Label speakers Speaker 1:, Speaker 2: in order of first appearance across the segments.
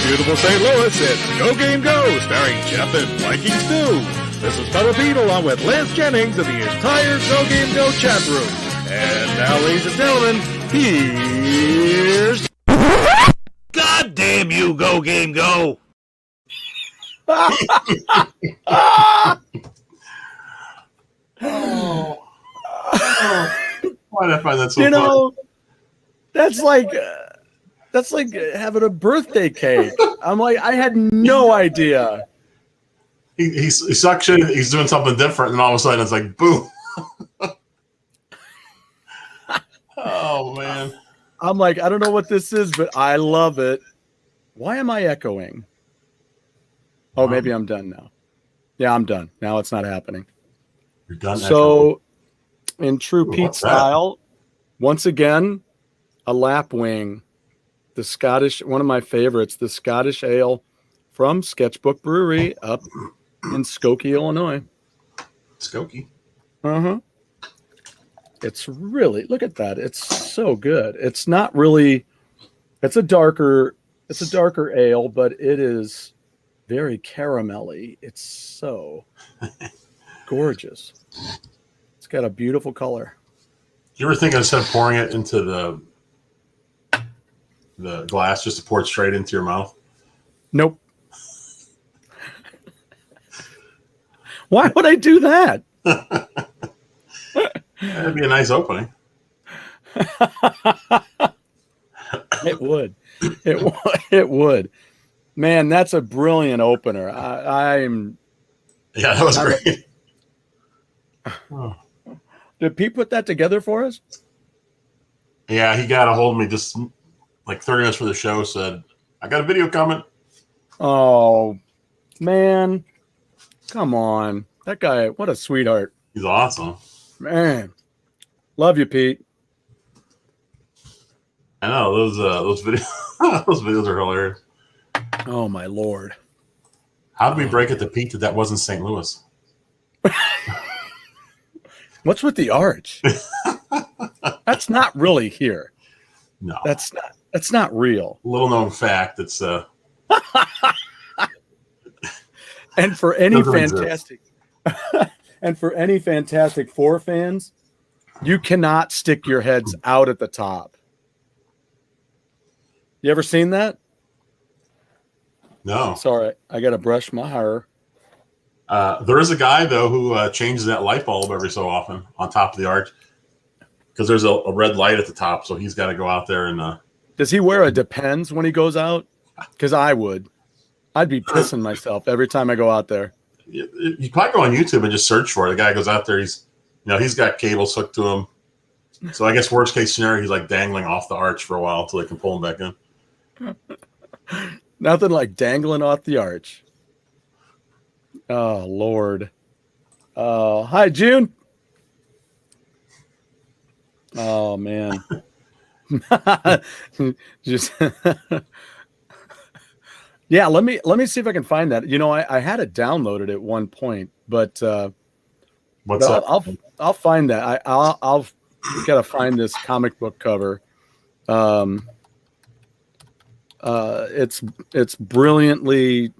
Speaker 1: beautiful St. Louis, it's Go Game Go, starring Jeff and Viking Stu. This is Bubba Beat along with Lance Jennings of the entire Go Game Go chat room. And now, ladies and gentlemen, here's... God damn you, Go Game Go!
Speaker 2: Oh. Why did I find that so funny?
Speaker 3: Know, that's like having a birthday cake. I'm like, I had no idea.
Speaker 2: He's suctioning, he's doing something different, and all of a sudden it's like, boom. Oh, man.
Speaker 3: I'm like, I don't know what this is, but I love it. Why am I echoing? Oh, maybe I'm done now. Yeah, I'm done. Now it's not happening.
Speaker 2: You're done.
Speaker 3: So, in true Pete style, once again, a lapwing. The Scottish, one of my favorites, the Scottish ale from Sketchbook Brewery up in Skokie, Illinois.
Speaker 2: Skokie.
Speaker 3: Uh-huh. It's really, look at that. It's so good. It's not really, it's a darker ale, but it is very caramelly. It's so gorgeous. It's got a beautiful color.
Speaker 2: You ever think instead of pouring it into the glass, just to pour it straight into your mouth?
Speaker 3: Nope. Why would I do that?
Speaker 2: That'd be a nice opening.
Speaker 3: It would. It would. Man, that's a brilliant opener. I'm.
Speaker 2: Yeah, that was great. Oh.
Speaker 3: Did Pete put that together for us?
Speaker 2: Yeah, he got a hold of me just like 30 minutes for the show. Said, "I got a video coming."
Speaker 3: Oh, man, come on, that guy! What a sweetheart.
Speaker 2: He's awesome.
Speaker 3: Man, love you, Pete.
Speaker 2: I know those videos. Those videos are hilarious.
Speaker 3: Oh my Lord!
Speaker 2: How did we break it to Pete that wasn't St. Louis?
Speaker 3: What's with the arch? That's not really here.
Speaker 2: No,
Speaker 3: that's not real.
Speaker 2: Little known fact. It's
Speaker 3: and for any fantastic. And for any Fantastic Four fans, you cannot stick your heads out at the top. You ever seen that?
Speaker 2: No.
Speaker 3: Sorry, I got to brush my hair.
Speaker 2: There is a guy, though, who changes that light bulb every so often on top of the arch because there's a red light at the top, so he's got to go out there and...
Speaker 3: Does he wear a Depends when he goes out? Because I would. I'd be pissing myself every time I go out there.
Speaker 2: You probably go on YouTube and just search for it. The guy goes out there. He's got cables hooked to him. So I guess worst case scenario, he's like dangling off the arch for a while until they can pull him back in.
Speaker 3: Nothing like dangling off the arch. Oh Lord. Hi June. Oh man. Just. Yeah, let me see if I can find that. You know, I had it downloaded at one point, but
Speaker 2: what's up?
Speaker 3: I'll find that. I'll gotta find this comic book cover. It's brilliantly.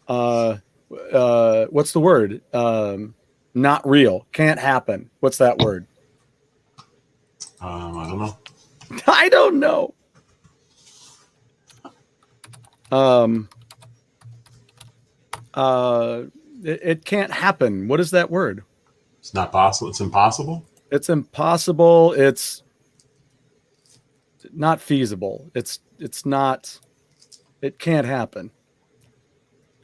Speaker 3: What's the word? Not real. Can't happen. What's that word?
Speaker 2: I don't know.
Speaker 3: I don't know. It can't happen. What is that word?
Speaker 2: It's not possible. It's impossible.
Speaker 3: It's impossible. It's not feasible. It's not. It can't happen.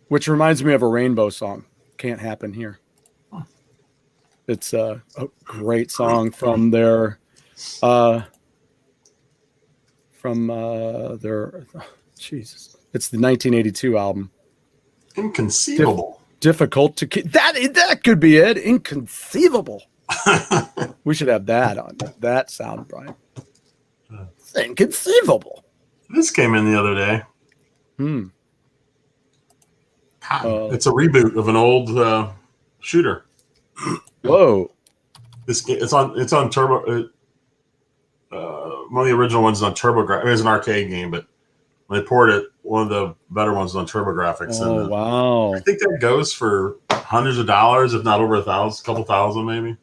Speaker 3: Which reminds me of a Rainbow song. Can't happen here. It's a great song from their Jesus. It's the 1982 album.
Speaker 2: Inconceivable.
Speaker 3: Difficult to keep. That could be it. Inconceivable. We should have that on that sound, Brian. It's inconceivable.
Speaker 2: This came in the other day. It's a reboot of an old shooter.
Speaker 3: Whoa!
Speaker 2: It's on Turbo. One of the original ones is on TurboGrafx. I mean, it's an arcade game, but When they poured it, one of the better ones was on TurboGrafx.
Speaker 3: Oh,
Speaker 2: and,
Speaker 3: wow.
Speaker 2: I think that goes for hundreds of dollars, if not over $1,000, a couple thousand maybe.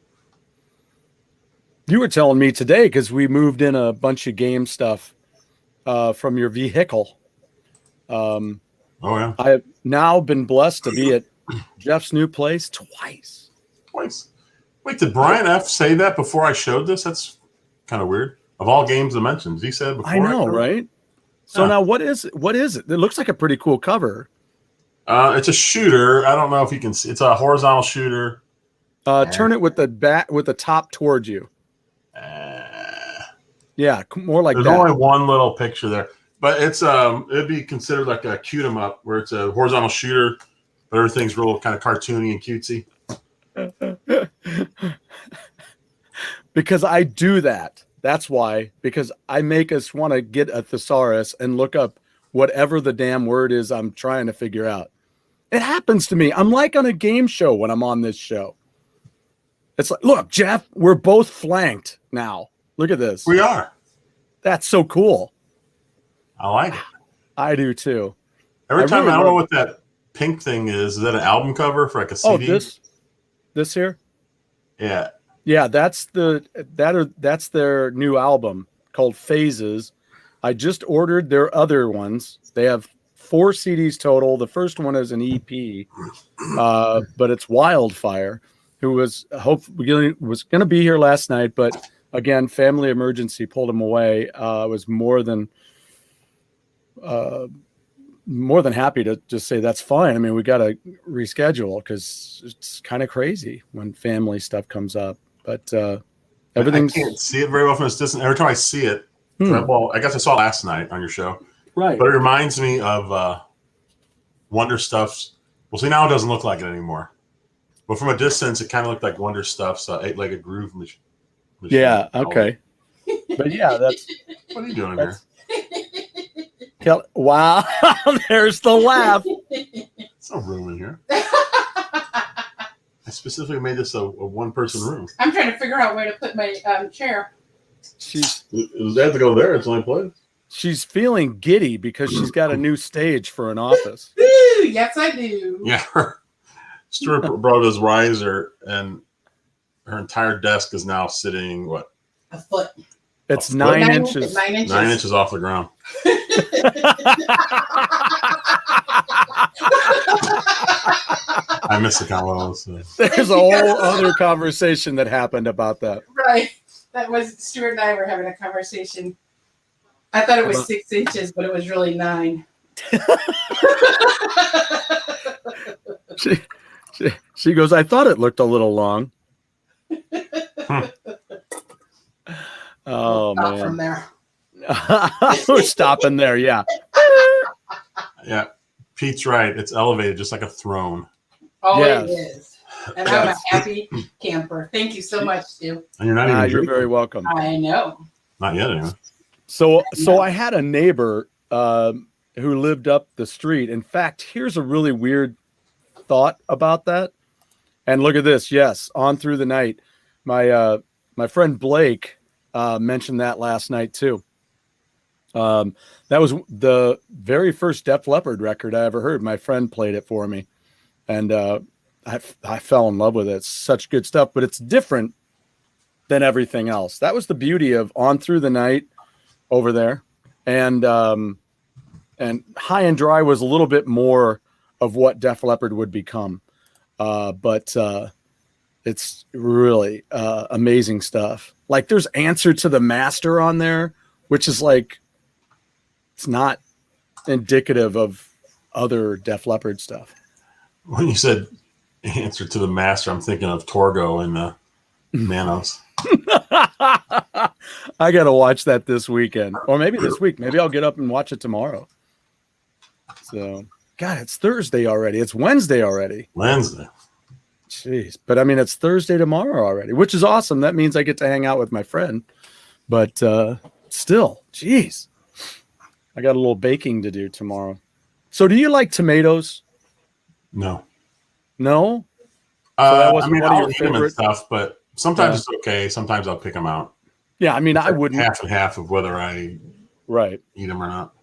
Speaker 3: You were telling me today, because we moved in a bunch of game stuff from your vehicle.
Speaker 2: Oh, yeah.
Speaker 3: I have now been blessed to be at Jeff's new place twice.
Speaker 2: Wait, did Brian F. say that before I showed this? That's kind of weird. Of all games dimensions, he said before.
Speaker 3: I know, right? So now what is it? What is it? It looks like a pretty cool cover.
Speaker 2: It's a shooter. I don't know if you can see. It's a horizontal shooter.
Speaker 3: Turn it with the top towards you. Yeah, more like
Speaker 2: there's
Speaker 3: that.
Speaker 2: only one little picture there, but it's it'd be considered like a cute 'em up, where it's a horizontal shooter, but everything's real kind of cartoony and cutesy.
Speaker 3: Because I do that. That's why. Because I make us want to get a thesaurus and look up whatever the damn word is I'm trying to figure out. It happens to me. I'm like on a game show when I'm on this show. It's like, look, Jeff, we're both flanked now. Look at this.
Speaker 2: We are.
Speaker 3: That's so cool.
Speaker 2: I like it.
Speaker 3: I do too.
Speaker 2: Every time I don't know what that pink thing is. Is that an album cover for like a CD?
Speaker 3: Oh, this here?
Speaker 2: Yeah.
Speaker 3: Yeah, that's their new album called Phases. I just ordered their other ones. They have 4 CDs total. The first one is an EP, but it's Wildfire, who was going to be here last night, but again, family emergency pulled him away. I was more than happy to just say that's fine. I mean, we got to reschedule because it's kind of crazy when family stuff comes up. But everything's. I
Speaker 2: can't see it very well from this distance. Every time I see it, well, I guess I saw it last night on your show.
Speaker 3: Right.
Speaker 2: But it reminds me of Wonder Stuff's. Well, see, now it doesn't look like it anymore. But from a distance, it kind of looked like Wonder Stuff's 8-legged groove machine.
Speaker 3: Yeah, okay. But yeah, that's.
Speaker 2: What are you doing here?
Speaker 3: Wow, there's the laugh.
Speaker 2: There's no room in here. I specifically made this a one-person room.
Speaker 4: I'm trying to figure out where to put my chair.
Speaker 2: It had to go there. It's the only place.
Speaker 3: She's feeling giddy because she's got a new stage for an office.
Speaker 4: Woo! Yes, I do.
Speaker 2: Yeah, Stuart brought his riser, and her entire desk is now sitting
Speaker 4: a foot.
Speaker 3: It's 9 inches.
Speaker 4: 9 inches.
Speaker 2: 9 inches off the ground. I miss the convo. So.
Speaker 3: There's a whole other conversation that happened about that.
Speaker 4: Right. That was Stuart and I were having a conversation. I thought it was 6 inches, but it was really 9.
Speaker 3: She goes, I thought it looked a little long. Oh,
Speaker 4: Stop
Speaker 3: man.
Speaker 4: from there.
Speaker 3: We're stopping there, yeah.
Speaker 2: Yeah, Pete's right. It's elevated just like a throne.
Speaker 4: Oh,
Speaker 3: yes.
Speaker 4: It is. And I'm a happy camper. Thank you so much, Stu.
Speaker 2: And you're not even
Speaker 3: You're very welcome.
Speaker 4: I know.
Speaker 2: Not yet, anyway.
Speaker 3: So I had a neighbor who lived up the street. In fact, here's a really weird thought about that. And look at this. Yes, on through the night. My friend Blake mentioned that last night too. That was the very first Def Leppard record I ever heard. My friend played it for me, and I fell in love with it. It's such good stuff, but it's different than everything else. That was the beauty of On Through the Night over there, and High and Dry was a little bit more of what Def Leppard would become, but it's really amazing stuff. Like there's Answer to the Master on there, which is like, it's not indicative of other Def Leppard stuff.
Speaker 2: When you said Answer to the Master, I'm thinking of Torgo and Manos.
Speaker 3: I got to watch that this weekend, or maybe this week. Maybe I'll get up and watch it tomorrow. So, God, it's Thursday already. It's Wednesday already.
Speaker 2: Wednesday.
Speaker 3: Jeez. But I mean, it's Thursday tomorrow already, which is awesome. That means I get to hang out with my friend. But still, geez, I got a little baking to do tomorrow. So do you like tomatoes?
Speaker 2: No.
Speaker 3: No? So that wasn't one of your
Speaker 2: I'll eat them and
Speaker 3: favorite
Speaker 2: stuff, but sometimes it's okay. Sometimes I'll pick them out.
Speaker 3: Yeah, I mean,
Speaker 2: It's
Speaker 3: I
Speaker 2: like
Speaker 3: wouldn't.
Speaker 2: half and half of whether I
Speaker 3: Right.
Speaker 2: eat them or not.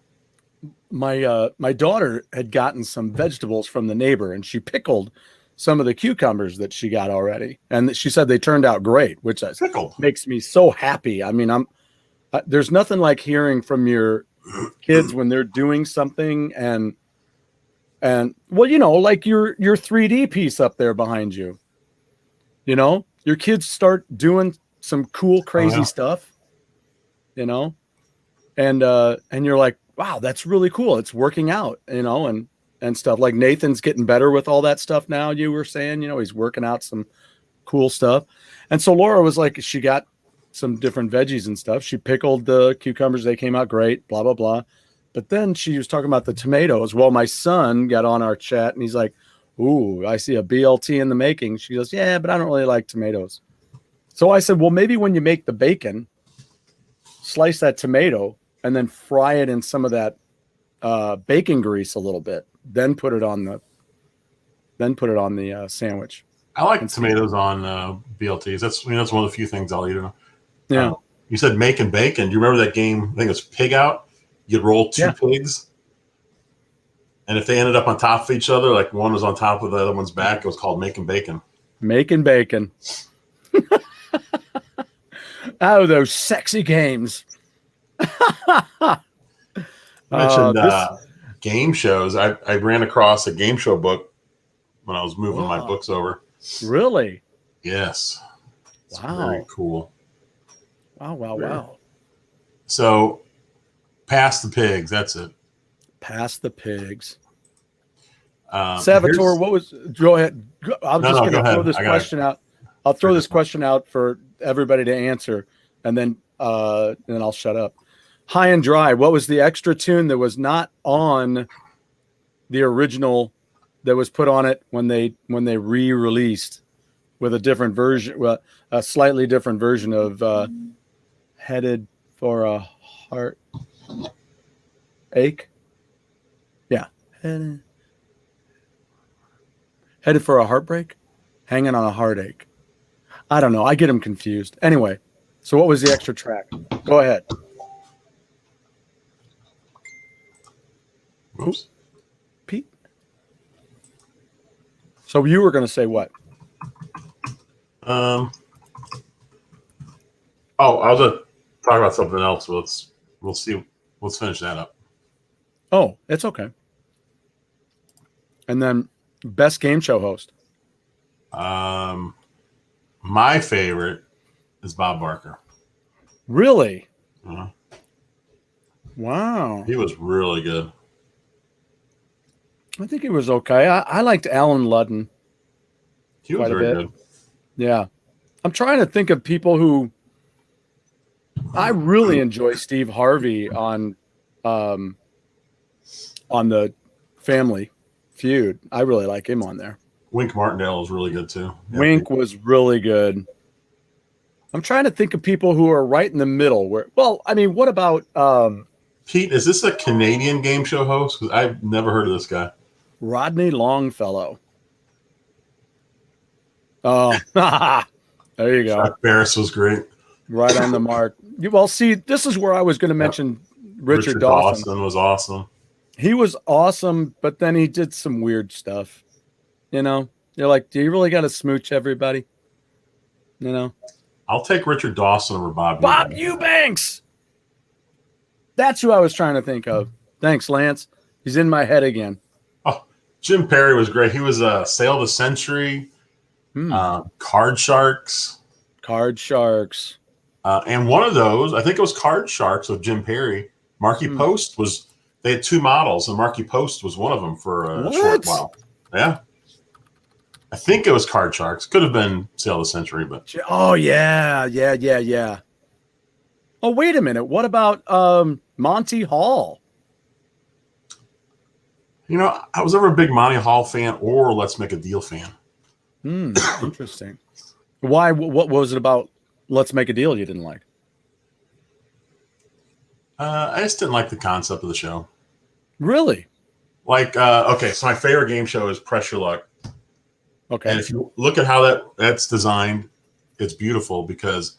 Speaker 3: my daughter had gotten some vegetables from the neighbor, and she pickled some of the cucumbers that she got already, and she said they turned out great, which makes me so happy. I mean, there's nothing like hearing from your kids when they're doing something, and well, like your 3D piece up there behind you. Your kids start doing some cool, crazy stuff. And you're like, wow, that's really cool. It's working out, and stuff. Like Nathan's getting better with all that stuff now. You were saying, he's working out some cool stuff. And so Laura was like, she got some different veggies and stuff. She pickled the cucumbers. They came out great, blah, blah, blah. But then she was talking about the tomatoes. Well, my son got on our chat and he's like, ooh, I see a BLT in the making. She goes, yeah, but I don't really like tomatoes. So I said, well, maybe when you make the bacon, slice that tomato and then fry it in some of that bacon grease a little bit. Then put it on the sandwich.
Speaker 2: I like tomatoes on BLTs. That's one of the few things I'll eat.
Speaker 3: Yeah.
Speaker 2: You said making bacon. Do you remember that game? I think it was Pig Out. You'd roll two pigs, and if they ended up on top of each other, like one was on top of the other one's back, it was called making bacon.
Speaker 3: Making bacon. Oh, those sexy games.
Speaker 2: Mentioned game shows. I ran across a game show book when I was moving my books over.
Speaker 3: Really?
Speaker 2: Yes. It's
Speaker 3: wow.
Speaker 2: Very cool.
Speaker 3: Wow.
Speaker 2: So, Past the Pigs. That's it.
Speaker 3: Past the Pigs. Salvatore, what was? Go ahead. I'm just going to throw this question out. I'll throw this question out for everybody to answer, and then I'll shut up. High and Dry. What was the extra tune that was not on the original that was put on it when they re-released with a different version, a slightly different version of Headed for a Heart Ache? Yeah. Headed for a Heartbreak? Hanging on a Heartache. I don't know. I get them confused. Anyway, so what was the extra track? Go ahead.
Speaker 2: Oops.
Speaker 3: Pete? So you were going to say what?
Speaker 2: I was going to talk about something else. We'll see. Let's finish that up.
Speaker 3: Oh, it's okay. And then best game show host.
Speaker 2: My favorite is Bob Barker.
Speaker 3: Really?
Speaker 2: Uh-huh.
Speaker 3: Wow.
Speaker 2: He was really good.
Speaker 3: I think he was okay. I liked Alan Ludden.
Speaker 2: He was very good.
Speaker 3: Yeah. I'm trying to think of people who I really enjoy Steve Harvey on the Family Feud. I really like him on there.
Speaker 2: Wink Martindale was really good too. Yeah,
Speaker 3: Wink was really good. I'm trying to think of people who are right in the middle. What about
Speaker 2: Pete? Is this a Canadian game show host? Because I've never heard of this guy.
Speaker 3: Rodney Longfellow? Oh, there you go.
Speaker 2: Chuck Barris was great.
Speaker 3: Right on the mark. Well, see, this is where I was going to mention Richard Dawson.
Speaker 2: Was awesome.
Speaker 3: He was awesome, but then he did some weird stuff. You're like, do you really got to smooch everybody?
Speaker 2: I'll take Richard Dawson over Bob.
Speaker 3: Bob Eubanks. That's who I was trying to think of. Thanks, Lance. He's in my head again.
Speaker 2: Oh, Jim Perry was great. He was Sale of the Century, Card Sharks.
Speaker 3: Card Sharks.
Speaker 2: And one of those, I think it was Card Sharks with Jim Perry. Marky Post they had two models, and Marky Post was one of them for a short while. Yeah. I think it was Card Sharks. Could have been Sale of the Century, but
Speaker 3: oh yeah. Oh, wait a minute. What about Monty Hall?
Speaker 2: I was never a big Monty Hall fan or Let's Make a Deal fan.
Speaker 3: Interesting. Why? What was it about Let's Make a Deal you didn't like?
Speaker 2: I just didn't like the concept of the show.
Speaker 3: Really?
Speaker 2: Like, okay, so my favorite game show is Pressure Luck.
Speaker 3: Okay.
Speaker 2: And if you look at how that's designed, it's beautiful because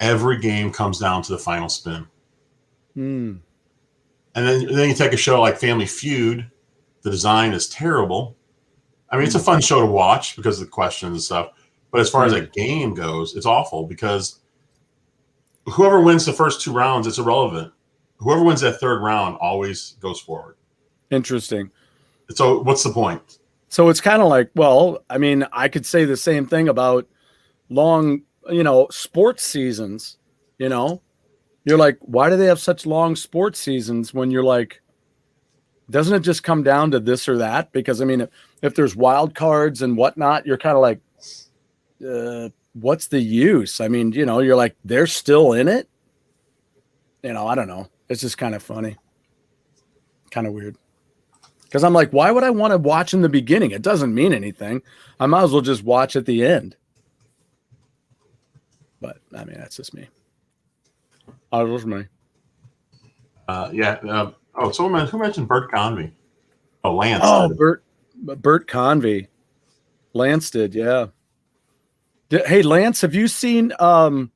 Speaker 2: every game comes down to the final spin. And then you take a show like Family Feud. The design is terrible. I mean, it's a fun show to watch because of the questions and stuff. But as far as a game goes, it's awful because whoever wins the first 2 rounds, it's irrelevant. Whoever wins that 3rd round always goes forward.
Speaker 3: Interesting.
Speaker 2: So what's the point?
Speaker 3: So it's kind of like, well, I mean, I could say the same thing about long, sports seasons, You're like, why do they have such long sports seasons when you're like, doesn't it just come down to this or that? Because, I mean, if there's wild cards and whatnot, you're kind of like, what's the use? I mean, you're like, they're still in it. I don't know. It's just kind of funny. Kind of weird. Because I'm like, why would I want to watch in the beginning? It doesn't mean anything. I might as well just watch at the end. But, I mean, that's just me. Oh, it was me.
Speaker 2: Who mentioned Bert Convy? Oh, Lance.
Speaker 3: Oh, Bert Convy. Lance did, yeah. Hey, Lance, have you seen, and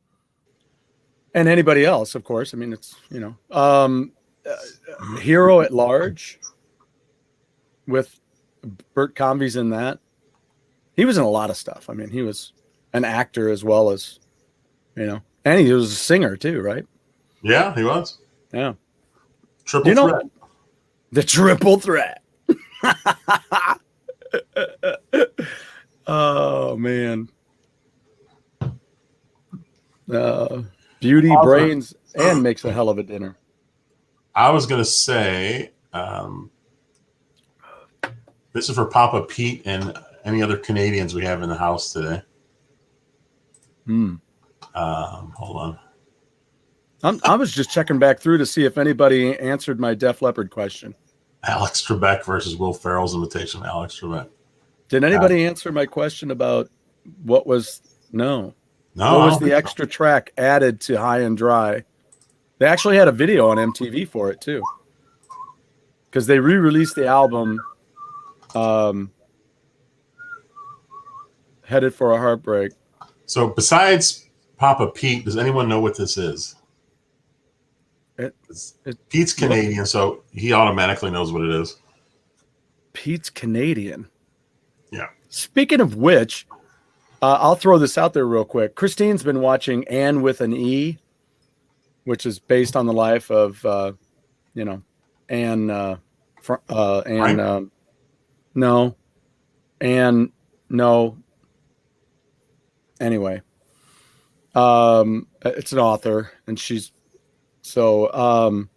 Speaker 3: anybody else, of course. I mean, it's, Hero at Large with Bert Convy's in that. He was in a lot of stuff. I mean, he was an actor as well as, and he was a singer too, right?
Speaker 2: Yeah, he was.
Speaker 3: Yeah.
Speaker 2: Triple threat.
Speaker 3: The triple threat. Oh, man. Beauty, brains, and makes a hell of a dinner.
Speaker 2: I was going to say, this is for Papa Pete and any other Canadians we have in the house today. Hold on.
Speaker 3: I was just checking back through to see if anybody answered my Def Leppard question.
Speaker 2: Alex Trebek versus Will Ferrell's imitation of Alex Trebek.
Speaker 3: Did anybody answer my question about what was no?
Speaker 2: No.
Speaker 3: What was the extra track added to High and Dry? They actually had a video on MTV for it too, because they re-released the album Headed for a Heartbreak.
Speaker 2: So besides Papa Pete, does anyone know what this is? Pete's Canadian, so he automatically knows what it is.
Speaker 3: Pete's Canadian.
Speaker 2: Yeah.
Speaker 3: Speaking of which, I'll throw this out there real quick. Christine's been watching Anne with an E, which is based on the life of, Anne. Anyway, it's an author, and she's Anne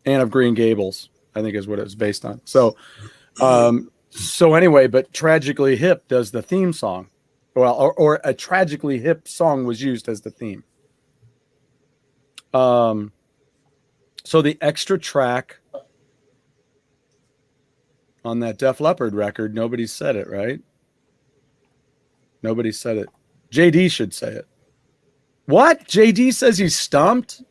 Speaker 3: of Green Gables, I think is what it was based on. So anyway, but Tragically Hip does the theme song. Well, or a Tragically Hip song was used as the theme. So the extra track on that Def Leppard record, nobody said it, right? Nobody said it. JD should say it. What? JD says he's stumped?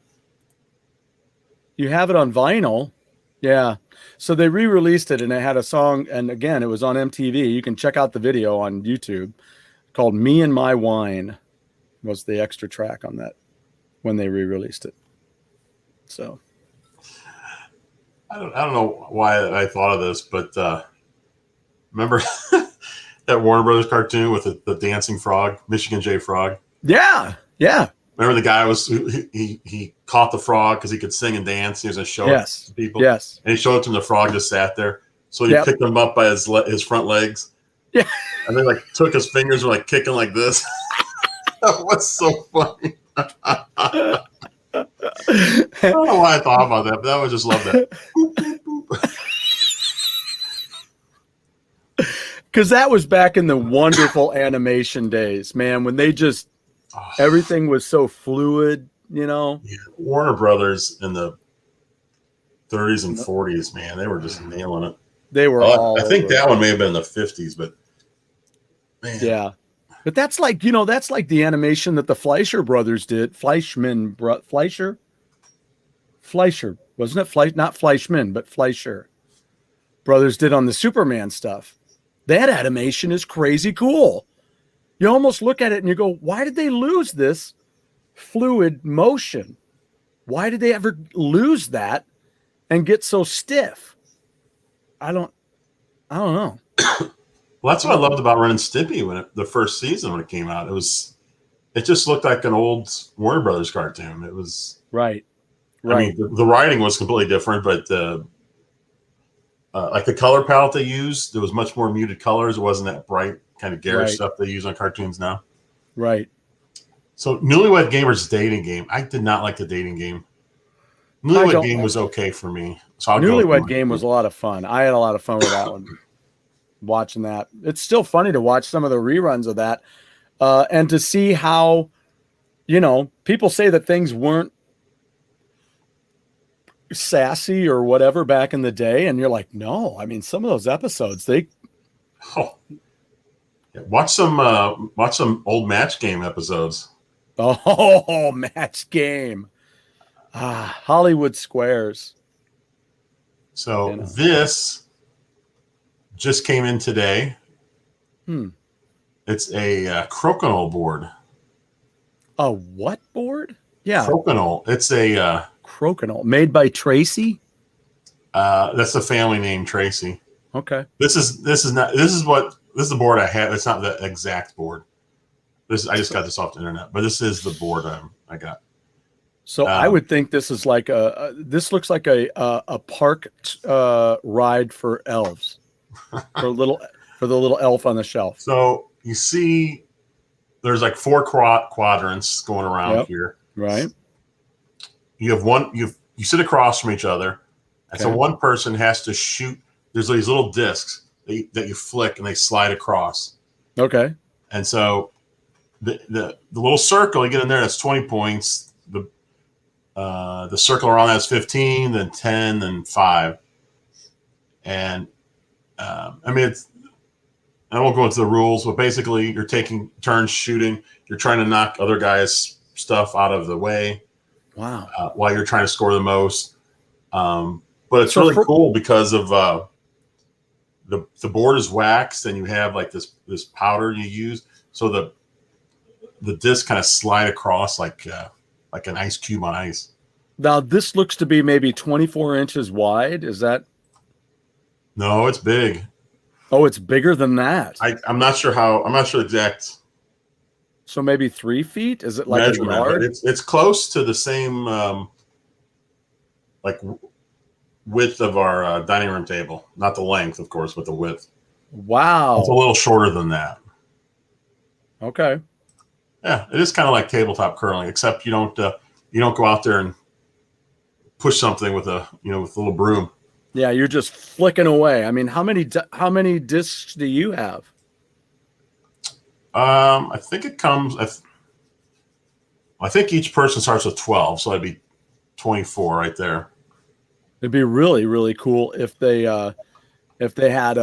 Speaker 3: You have it on vinyl. Yeah. So they re-released it, and it had a song, and again, it was on MTV. You can check out the video on YouTube, called Me and My Wine was the extra track on that when they re-released it. So
Speaker 2: I don't know why I thought of this, but remember that Warner Brothers cartoon with the dancing frog, Michigan J Frog?
Speaker 3: Yeah.
Speaker 2: Remember the guy he caught the frog because he could sing and dance. He was going to show it to people.
Speaker 3: Yes.
Speaker 2: And he showed it to him. The frog just sat there. So he picked him up by his front legs.
Speaker 3: Yeah.
Speaker 2: And then took his fingers and kicking like this. That was so funny. I don't know why I thought about that, but I would just love that.
Speaker 3: Because that was back in the wonderful animation days, man, when they just everything was so fluid, Yeah,
Speaker 2: Warner Brothers in the 30s and 40s, man, they were just nailing it.
Speaker 3: They were all
Speaker 2: I think that one may have been in the 50s, but man.
Speaker 3: Yeah. But that's like the animation that the Fleischer brothers did. Fleischman, Fleischer, wasn't it? Not Fleischman, but Fleischer brothers did on the Superman stuff. That animation is crazy cool. You almost look at it and you go, why did they lose this fluid motion? Why did they ever lose that and get so stiff? I don't know.
Speaker 2: Well, that's what I loved about Ren and Stimpy the first season when it came out. It just looked like an old Warner Brothers cartoon. It was
Speaker 3: Right.
Speaker 2: I mean, the writing was completely different, but like the color palette they used, there was much more muted colors. It wasn't that bright kind of garish stuff they use on cartoons now.
Speaker 3: Right.
Speaker 2: So, Newlywed Gamer's dating game. I did not like the dating game. Newlywed Game was okay for me. So
Speaker 3: Newlywed Game was a lot of fun. I had a lot of fun with that one. Watching that, it's still funny to watch some of the reruns of that, and to see how, people say that things weren't sassy or whatever back in the day, and you're like, no. I mean, some of those episodes,
Speaker 2: watch some old Match Game episodes.
Speaker 3: Oh, Match Game. Hollywood Squares.
Speaker 2: So this just came in today. It's a crokinole board.
Speaker 3: A what board? Yeah.
Speaker 2: Crokinole. It's a
Speaker 3: crokinole made by Tracy.
Speaker 2: That's the family name, Tracy.
Speaker 3: Okay.
Speaker 2: This is the board I have. It's not the exact board. I just got this off the internet, but this is the board I got.
Speaker 3: So I would think this is like this looks like a park ride for elves, for the little elf on the shelf.
Speaker 2: So you see, there's like 4 quadrants going around here.
Speaker 3: Right.
Speaker 2: You have one. You sit across from each other, and so one person has to shoot. There's these little discs that you flick and they slide across. Okay. And so the little circle you get in there, that's 20 points. The circle around that's 15, then 10, then 5. And I mean, I won't go into the rules, but basically you're taking turns shooting. You're trying to knock other guys' stuff out of the way.
Speaker 3: Wow.
Speaker 2: While you're trying to score the most. But it's really cool because of the board is waxed and you have like this powder you use. So the disc kind of slide across like an ice cube on ice.
Speaker 3: Now this looks to be maybe 24 inches wide. Is that?
Speaker 2: No, it's big.
Speaker 3: Oh, it's bigger than that.
Speaker 2: I'm not sure the exact.
Speaker 3: So maybe 3 feet? Is it like a yard?
Speaker 2: It's close to the same like width of our dining room table. Not the length, of course, but the width.
Speaker 3: Wow.
Speaker 2: It's a little shorter than that.
Speaker 3: Okay.
Speaker 2: Yeah, it is kind of like tabletop curling, except you don't go out there and push something with a little broom.
Speaker 3: Yeah, you're just flicking away. I mean, how many discs do you have?
Speaker 2: I think it comes. I think each person starts with 12, so that'd be 24 right there.
Speaker 3: It'd be really, really cool if they had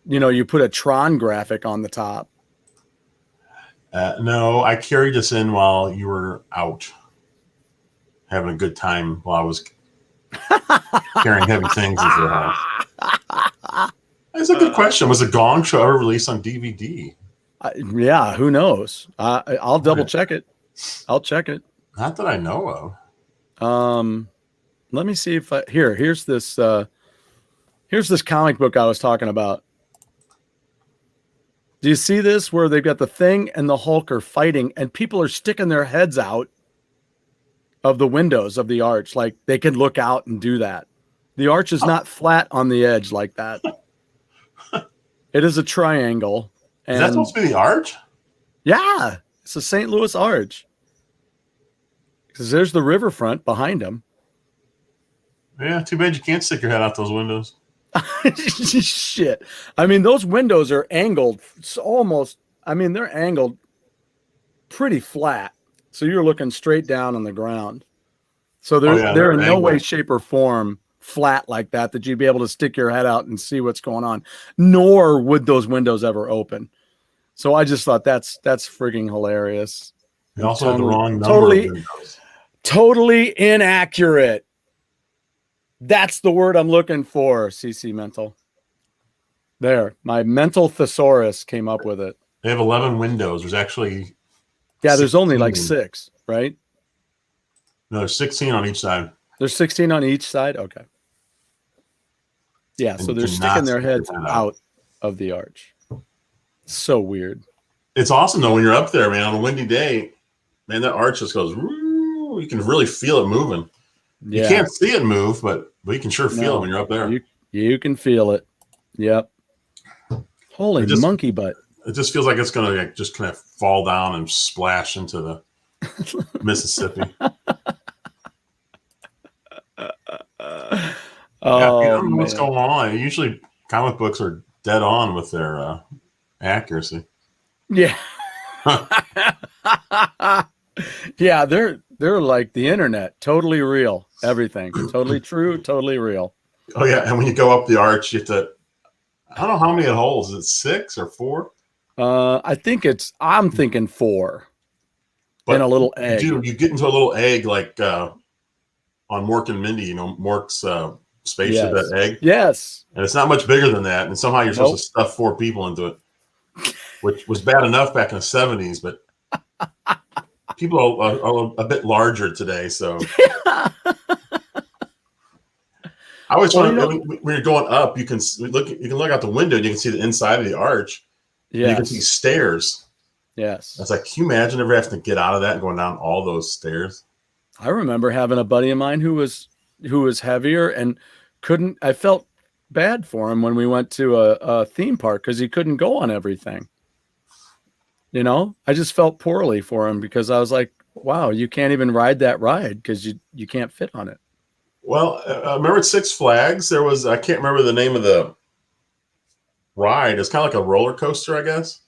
Speaker 3: you put a Tron graphic on the top.
Speaker 2: No, I carried this in while you were out having a good time while I was carrying heavy things into the house. That's a good question. Was the Gong Show ever released on DVD?
Speaker 3: Yeah, who knows? I'll double check it. I'll check it.
Speaker 2: Not that I know of.
Speaker 3: Let me see if here's this comic book I was talking about. Do you see this where they've got the Thing and the Hulk are fighting and people are sticking their heads out of the windows of the arch? Like they can look out and do that. The arch is not flat on the edge like that. It is a triangle. And
Speaker 2: is that supposed to be the arch?
Speaker 3: Yeah, it's the St. Louis Arch. Because there's the riverfront behind them.
Speaker 2: Yeah, too bad you can't stick your head out those windows.
Speaker 3: Shit. I mean, those windows are angled they're angled pretty flat. So you're looking straight down on the ground. So they're in no way, shape, or form flat like that you'd be able to stick your head out and see what's going on. Nor would those windows ever open. So I just thought that's freaking hilarious.
Speaker 2: You also had the wrong number of windows.
Speaker 3: Totally inaccurate. That's the word I'm looking for, CC Mental. There, my mental thesaurus came up with it.
Speaker 2: They have 11 windows. There's actually...
Speaker 3: Yeah, there's only like 6, right?
Speaker 2: No, there's 16 on each side.
Speaker 3: There's 16 on each side. Okay. Yeah,
Speaker 2: And
Speaker 3: so
Speaker 2: you
Speaker 3: they're
Speaker 2: cannot
Speaker 3: sticking their
Speaker 2: stick your
Speaker 3: heads
Speaker 2: head
Speaker 3: out of the arch. So weird.
Speaker 2: It's awesome though when you're up there, man, on a windy day. Man, that arch just goes. Woo, you can really feel it moving.
Speaker 3: Yeah.
Speaker 2: You can't see it move, but you can sure feel it when you're up there.
Speaker 3: You can feel it. Yep. Holy monkey butt.
Speaker 2: It just feels like it's going to just kind of fall down and splash into the Mississippi.
Speaker 3: Oh,
Speaker 2: I don't know
Speaker 3: man.
Speaker 2: what's going on. Usually comic books are dead on with their accuracy.
Speaker 3: Yeah. Yeah, they're like the internet. Totally real. Everything. Totally true. Totally real.
Speaker 2: Oh, yeah. And when you go up the arch, you have to, I don't know how many holes. Is it 6 or 4?
Speaker 3: I'm thinking 4.
Speaker 2: But
Speaker 3: in a little egg.
Speaker 2: You get into a little egg like on Mork and Mindy, Mork's spaceship,
Speaker 3: Yes.
Speaker 2: that egg.
Speaker 3: Yes.
Speaker 2: And it's not much bigger than that. And somehow you're supposed to stuff 4 people into it, which was bad enough back in the 70s, but people are a bit larger today. So I always find when you're going up, you can look out the window and you can see the inside of the arch.
Speaker 3: Yeah.
Speaker 2: You can see stairs.
Speaker 3: Yes.
Speaker 2: It's like, can you imagine ever having to get out of that and going down all those stairs?
Speaker 3: I remember having a buddy of mine who was heavier and I felt bad for him when we went to a theme park because he couldn't go on everything. I just felt poorly for him because I was like, wow, you can't even ride that ride because you can't fit on it.
Speaker 2: Well, remember at Six Flags, there was, I can't remember the name of the ride. It's kind of like a roller coaster, I guess.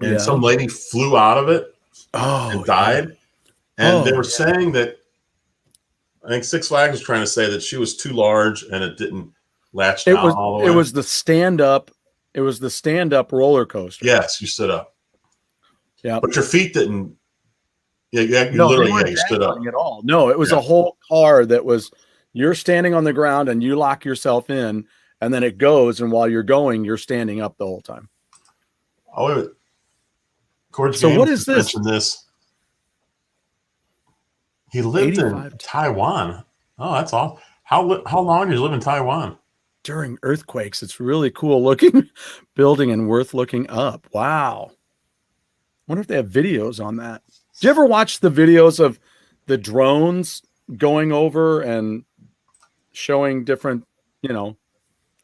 Speaker 2: And some lady flew out of it and died. Yeah. And they were saying that, I think Six Flags was trying to say that she was too large and it didn't latch down all the way.
Speaker 3: It was the stand-up roller coaster.
Speaker 2: Yes, you stood up.
Speaker 3: Yeah.
Speaker 2: But your feet didn't. Yeah, you stood up.
Speaker 3: At all. No, it was a whole car that was, you're standing on the ground and you lock yourself in and then it goes. And while you're going, you're standing up the whole time.
Speaker 2: Oh, wait a minute.
Speaker 3: So what is this?
Speaker 2: This? He lived in Taiwan. Oh, that's all. How long did you live in Taiwan?
Speaker 3: During earthquakes. It's really cool looking building and worth looking up. Wow. Wonder if they have videos on that. Do you ever watch the videos of the drones going over and showing different,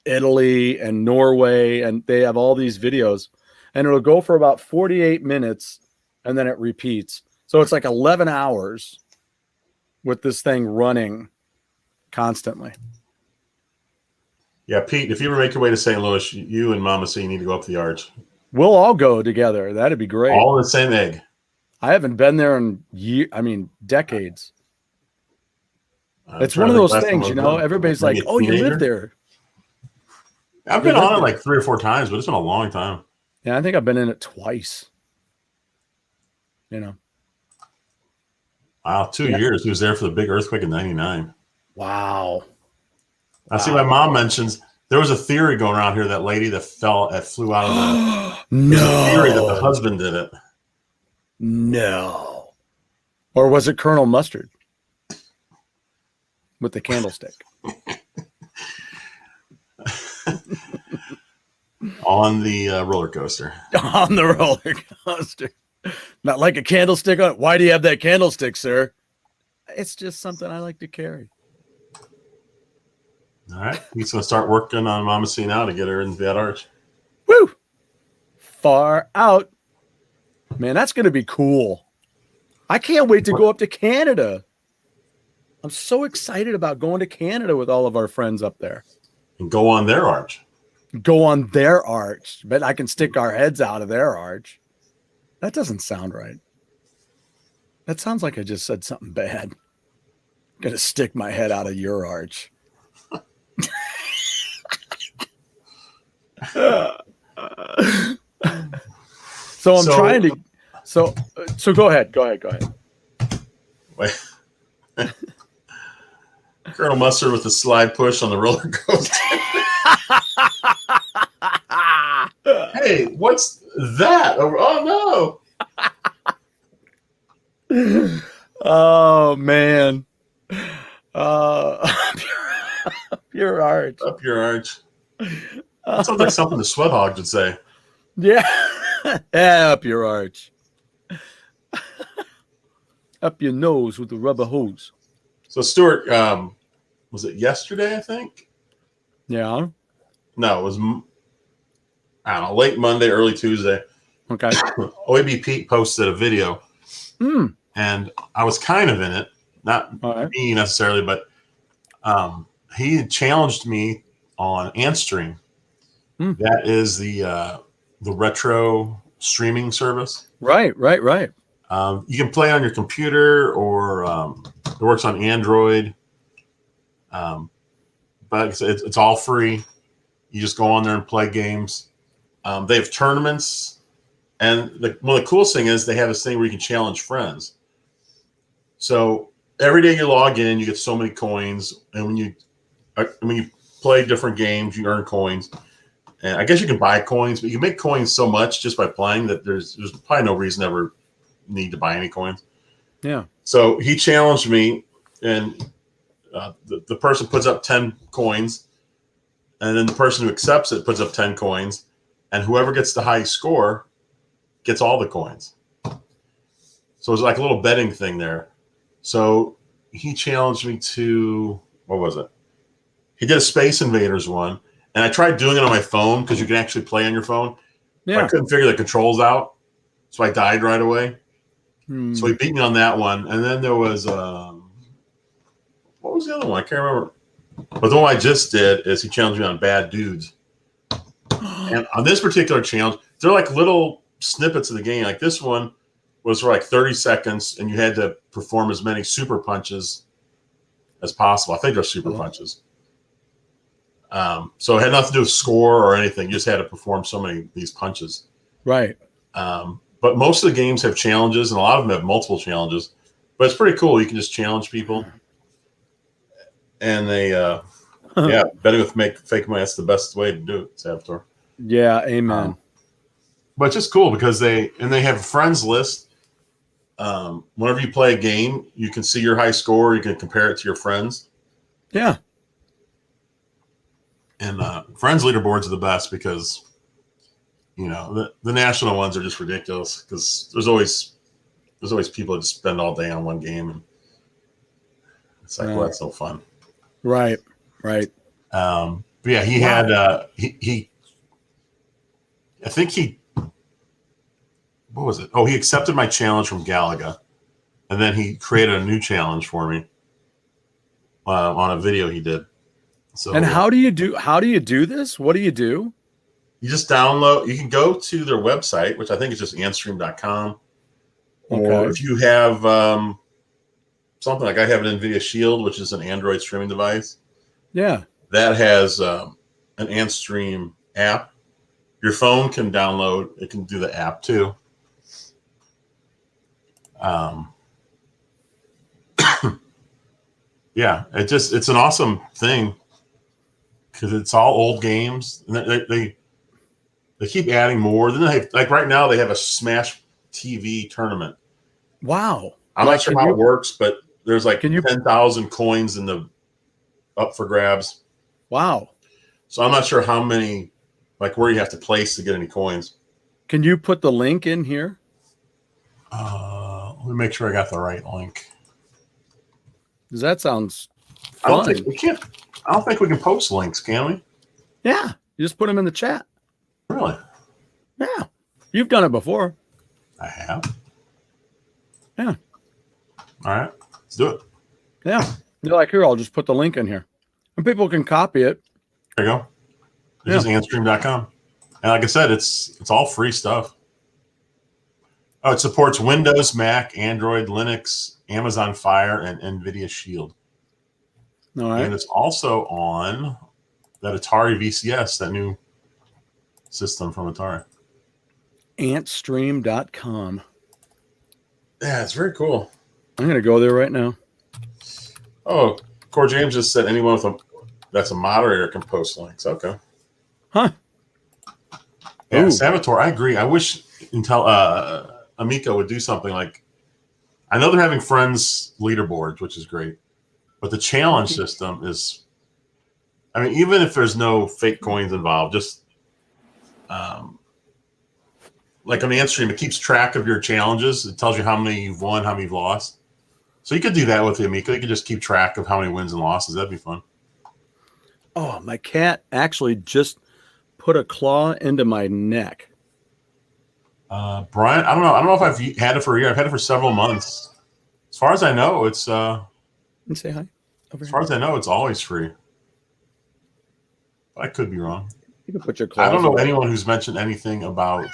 Speaker 3: Italy and Norway, and they have all these videos and it'll go for about 48 minutes and then it repeats. So it's like 11 hours with this thing running constantly.
Speaker 2: Yeah, Pete, if you ever make your way to St. Louis, you and Mama C need to go up the arch.
Speaker 3: We'll all go together. That'd be great.
Speaker 2: All in the same egg.
Speaker 3: I haven't been there in decades. It's one of those things, everybody's like, oh, you live there.
Speaker 2: I've been on it like 3 or 4 times, but it's been a long time.
Speaker 3: Yeah, I think I've been in it twice.
Speaker 2: Wow, 2 years. He was there for the big earthquake in 99.
Speaker 3: Wow.
Speaker 2: I see my mom mentions there was a theory going around here that lady that flew out of the
Speaker 3: no
Speaker 2: theory that the husband did it.
Speaker 3: No. Or was it Colonel Mustard with the candlestick?
Speaker 2: On the roller coaster.
Speaker 3: On the roller coaster. Not like a candlestick on it. Why do you have that candlestick, sir? It's just something I like to carry.
Speaker 2: All right. He's going to start working on Mama C now to get her into that arch.
Speaker 3: Woo! Far out. Man, that's going to be cool. I can't wait to go up to Canada. I'm so excited about going to Canada with all of our friends up there.
Speaker 2: And go on their arch.
Speaker 3: Go on their arch. Bet I can stick our heads out of their arch. That doesn't sound right. That sounds like I just said something bad. Gonna stick my head out of your arch. So go ahead.
Speaker 2: Wait. Colonel Mustard with the slide push on the roller coaster. Hey, what's that? Oh
Speaker 3: no. Oh man. Pure arch.
Speaker 2: Up your arch. That sounds like something the Sweat Hog would say.
Speaker 3: Yeah. Up your arch. Up your nose with the rubber hose.
Speaker 2: So Stuart, was it yesterday? I think.
Speaker 3: Yeah.
Speaker 2: No, it was. I don't know, late Monday, early Tuesday.
Speaker 3: Okay.
Speaker 2: OAB Pete posted a video, and I was kind of in it, not me necessarily, but he challenged me on Antstream. That is the retro streaming service.
Speaker 3: Right.
Speaker 2: You can play on your computer, or it works on Android. But it's all free. You just go on there and play games. They have tournaments, and one of the coolest thing is they have this thing where you can challenge friends. So every day you log in, you get so many coins, and when you play different games, you earn coins. And I guess you can buy coins, but you can make coins so much just by playing that there's probably no reason to ever need to buy any coins.
Speaker 3: Yeah.
Speaker 2: So he challenged me, and the person puts up 10 coins, and then the person who accepts it puts up 10 coins, and whoever gets the high score gets all the coins. So it's like a little betting thing there. So he challenged me to, what was it? He did a Space Invaders one, and I tried doing it on my phone because you can actually play on your phone.
Speaker 3: Yeah.
Speaker 2: I couldn't figure the controls out, so I died right away. So he beat me on that one, and then there was what was the other one? I can't remember. But the one I just did is he challenged me on Bad Dudes. And on this particular challenge, they're like little snippets of the game. Like this one was for like 30 seconds, and you had to perform as many super punches as possible. I think they're super punches. So it had nothing to do with score or anything. You just had to perform so many of these punches.
Speaker 3: Right.
Speaker 2: But most of the games have challenges, and a lot of them have multiple challenges. But it's pretty cool. You can just challenge people. And they, betting with fake money, that's the best way to do it, Salvatore.
Speaker 3: Yeah, amen.
Speaker 2: But it's just cool because they have a friends list. Whenever you play a game, you can see your high score. You can compare it to your friends.
Speaker 3: Yeah.
Speaker 2: And friends leaderboards are the best because, the national ones are just ridiculous because there's always people that just spend all day on one game, and it's like, well, that's no fun.
Speaker 3: Right.
Speaker 2: But yeah, he had he I think what was it? Oh, he accepted my challenge from Galaga, and then he created a new challenge for me on a video he did. So,
Speaker 3: and how do you do this? What do you do?
Speaker 2: You just download. You can go to their website, which I think is just antstream.com. Or if you have something like I have an NVIDIA Shield, which is an Android streaming device.
Speaker 3: Yeah.
Speaker 2: That has an Antstream app. Your phone can download. It can do the app too. Yeah, it's an awesome thing because it's all old games. And they keep adding more. Then like right now they have a Smash TV tournament.
Speaker 3: Wow.
Speaker 2: I'm not sure how it works, but there's like 10,000 coins up for grabs.
Speaker 3: Wow.
Speaker 2: So I'm not sure how many, like where you have to place to get any coins.
Speaker 3: Can you put the link in here?
Speaker 2: Let me make sure I got the right link.
Speaker 3: Because that sounds
Speaker 2: fun. I don't think we can post links, can we?
Speaker 3: Yeah. You just put them in the chat.
Speaker 2: Really?
Speaker 3: Yeah. You've done it before.
Speaker 2: I have.
Speaker 3: Yeah.
Speaker 2: All right. Let's do it.
Speaker 3: Yeah. You're like, here, I'll just put the link in here. And people can copy it.
Speaker 2: There you go. It's just antstream.com. And like I said, it's all free stuff. Oh, it supports Windows, Mac, Android, Linux, Amazon Fire, and NVIDIA Shield.
Speaker 3: All right.
Speaker 2: And it's also on that Atari VCS, that new system from Atari.
Speaker 3: Antstream.com.
Speaker 2: Yeah, it's very cool.
Speaker 3: I'm going to go there right now.
Speaker 2: Oh, Core James just said anyone that's a moderator can post links. Okay.
Speaker 3: Huh.
Speaker 2: Yeah,
Speaker 3: Ooh.
Speaker 2: Salvatore, I agree. I wish Amico would do something like, I know they're having friends leaderboards, which is great. But the challenge system is, I mean, even if there's no fake coins involved, just like on the end stream, it keeps track of your challenges. It tells you how many you've won, how many you've lost. So you could do that with the Amico. You could just keep track of how many wins and losses. That'd be fun.
Speaker 3: Oh, my cat actually just put a claw into my neck.
Speaker 2: Brian, I don't know. I don't know if I've had it for a year. I've had it for several months. As far as I know, it's
Speaker 3: Let me say hi.
Speaker 2: as far as I know, it's always free. But I could be wrong.
Speaker 3: You can put your claws.
Speaker 2: I don't know
Speaker 3: away.
Speaker 2: anyone who's mentioned anything about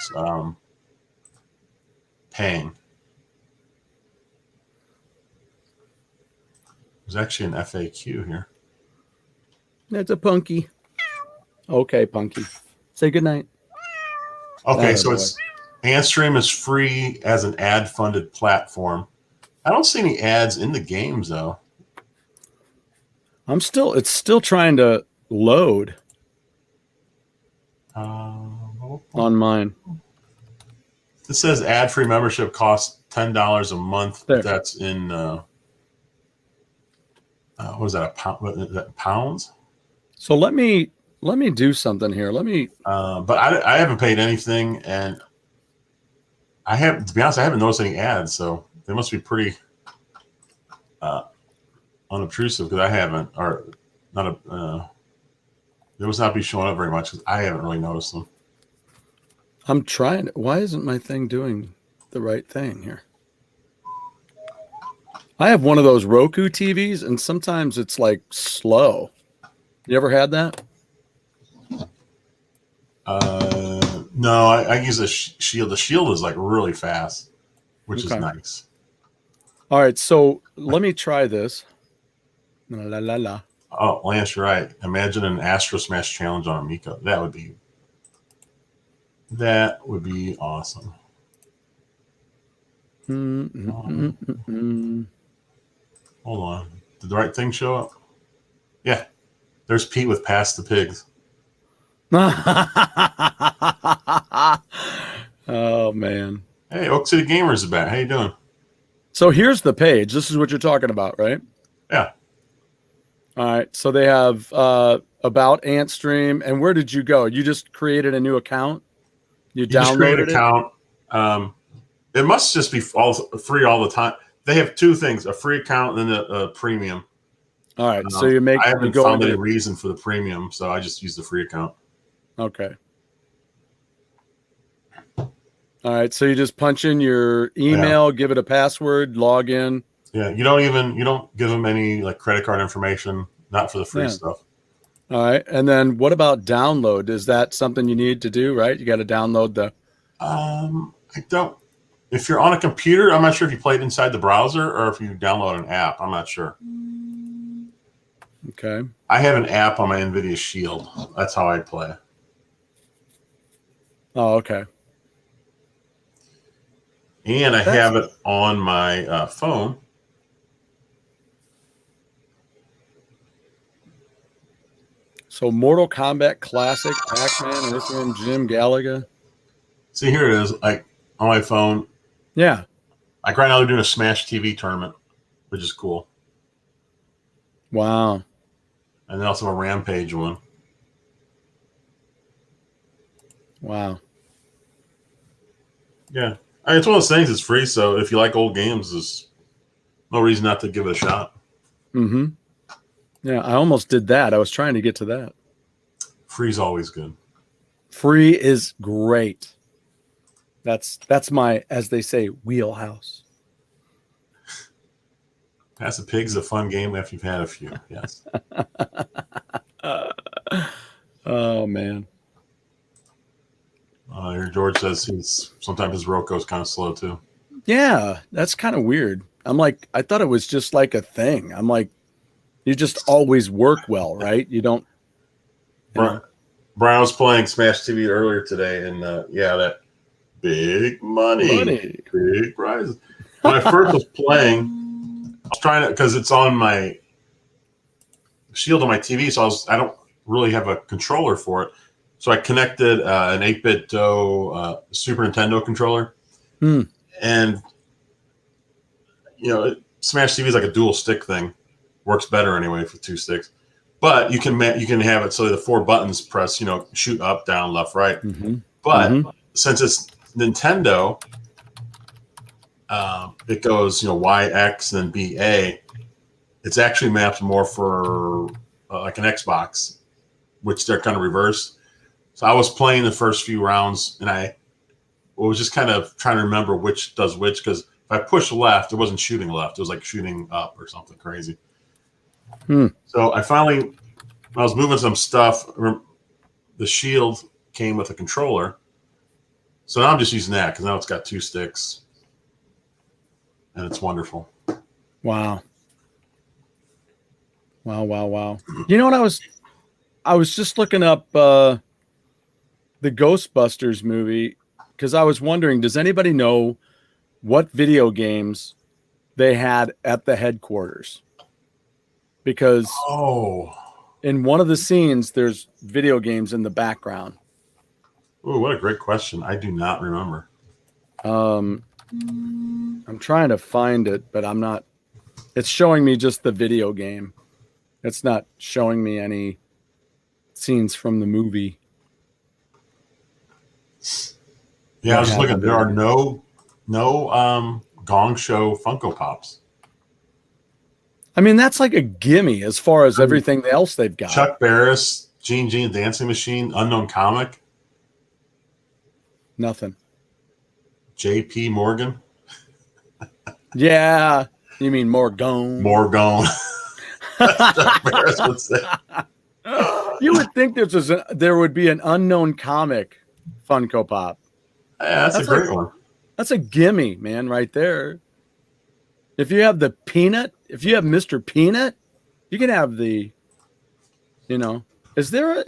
Speaker 2: paying. There's actually an FAQ here.
Speaker 3: That's a Punky. Okay, Punky. Say goodnight.
Speaker 2: Okay, so it's Handstream is free as an ad-funded platform. I don't see any ads in the games though.
Speaker 3: It's still trying to load on mine.
Speaker 2: This says ad-free membership costs $10 a month.
Speaker 3: There.
Speaker 2: That's in what was that, a pound? What is that, pounds?
Speaker 3: So let me do something here.
Speaker 2: But I haven't paid anything, and to be honest, I haven't noticed any ads, so they must be pretty unobtrusive because I haven't, or not they must not be showing up very much because I haven't really noticed them.
Speaker 3: I'm trying. Why isn't my thing doing the right thing here? I have one of those Roku TVs, and sometimes it's like slow. You ever had that?
Speaker 2: No, I use a Shield. The Shield is like really fast, which is nice.
Speaker 3: All right, so let me try this. La la la.
Speaker 2: Oh, Lance, you're right. Imagine an Astro Smash challenge on Amico. That would be awesome. Hold on. Did the right thing show up? Yeah. There's Pete with Pass the Pigs.
Speaker 3: Oh, man.
Speaker 2: Hey, Oak City Gamers is back. How you doing?
Speaker 3: So here's the page. This is what you're talking about, right?
Speaker 2: Yeah.
Speaker 3: All right. So they have about Antstream. And where did you go? You just created a new account? You
Speaker 2: just create an
Speaker 3: downloaded it?
Speaker 2: account. It must just be all free all the time. They have two things: a free account and then a premium.
Speaker 3: All right. So you
Speaker 2: I haven't found any reason for the premium, so I just use the free account.
Speaker 3: Okay. All right. So you just punch in your email, give it a password, log in.
Speaker 2: Yeah. You don't give them any like credit card information, not for the free stuff.
Speaker 3: All right. And then what about download? Is that something you need to do, right? You got to download the.
Speaker 2: I don't. If you're on a computer, I'm not sure if you play it inside the browser or if you download an app. I'm not sure.
Speaker 3: Okay.
Speaker 2: I have an app on my NVIDIA Shield. That's how I play.
Speaker 3: Oh, okay.
Speaker 2: And I have it on my phone.
Speaker 3: So Mortal Kombat Classic, Pac-Man, Earthworm Jim, Galaga.
Speaker 2: See, here it is, like on my phone.
Speaker 3: Yeah.
Speaker 2: Like right now they're doing a Smash TV tournament, which is cool.
Speaker 3: Wow.
Speaker 2: And then also a Rampage one.
Speaker 3: Wow.
Speaker 2: Yeah. I mean, it's one of those things, it's free, so if you like old games, there's no reason not to give it a shot.
Speaker 3: Mm-hmm. Yeah, I almost did that. I was trying to get to that.
Speaker 2: Free's always good.
Speaker 3: Free is great. That's my, as they say, wheelhouse.
Speaker 2: Pass the Pig's a fun game after you've had a few. Yes.
Speaker 3: Oh man.
Speaker 2: Here George says sometimes his Roko's kind of slow too.
Speaker 3: Yeah, that's kind of weird. I'm like, I thought it was just like a thing. I'm like, you just always work well, right? You don't.
Speaker 2: Brian was playing Smash TV earlier today, and that big money, big prizes. When I first was playing, I was trying to, because it's on my Shield on my TV, so I don't really have a controller for it. So I connected an 8-bit Super Nintendo controller, and Smash TV is like a dual stick thing. Works better anyway for 2 sticks. But you can have it so the 4 buttons press, shoot up, down, left, right.
Speaker 3: Mm-hmm.
Speaker 2: But since it's Nintendo, it goes Y, X, and then B, A. It's actually mapped more for like an Xbox, which they're kind of reversed. So I was playing the first few rounds, and I was just kind of trying to remember which does which, because if I push left, it wasn't shooting left. It was like shooting up or something crazy. So I finally, when I was moving some stuff, the shield came with a controller. So now I'm just using that because now it's got 2 sticks. And it's wonderful.
Speaker 3: Wow. Wow. You know what I was just looking up the Ghostbusters movie because I was wondering, does anybody know what video games they had at the headquarters? Because in one of the scenes, there's video games in the background.
Speaker 2: Oh, what a great question. I do not remember.
Speaker 3: I'm trying to find it, but I'm not. It's showing me just the video game. It's not showing me any scenes from the movie.
Speaker 2: Yeah, I was just looking. There are no Gong Show Funko Pops.
Speaker 3: I mean, that's like a gimme as far as everything else they've got.
Speaker 2: Chuck Barris, Gene Dancing Machine, Unknown Comic.
Speaker 3: Nothing.
Speaker 2: J.P. Morgan.
Speaker 3: Yeah. You mean Morgone?
Speaker 2: Morgone. Chuck Barris would say.
Speaker 3: You would think there would be an Unknown Comic Funko Pop.
Speaker 2: Yeah, that's a great one.
Speaker 3: That's a gimme, man, right there. If you have the Peanut, if you have Mr. Peanut, you can have the, is there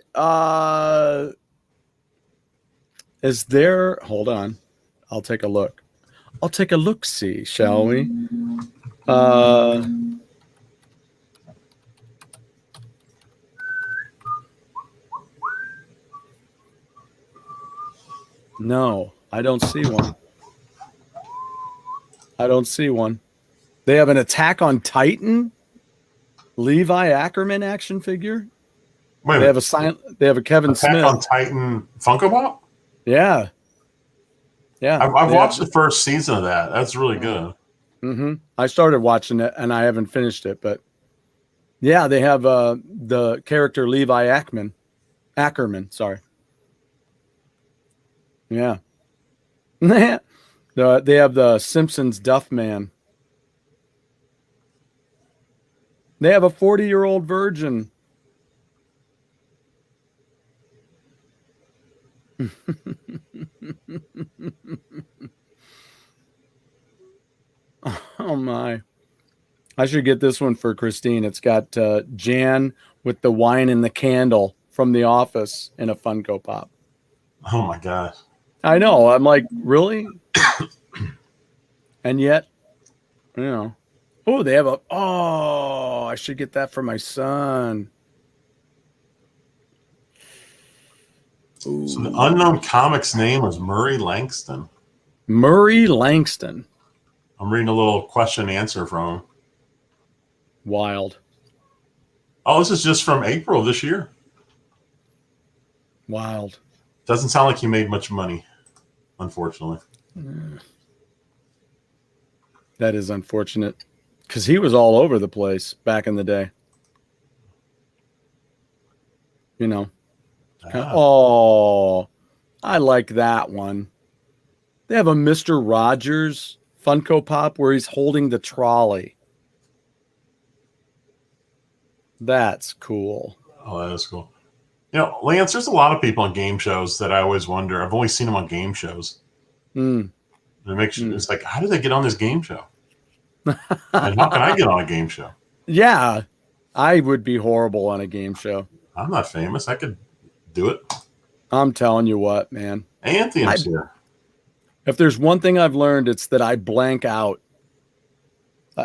Speaker 3: hold on. I'll take a look. I'll take a look-see, shall we? No, I don't see one. They have an Attack on Titan Levi Ackerman action figure.
Speaker 2: Wait,
Speaker 3: they have a Kevin
Speaker 2: Attack
Speaker 3: Smith
Speaker 2: on Titan Funko Pop?
Speaker 3: Yeah.
Speaker 2: I've watched the first season of that. That's really good.
Speaker 3: Mm-hmm. I started watching it and I haven't finished it, but yeah, they have the character Levi Ackerman. Sorry. Yeah. They have the Simpsons Duff Man. They have a 40-year-old virgin. Oh my. I should get this one for Christine. It's got Jan with the wine and the candle from The Office in a Funko Pop.
Speaker 2: Oh my gosh.
Speaker 3: I know. I'm like, really? And yet, oh, they have I should get that for my son. Ooh.
Speaker 2: So the Unknown Comic's name was Murray Langston.
Speaker 3: Murray Langston.
Speaker 2: I'm reading a little question and answer from him.
Speaker 3: Wild.
Speaker 2: Oh, this is just from April of this year.
Speaker 3: Wild.
Speaker 2: Doesn't sound like he made much money, unfortunately.
Speaker 3: That is unfortunate because he was all over the place back in the day. Oh, I like that one. They have a Mr. Rogers Funko Pop where he's holding the trolley. That's cool.
Speaker 2: Oh, that is cool. Lance, there's a lot of people on game shows that I always wonder. I've only seen them on game shows. It makes it's like, how did they get on this game show? And how can I get on a game show?
Speaker 3: Yeah, I would be horrible on a game show.
Speaker 2: I'm not famous. I could do it.
Speaker 3: I'm telling you what, man.
Speaker 2: Anthony's here.
Speaker 3: If there's one thing I've learned, it's that I blank out.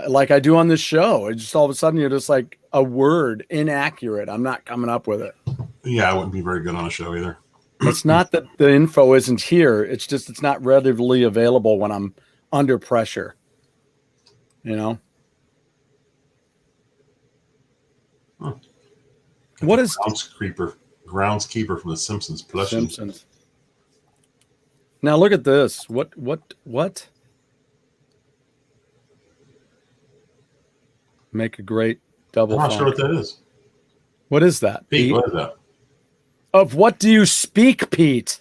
Speaker 3: Like I do on this show. It's just all of a sudden you're just like a word inaccurate. I'm not coming up with it.
Speaker 2: Yeah, I wouldn't be very good on a show either.
Speaker 3: It's not that the info isn't here. It's just it's not readily available when I'm under pressure. What is
Speaker 2: Groundskeeper from The Simpsons plushie.
Speaker 3: Simpsons? Now look at this. What? Make a great double.
Speaker 2: I'm not sure what that is.
Speaker 3: What is that,
Speaker 2: Pete, what is that?
Speaker 3: Of what do you speak, Pete?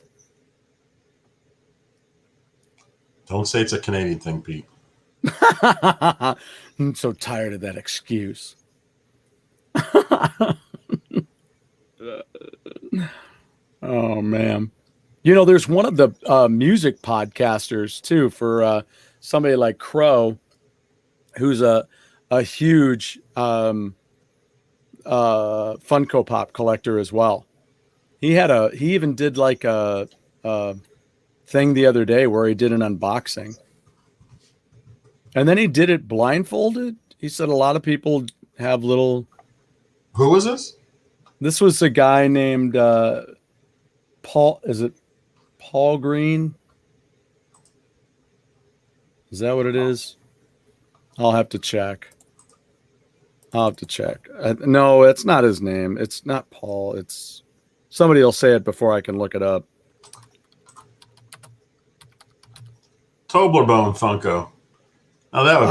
Speaker 2: Don't say it's a Canadian thing, Pete.
Speaker 3: I'm so tired of that excuse. Oh man, there's one of the music podcasters too for somebody like Crow, who's a huge Funko Pop collector as well. He even did like a thing the other day where he did an unboxing, and then he did it blindfolded. He said a lot of people have little.
Speaker 2: Who was this?
Speaker 3: This was a guy named Paul. Is it Paul Green? Is that what it is? I'll have to check. No, it's not his name. It's not Paul. It's somebody will say it before I can look it up.
Speaker 2: Toblerone Funko. Oh, that would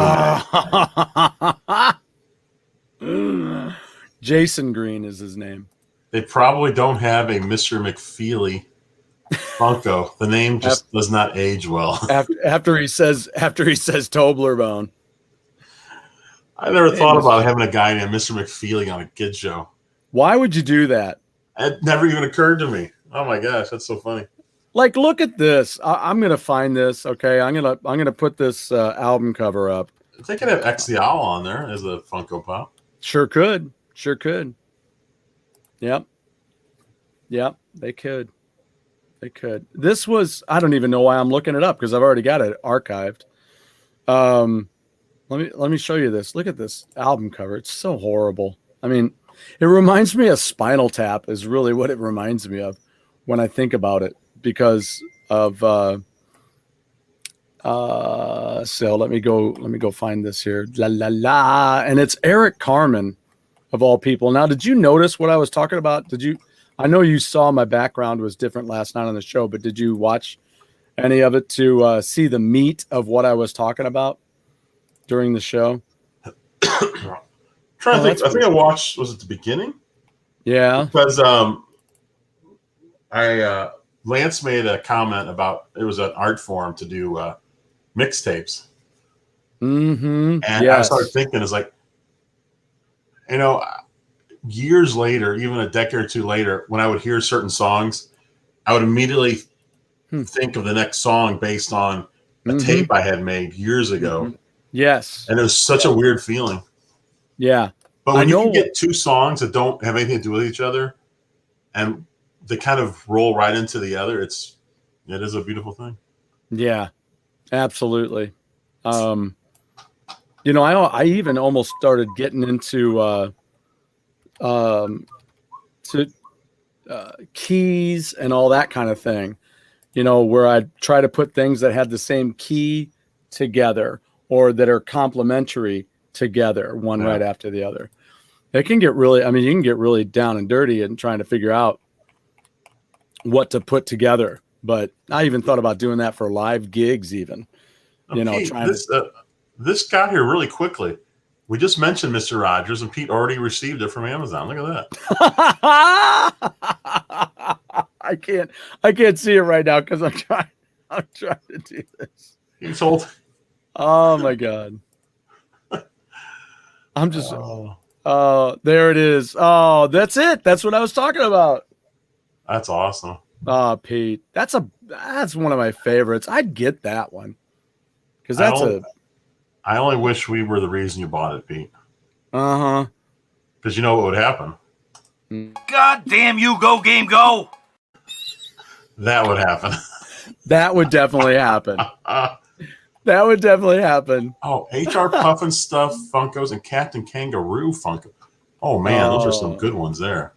Speaker 2: be nice.
Speaker 3: Jason Green is his name.
Speaker 2: They probably don't have a Mr. McFeely Funko. The name just does not age well.
Speaker 3: After he says Toblerone.
Speaker 2: I never thought about having a guy named Mr. McFeely on a kid show.
Speaker 3: Why would you do that?
Speaker 2: It never even occurred to me. Oh my gosh, that's so funny.
Speaker 3: Like, look at this. I'm gonna find this. Okay, I'm gonna put this album cover up.
Speaker 2: They could have X the Owl on there as a Funko Pop.
Speaker 3: Sure could. Yep. They could. This was. I don't even know why I'm looking it up because I've already got it archived. Let me show you this. Look at this album cover. It's so horrible. I mean, it reminds me of Spinal Tap is really what it reminds me of when I think about it because of so let me go find this here. La la la. And it's Eric Carmen of all people. Now, did you notice what I was talking about? I know you saw my background was different last night on the show, but did you watch any of it to see the meat of what I was talking about during the show?
Speaker 2: Trying to think. I think I watched. Was it the beginning?
Speaker 3: Yeah.
Speaker 2: Because Lance made a comment about it was an art form to do mixtapes.
Speaker 3: Mm-hmm.
Speaker 2: And I started thinking, it's like, years later, even a decade or two later, when I would hear certain songs, I would immediately think of the next song based on a tape I had made years ago.
Speaker 3: Mm-hmm. Yes.
Speaker 2: And it was such a weird feeling.
Speaker 3: Yeah.
Speaker 2: But when you can get two songs that don't have anything to do with each other and they kind of roll right into the other, it is a beautiful thing.
Speaker 3: Yeah, absolutely. I even almost started getting into keys and all that kind of thing, where I'd try to put things that had the same key together or that are complementary together, one right after the other. It can get really, you can get really down and dirty in trying to figure out what to put together. But I even thought about doing that for live gigs even,
Speaker 2: Pete, this got here really quickly. We just mentioned Mr. Rogers and Pete already received it from Amazon. Look at
Speaker 3: that. I can't see it right now because I'm trying to do this.
Speaker 2: You told.
Speaker 3: Oh my God. I'm just there it is. Oh, that's it. That's what I was talking about.
Speaker 2: That's awesome.
Speaker 3: Oh, Pete. That's one of my favorites. I'd get that one. Because
Speaker 2: I only wish we were the reason you bought it, Pete.
Speaker 3: Uh-huh.
Speaker 2: Because you know what would happen?
Speaker 5: God damn you, GoGameGo!
Speaker 2: That would happen.
Speaker 3: That would definitely happen. That would definitely happen.
Speaker 2: Oh, HR Puffin Stuff Funkos and Captain Kangaroo Funko. Oh, man, those are some good ones there.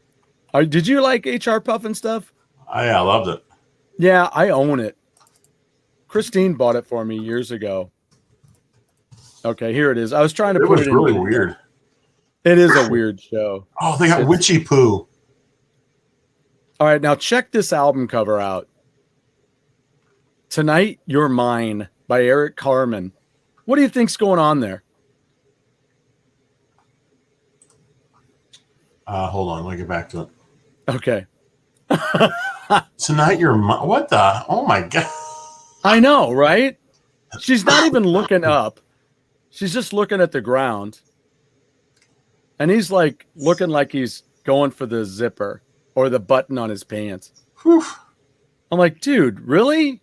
Speaker 3: Did you like HR Puffin Stuff?
Speaker 2: Yeah, I loved it.
Speaker 3: Yeah, I own it. Christine bought it for me years ago. Okay, here it is. I was trying to put it in.
Speaker 2: It was really weird.
Speaker 3: It is a weird show.
Speaker 2: Oh, they got Witchy Poo.
Speaker 3: All right, now check this album cover out. Tonight You're Mine by Eric Carmen. What do you think's going on there?
Speaker 2: Hold on, let me get back to it.
Speaker 3: Okay.
Speaker 2: Tonight You're Mine. What the? Oh my God.
Speaker 3: I know, right? She's not even looking up. She's just looking at the ground. And he's like looking like he's going for the zipper or the button on his pants.
Speaker 2: Whew.
Speaker 3: I'm like, dude, really?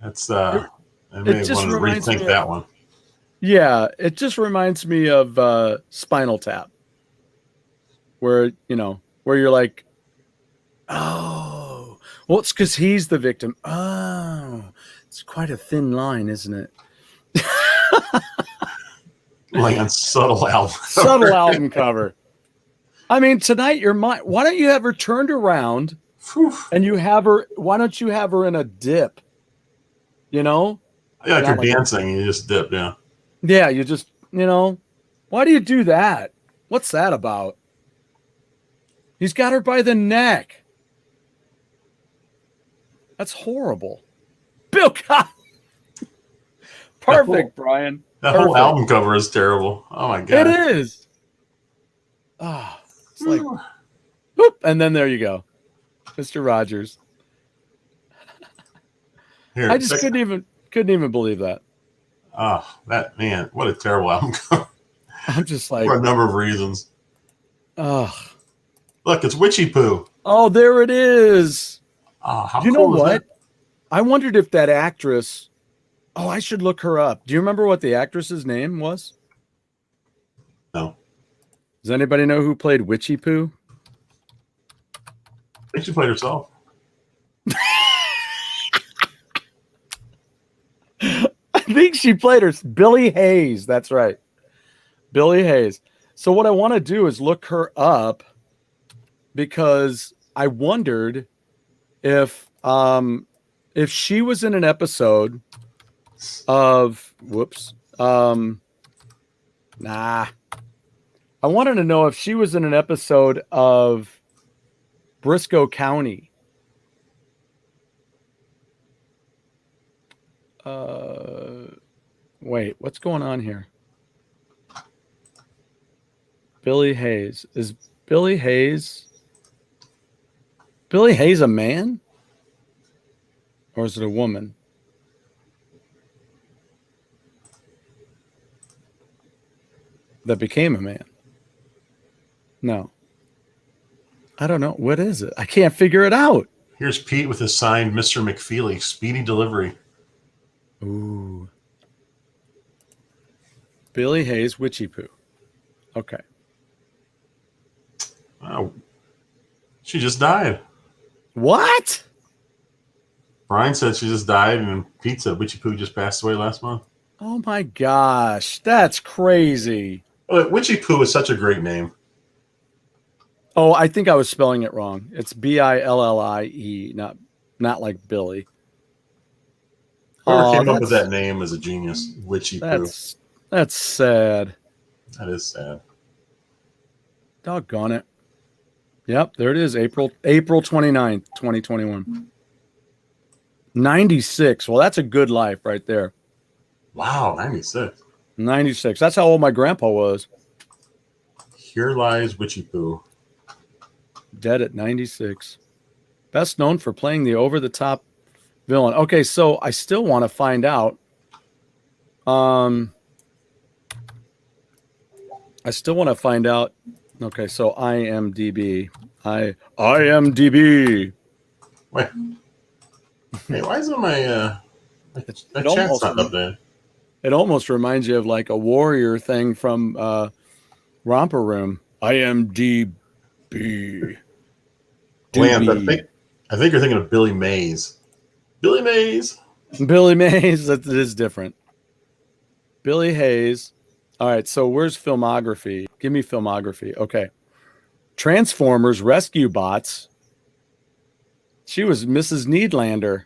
Speaker 2: That's I may want to rethink that one.
Speaker 3: Yeah, it just reminds me of Spinal Tap. Where you're like, oh, well, it's because he's the victim. Oh, it's quite a thin line, isn't it?
Speaker 2: Lance, subtle album.
Speaker 3: Subtle album cover. I mean, Tonight You're Mine. Why don't you have her turned around and you have her? Why don't you have her in a dip? You know?
Speaker 2: Yeah, like you're dancing, you just dip, yeah.
Speaker 3: Yeah, you just, why do you do that? What's that about? He's got her by the neck. That's horrible. Bill Cosby. Perfect, Brian.
Speaker 2: That whole album cover is terrible. Oh my God.
Speaker 3: It is. Oh, it's like, whoop, and then there you go. Mr. Rogers.
Speaker 2: Here,
Speaker 3: I just couldn't even believe that.
Speaker 2: Oh, that man, what a terrible album cover.
Speaker 3: I'm just like,
Speaker 2: for a number of reasons.
Speaker 3: Oh.
Speaker 2: Look, it's Witchy Poo.
Speaker 3: Oh, there it is.
Speaker 2: Oh, how
Speaker 3: you
Speaker 2: cool
Speaker 3: know
Speaker 2: is
Speaker 3: what?
Speaker 2: that?
Speaker 3: I wondered if that actress. Oh, I should look her up. Do you remember what the actress's name was?
Speaker 2: No.
Speaker 3: Does anybody know who played Witchy Poo?
Speaker 2: I think she played herself.
Speaker 3: I think she played her. Billy Hayes. That's right. Billy Hayes. So what I want to do is look her up because I wondered if she was in an episode of I wanted to know if she was in an episode of Briscoe County. Wait, what's going on here? Billy Hayes. Is Billy Hayes a man? Or is it a woman? That became a man? No. I don't know. What is it? I can't figure it out.
Speaker 2: Here's Pete with his signed Mr. McFeely, Speedy Delivery.
Speaker 3: Ooh. Billy Hayes, Witchy Poo. Okay.
Speaker 2: Oh, she just died.
Speaker 3: What?
Speaker 2: Brian said she just died, and Pete said Witchy Poo just passed away last month.
Speaker 3: Oh my gosh. That's crazy.
Speaker 2: Oh, Witchy Poo is such a great name.
Speaker 3: Oh, I think I was spelling it wrong. It's Billie, not like Billy.
Speaker 2: Whoever came up with that name is a genius. Witchy Poo.
Speaker 3: That's sad.
Speaker 2: That is sad.
Speaker 3: Doggone it. Yep, there it is. April 29th, 2021. 96. Well, that's a good life right there.
Speaker 2: Wow, 96.
Speaker 3: 96. That's how old my grandpa was.
Speaker 2: Here lies Witchy Poo.
Speaker 3: Dead at 96. Best known for playing the over-the-top villain. Okay, so I still want to find out. Okay, so IMDb. IMDb.
Speaker 2: Wait. Hey, why isn't my my chat's not up there?
Speaker 3: It almost reminds you of like a warrior thing from Romper Room. IMDb.
Speaker 2: Lance, I think you're thinking of Billy Mays. Billy Mays.
Speaker 3: Billy Mays. That is different. Billy Hayes. All right, so where's filmography? Give me filmography. Okay. Transformers Rescue Bots. She was Mrs. Needlander,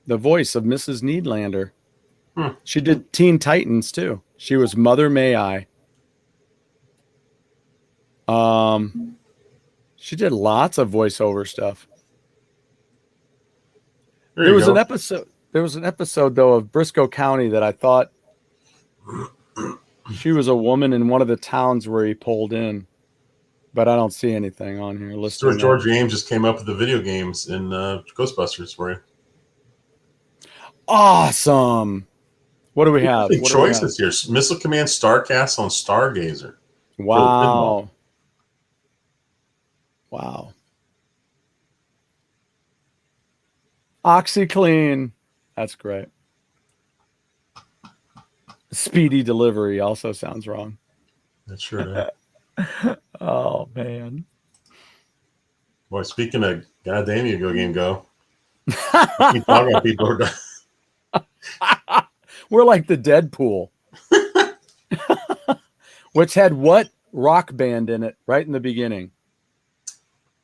Speaker 3: the voice of Mrs. Needlander. She did Teen Titans too. She was Mother May I. She did lots of voiceover stuff.
Speaker 2: There you go.
Speaker 3: There was an episode though of Briscoe County that I thought she was a woman in one of the towns where he pulled in, but I don't see anything on here. Listing
Speaker 2: George James just came up with the video games in Ghostbusters for you.
Speaker 3: Awesome. What do we have?
Speaker 2: What choices here? Missile Command, Star Castle, and Stargazer.
Speaker 3: Wow. Wow. OxyClean. That's great. Speedy delivery also sounds wrong.
Speaker 2: That's sure.
Speaker 3: Oh, man.
Speaker 2: Boy, speaking of goddamn you, GoGameGo. Keep talking about people.
Speaker 3: We're like the Deadpool. Which had what rock band in it right in the beginning?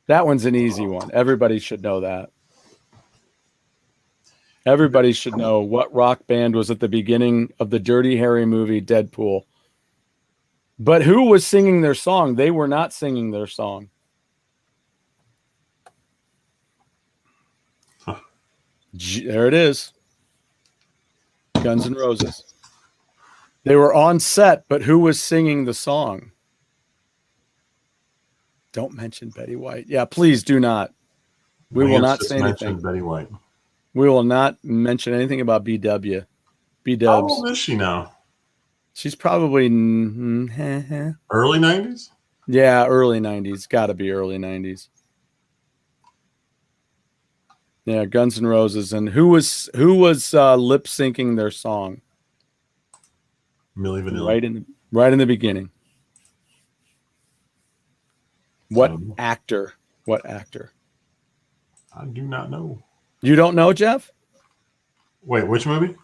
Speaker 3: That one's an easy one. Everybody should know that. Everybody should know what rock band was at the beginning of the Dirty Harry movie Deadpool. But who was singing their song? They were not singing their song.
Speaker 2: Huh.
Speaker 3: There it is. Guns N' Roses. They were on set, but who was singing the song? Don't mention Betty White. Yeah, please do not. We will not say anything.
Speaker 2: Betty White.
Speaker 3: We will not mention anything about BW. B-dubs.
Speaker 2: How old is she now?
Speaker 3: She's probably
Speaker 2: early 90s?
Speaker 3: Yeah, early 90s. Got to be early 90s. Yeah, Guns N' Roses. And who was lip syncing their song?
Speaker 2: Milli Vanilli.
Speaker 3: Right in the beginning. What actor? What actor?
Speaker 2: I do not know.
Speaker 3: You don't know, Jeff?
Speaker 2: Wait, which movie?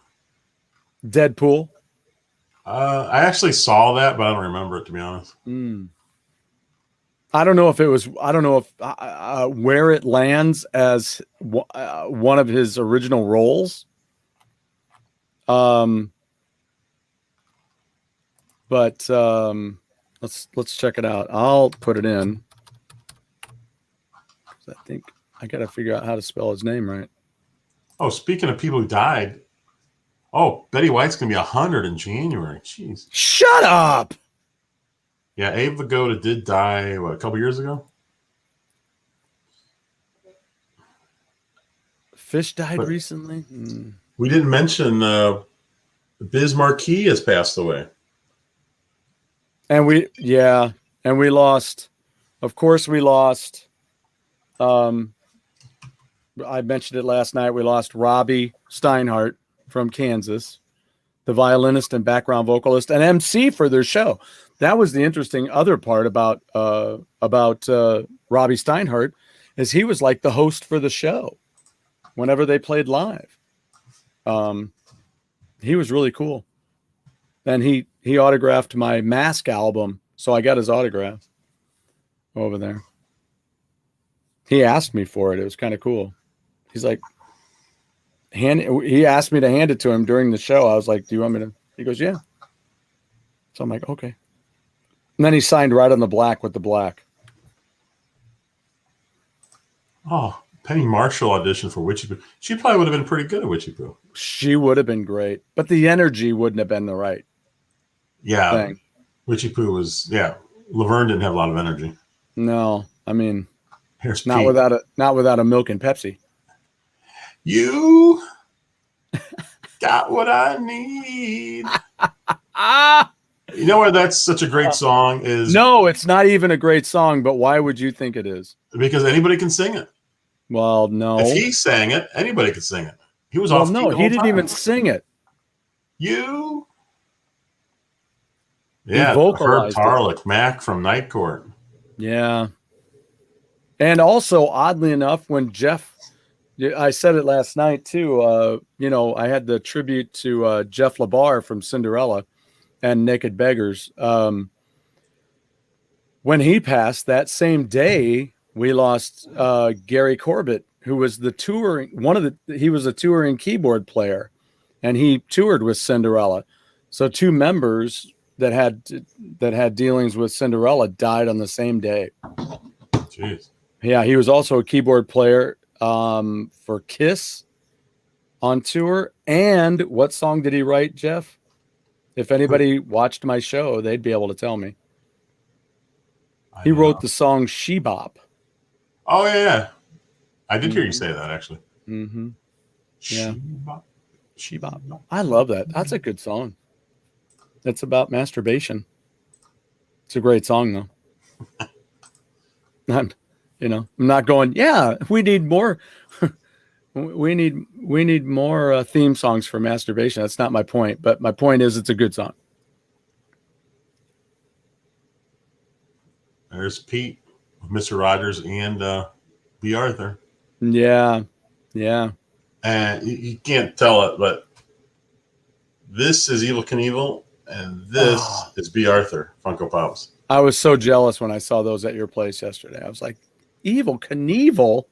Speaker 3: Deadpool.
Speaker 2: I actually saw that, but I don't remember it, to be honest.
Speaker 3: I don't know if it was. I don't know if where it lands as one of his original roles. But let's check it out. I'll put it in. I think I got to figure out how to spell his name right.
Speaker 2: Oh, speaking of people who died. Oh, Betty White's going to be 100 in January. Jeez.
Speaker 3: Shut up.
Speaker 2: Yeah, Abe Vigoda did die, a couple years ago?
Speaker 3: Fish died recently?
Speaker 2: We didn't mention Biz Marquis has passed away.
Speaker 3: And we lost, of course we lost, I mentioned it last night, we lost Robbie Steinhardt from Kansas, the violinist and background vocalist and MC for their show. That was the interesting other part about Robbie Steinhardt is he was like the host for the show whenever they played live. He was really cool. And he autographed my Mask album, so I got his autograph over there. He asked me for it. It was kind of cool. He's like, he asked me to hand it to him during the show. I was like, do you want me to? He goes, yeah. So I'm like, okay. And then he signed right on the black with the black.
Speaker 2: Oh, Penny Marshall auditioned for Witchy Poo. She probably would have been pretty good at Witchy Poo.
Speaker 3: She would have been great, but the energy wouldn't have been the right thing.
Speaker 2: Witchy Poo was, Laverne didn't have a lot of energy.
Speaker 3: No, I mean,
Speaker 2: Here's
Speaker 3: not
Speaker 2: Pete.
Speaker 3: without a milk and Pepsi.
Speaker 2: You got what I need. You know why that's such a great song is?
Speaker 3: No, it's not even a great song, but why would you think it is?
Speaker 2: Because anybody can sing it.
Speaker 3: Well, no.
Speaker 2: If he sang it, anybody could sing it. He was
Speaker 3: well,
Speaker 2: off.
Speaker 3: No, he didn't even sing it.
Speaker 2: You.
Speaker 3: He
Speaker 2: Yeah,
Speaker 3: vocalized
Speaker 2: Herb Tarlick, Mac from Night Court.
Speaker 3: Yeah. And also, oddly enough, when Jeff, I said it last night too, I had the tribute to Jeff LaBar from Cinderella and Naked Beggars. When he passed that same day, we lost Gary Corbett, who was he was a touring keyboard player and he toured with Cinderella. So two members that had dealings with Cinderella died on the same day.
Speaker 2: Jeez.
Speaker 3: Yeah, he was also a keyboard player for Kiss on tour. And what song did he write, Jeff? If anybody watched my show, they'd be able to tell me. He wrote the song She Bop.
Speaker 2: Oh, yeah. I did hear you say that, actually.
Speaker 3: Mm-hmm. Yeah.
Speaker 2: She Bop.
Speaker 3: I love that. That's a good song. It's about masturbation. It's a great song, though. I'm not going, yeah, we need more. we need more theme songs for masturbation. That's not my point. But my point is it's a good song.
Speaker 2: There's Pete, Mr. Rogers, and B. Arthur.
Speaker 3: Yeah. Yeah.
Speaker 2: And you can't tell it, but this is Evel Knievel, and this is B. Arthur Funko Pops.
Speaker 3: I was so jealous when I saw those at your place yesterday. I was like, Evel Knievel?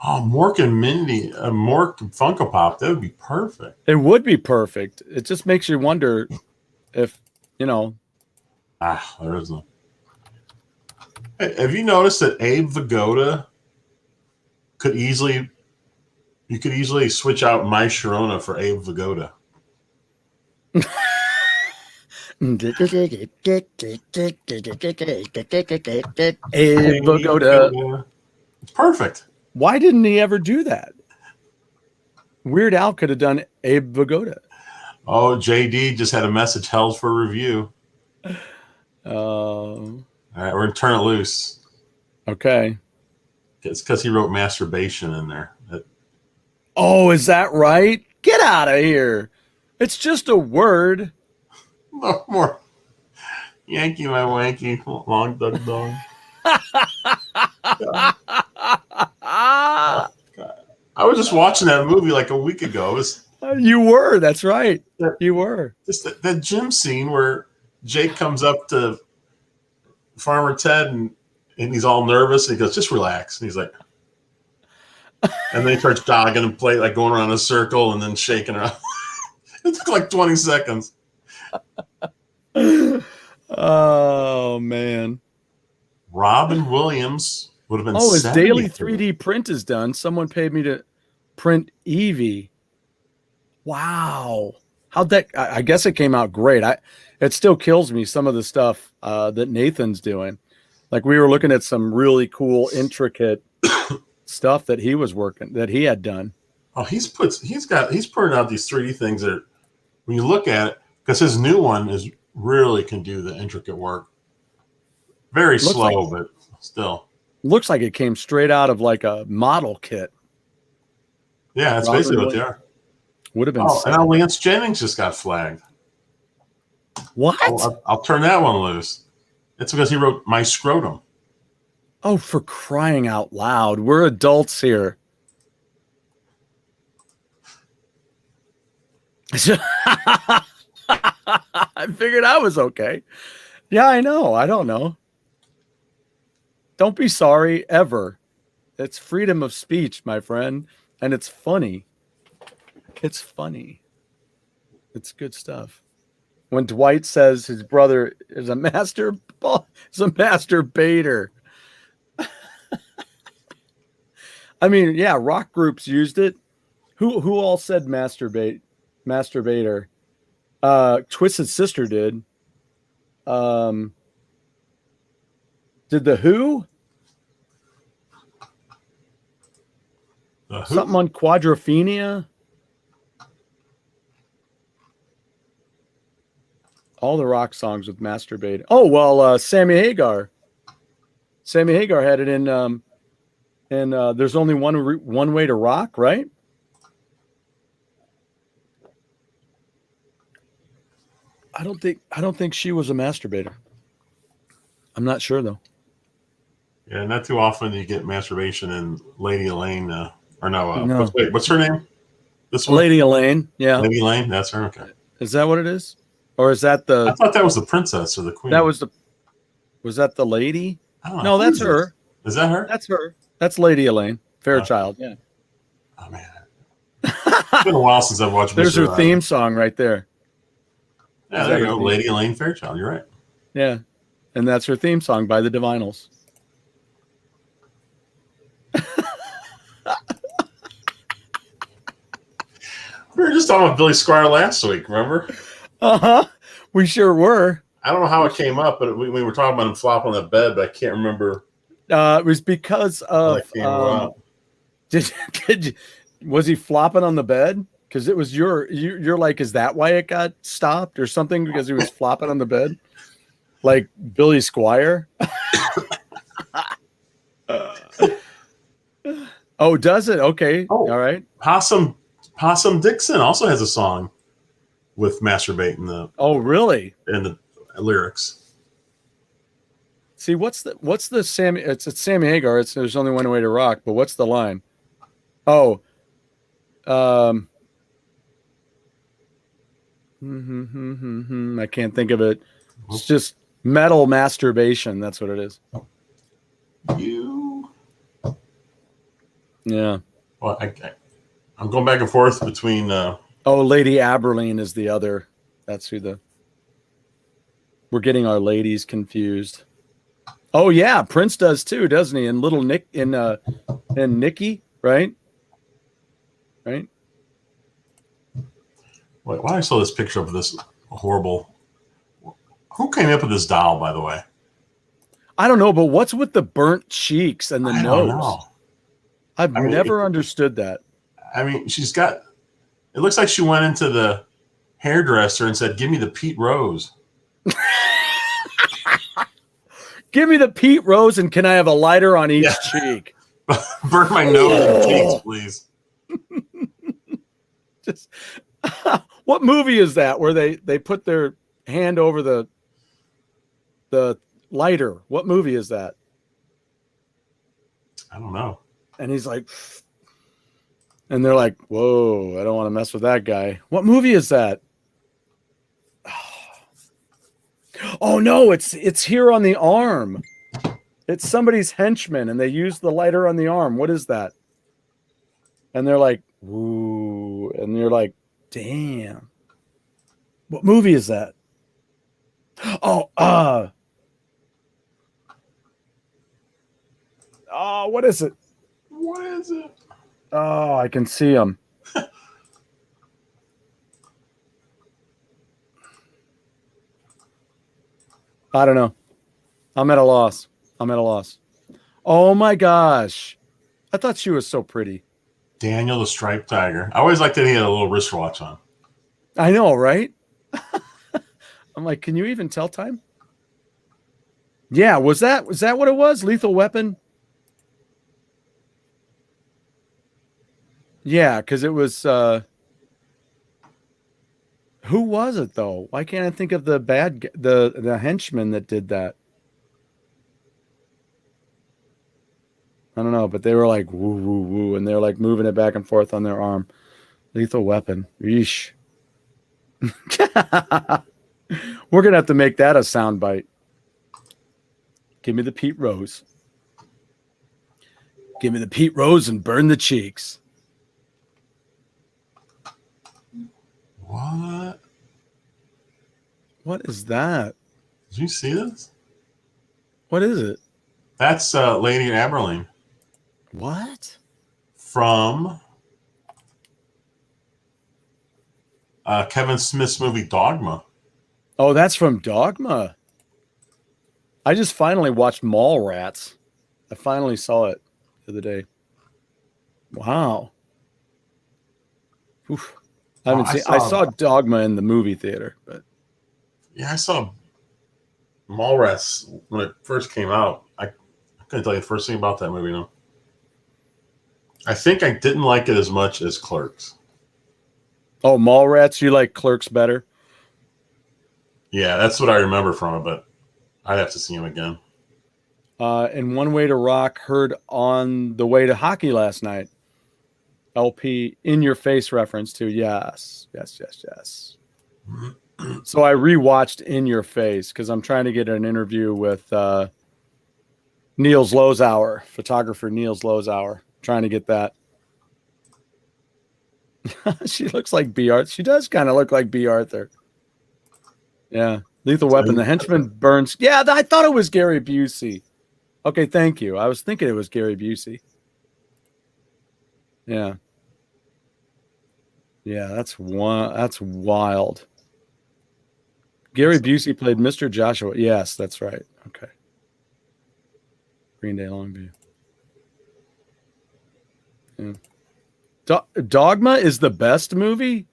Speaker 2: Oh, Mork and Mindy, Mork Funko Pop, that would be perfect.
Speaker 3: It would be perfect. It just makes you wonder if,
Speaker 2: there is no. Hey, have you noticed that Abe Vigoda you could easily switch out My Sharona for Abe Vigoda.
Speaker 3: Abe Vigoda.
Speaker 2: It's perfect.
Speaker 3: Why didn't he ever do that? Weird Al could have done Abe Vigoda.
Speaker 2: Oh, JD just had a message held for review. All right, we're going to turn it loose.
Speaker 3: Okay.
Speaker 2: It's because he wrote masturbation in there.
Speaker 3: Oh, is that right? Get out of here. It's just a word.
Speaker 2: No more. Yankee my wanky, long dug dog. I was just watching that movie like a week ago.
Speaker 3: You were. That's right. You were.
Speaker 2: Just that gym scene where Jake comes up to Farmer Ted and he's all nervous. And he goes, just relax. And he's like, and then he starts jogging and like going around a circle and then shaking around. It took like 20 seconds.
Speaker 3: Oh, man.
Speaker 2: Robin Williams would have been
Speaker 3: his
Speaker 2: 73.
Speaker 3: daily 3D print is done. Someone paid me to print Eevee. Wow. How'd that? I guess it came out great. It still kills me, some of the stuff that Nathan's doing. Like we were looking at some really cool, intricate stuff that he was working, that he had done.
Speaker 2: Oh, he's putting out these 3D things that when you look at it, because his new one really can do the intricate work. Very slow, but still.
Speaker 3: Looks like it came straight out of like a model kit.
Speaker 2: Yeah, that's basically what they are.
Speaker 3: Would have been.
Speaker 2: Oh, and now Lance Jennings just got flagged.
Speaker 3: What?
Speaker 2: I'll turn that one loose. It's because he wrote My Scrotum.
Speaker 3: Oh, for crying out loud. We're adults here. I figured I was okay. Yeah, I know. I don't know. Don't be sorry ever. It's freedom of speech, my friend. And it's funny. It's funny. It's good stuff. When Dwight says his brother is a masturbator. I mean, yeah, rock groups used it. Who all said masturbator? Twisted Sister did. Did the Who? Something on Quadrophenia? All the rock songs with masturbating. Oh, well, Sammy Hagar. Sammy Hagar had it in There's Only One Way to Rock, right? I don't think she was a masturbator. I'm not sure though.
Speaker 2: Yeah, not too often you get masturbation in Lady Elaine. No. What's her name? This one?
Speaker 3: Lady Elaine. Yeah.
Speaker 2: Lady Elaine. That's her. Okay.
Speaker 3: Is that what it is? Or is that the?
Speaker 2: I thought that was the princess or the queen.
Speaker 3: Was that the lady?
Speaker 2: I don't know.
Speaker 3: No, that's her.
Speaker 2: Is that her?
Speaker 3: That's her. That's Lady Elaine Fairchild. Yeah.
Speaker 2: Oh man, it's been a while since I've watched.
Speaker 3: There's her theme song right there.
Speaker 2: Yeah, there you go. Lady Elaine Fairchild. You're right.
Speaker 3: Yeah. And that's her theme song by the Divinals.
Speaker 2: We were just talking about Billy Squier last week, remember?
Speaker 3: Uh-huh. We sure were.
Speaker 2: I don't know how it came up, but we were talking about him flopping on the bed, but I can't remember.
Speaker 3: It was because of was he flopping on the bed? Because it was you're like, is that why it got stopped or something? Because he was flopping on the bed, like Billy Squier. Oh, does it? Okay, all right.
Speaker 2: Possum Dixon also has a song with masturbate in the.
Speaker 3: Oh, really?
Speaker 2: In the lyrics.
Speaker 3: See, what's the Sammy? It's Sammy Hagar. It's There's Only One Way to Rock. But what's the line? Oh, I can't think of it. It's just metal masturbation. That's what it is. Yeah.
Speaker 2: Well, I'm going back and forth between.
Speaker 3: Lady Aberline is the other. That's who we're getting our ladies confused. Oh yeah, Prince does too, doesn't he? And Little Nick and Nikki, right? Right.
Speaker 2: Why I saw this picture of this horrible. Who came up with this doll, by the way?
Speaker 3: I don't know, but what's with the burnt cheeks and the nose?
Speaker 2: Don't know.
Speaker 3: I've never understood that.
Speaker 2: I mean, she's got. It looks like she went into the hairdresser and said, "Give me the Pete Rose."
Speaker 3: Give me the Pete Rose, and can I have a lighter on each cheek?
Speaker 2: Burn my nose and cheeks, please.
Speaker 3: Just what movie is that where they put their hand over the lighter? What movie is that?
Speaker 2: I don't know.
Speaker 3: And he's like, and they're like, "Whoa, I don't want to mess with that guy." What movie is that? Oh no, it's here on the arm. It's somebody's henchman, and they use the lighter on the arm. What is that? And they're like, "Woo," and you're like, "Damn." What movie is that? Oh, what is it?
Speaker 2: What is it?
Speaker 3: Oh, I can see him. I don't know. I'm at a loss. Oh my gosh. I thought she was so pretty.
Speaker 2: Daniel the Striped Tiger. I always liked that he had a little wristwatch on.
Speaker 3: I know, right? I'm like, can you even tell time? Yeah, was that what it was? Lethal Weapon? Yeah, because it was who was it though? Why can't I think of the the henchman that did that? I don't know, but they were like woo woo woo, and they're like moving it back and forth on their arm. Lethal Weapon. Yeesh. We're gonna have to make that a sound bite. Give me the Pete Rose. Give me the Pete Rose and burn the cheeks.
Speaker 2: What?
Speaker 3: What is that?
Speaker 2: Did you see this?
Speaker 3: What is it?
Speaker 2: That's Lady Aberline.
Speaker 3: What?
Speaker 2: From Kevin Smith's movie Dogma.
Speaker 3: Oh, that's from Dogma. I just finally watched Mallrats. I finally saw it the other day. Wow. Oof. I saw Dogma in the movie theater, but
Speaker 2: yeah, I saw Mallrats when it first came out. I couldn't tell you the first thing about that movie. No, I think I didn't like it as much as Clerks.
Speaker 3: Oh, Mallrats, you like Clerks better?
Speaker 2: Yeah, that's what I remember from it, but I'd have to see him again.
Speaker 3: And One Way to Rock heard on the way to hockey last night. LP in your face reference to yes. So I rewatched In Your Face because I'm trying to get an interview with Niels Lozauer, photographer Niels Lozauer. Trying to get that. She looks like B. Arthur. She does kind of look like B. Arthur. Yeah. Lethal Weapon. The henchman burns. Yeah, I thought it was Gary Busey. Okay, thank you. I was thinking it was Gary Busey. Yeah. Yeah, that's wild. Gary Busey played Mr. Joshua. Yes, that's right. Okay. Green Day Longview. Yeah. Dogma is the best movie?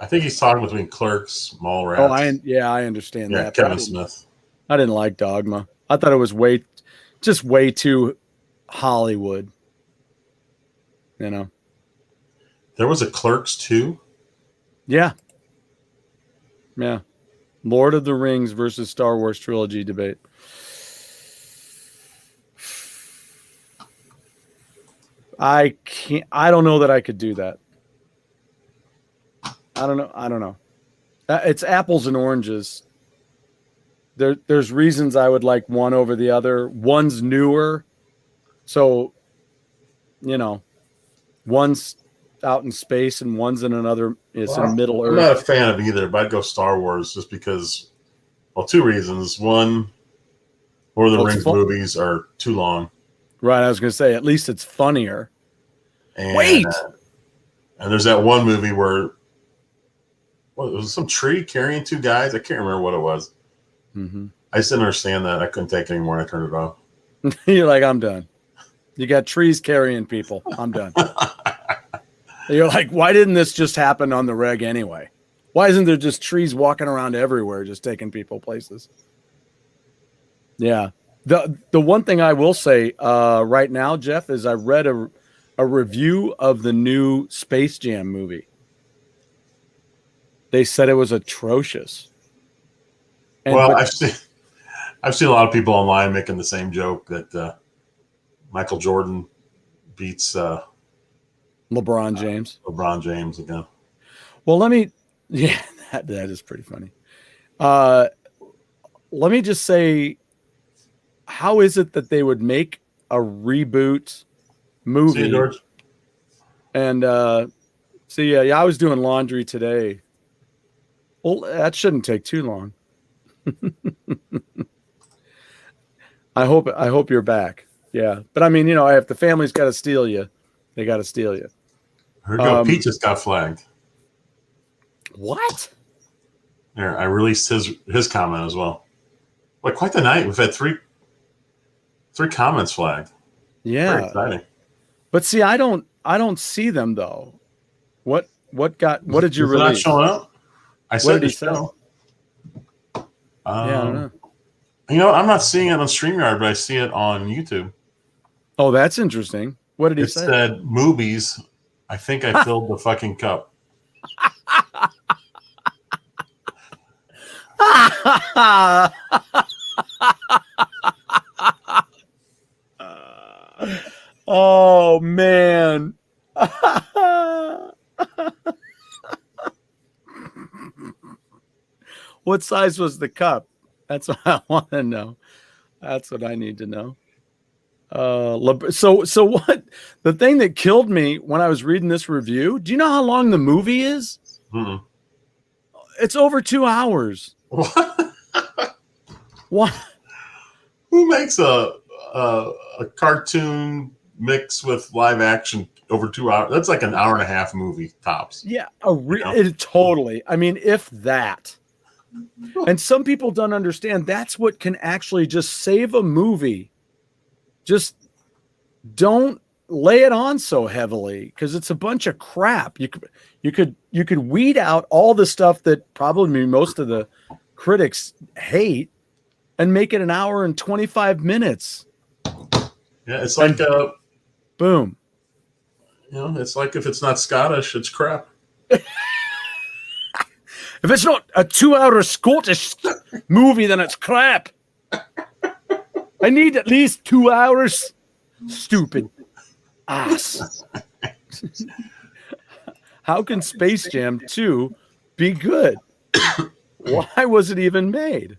Speaker 2: I think he's talking between Clerks, Mallrats.
Speaker 3: Oh, I understand that.
Speaker 2: Kevin Smith.
Speaker 3: I didn't like Dogma. I thought it was way too Hollywood. You know.
Speaker 2: There was a Clerks 2?
Speaker 3: Yeah. Yeah. Lord of the Rings versus Star Wars trilogy debate. I don't know that I could do that. I don't know. It's apples and oranges. There's reasons I would like one over the other. One's newer. So, one's out in space and one's in another. It's in Middle Earth.
Speaker 2: I'm not a fan of either, but I'd go Star Wars just because, two reasons. One, Lord of the Rings movies are too long.
Speaker 3: Right, I was going to say, at least it's funnier.
Speaker 2: And,
Speaker 3: Wait!
Speaker 2: And there's that one movie where it was some tree carrying two guys. I can't remember what it was.
Speaker 3: Mm-hmm.
Speaker 2: I just didn't understand that. I couldn't take it anymore, and I turned it off.
Speaker 3: You're like, I'm done. You got trees carrying people. I'm done. You're like, why didn't this just happen on the reg anyway? Why isn't there just trees walking around everywhere just taking people places? Yeah. The one thing I will say right now, Jeff, is I read a review of the new Space Jam movie. They said it was atrocious.
Speaker 2: I've seen a lot of people online making the same joke that Michael Jordan beats
Speaker 3: LeBron James.
Speaker 2: LeBron James again.
Speaker 3: Well, that is pretty funny. Let me just say, how is it that they would make a reboot movie?
Speaker 2: See you, George.
Speaker 3: And I was doing laundry today. Well, that shouldn't take too long. I hope you're back. Yeah, but I mean, if the family's got to steal you, they got to steal you.
Speaker 2: Here we go. Pete just got flagged.
Speaker 3: What?
Speaker 2: There, I released his comment as well. Like, quite the night. We've had three comments flagged.
Speaker 3: Yeah.
Speaker 2: Very exciting.
Speaker 3: But see, I don't see them though. What did you release?
Speaker 2: Not showing up. I said the show.
Speaker 3: Yeah, I don't
Speaker 2: I'm
Speaker 3: know.
Speaker 2: not seeing it on StreamYard, but I see it on YouTube.
Speaker 3: Oh, that's interesting. What did he say?
Speaker 2: It said movies. I think I filled the fucking cup.
Speaker 3: Oh man. What size was the cup? That's what I want to know. That's what I need to know. So what? The thing that killed me when I was reading this review, do you know how long the movie is?
Speaker 2: Mm-mm.
Speaker 3: It's over 2 hours. What?
Speaker 2: Who makes a cartoon mix with live action over 2 hours? That's like an hour and a half movie tops.
Speaker 3: Yeah, totally. I mean, if that. And some people don't understand that's what can actually just save a movie. Just don't lay it on so heavily because it's a bunch of crap. You could weed out all the stuff that probably most of the critics hate and make it an hour and 25 minutes.
Speaker 2: Yeah, it's like
Speaker 3: boom.
Speaker 2: It's like if it's not Scottish, it's crap.
Speaker 3: If it's not a 2-hour Scottish movie, then it's crap. I need at least 2 hours. Stupid ass. How can Space Jam 2 be good? Why was it even made?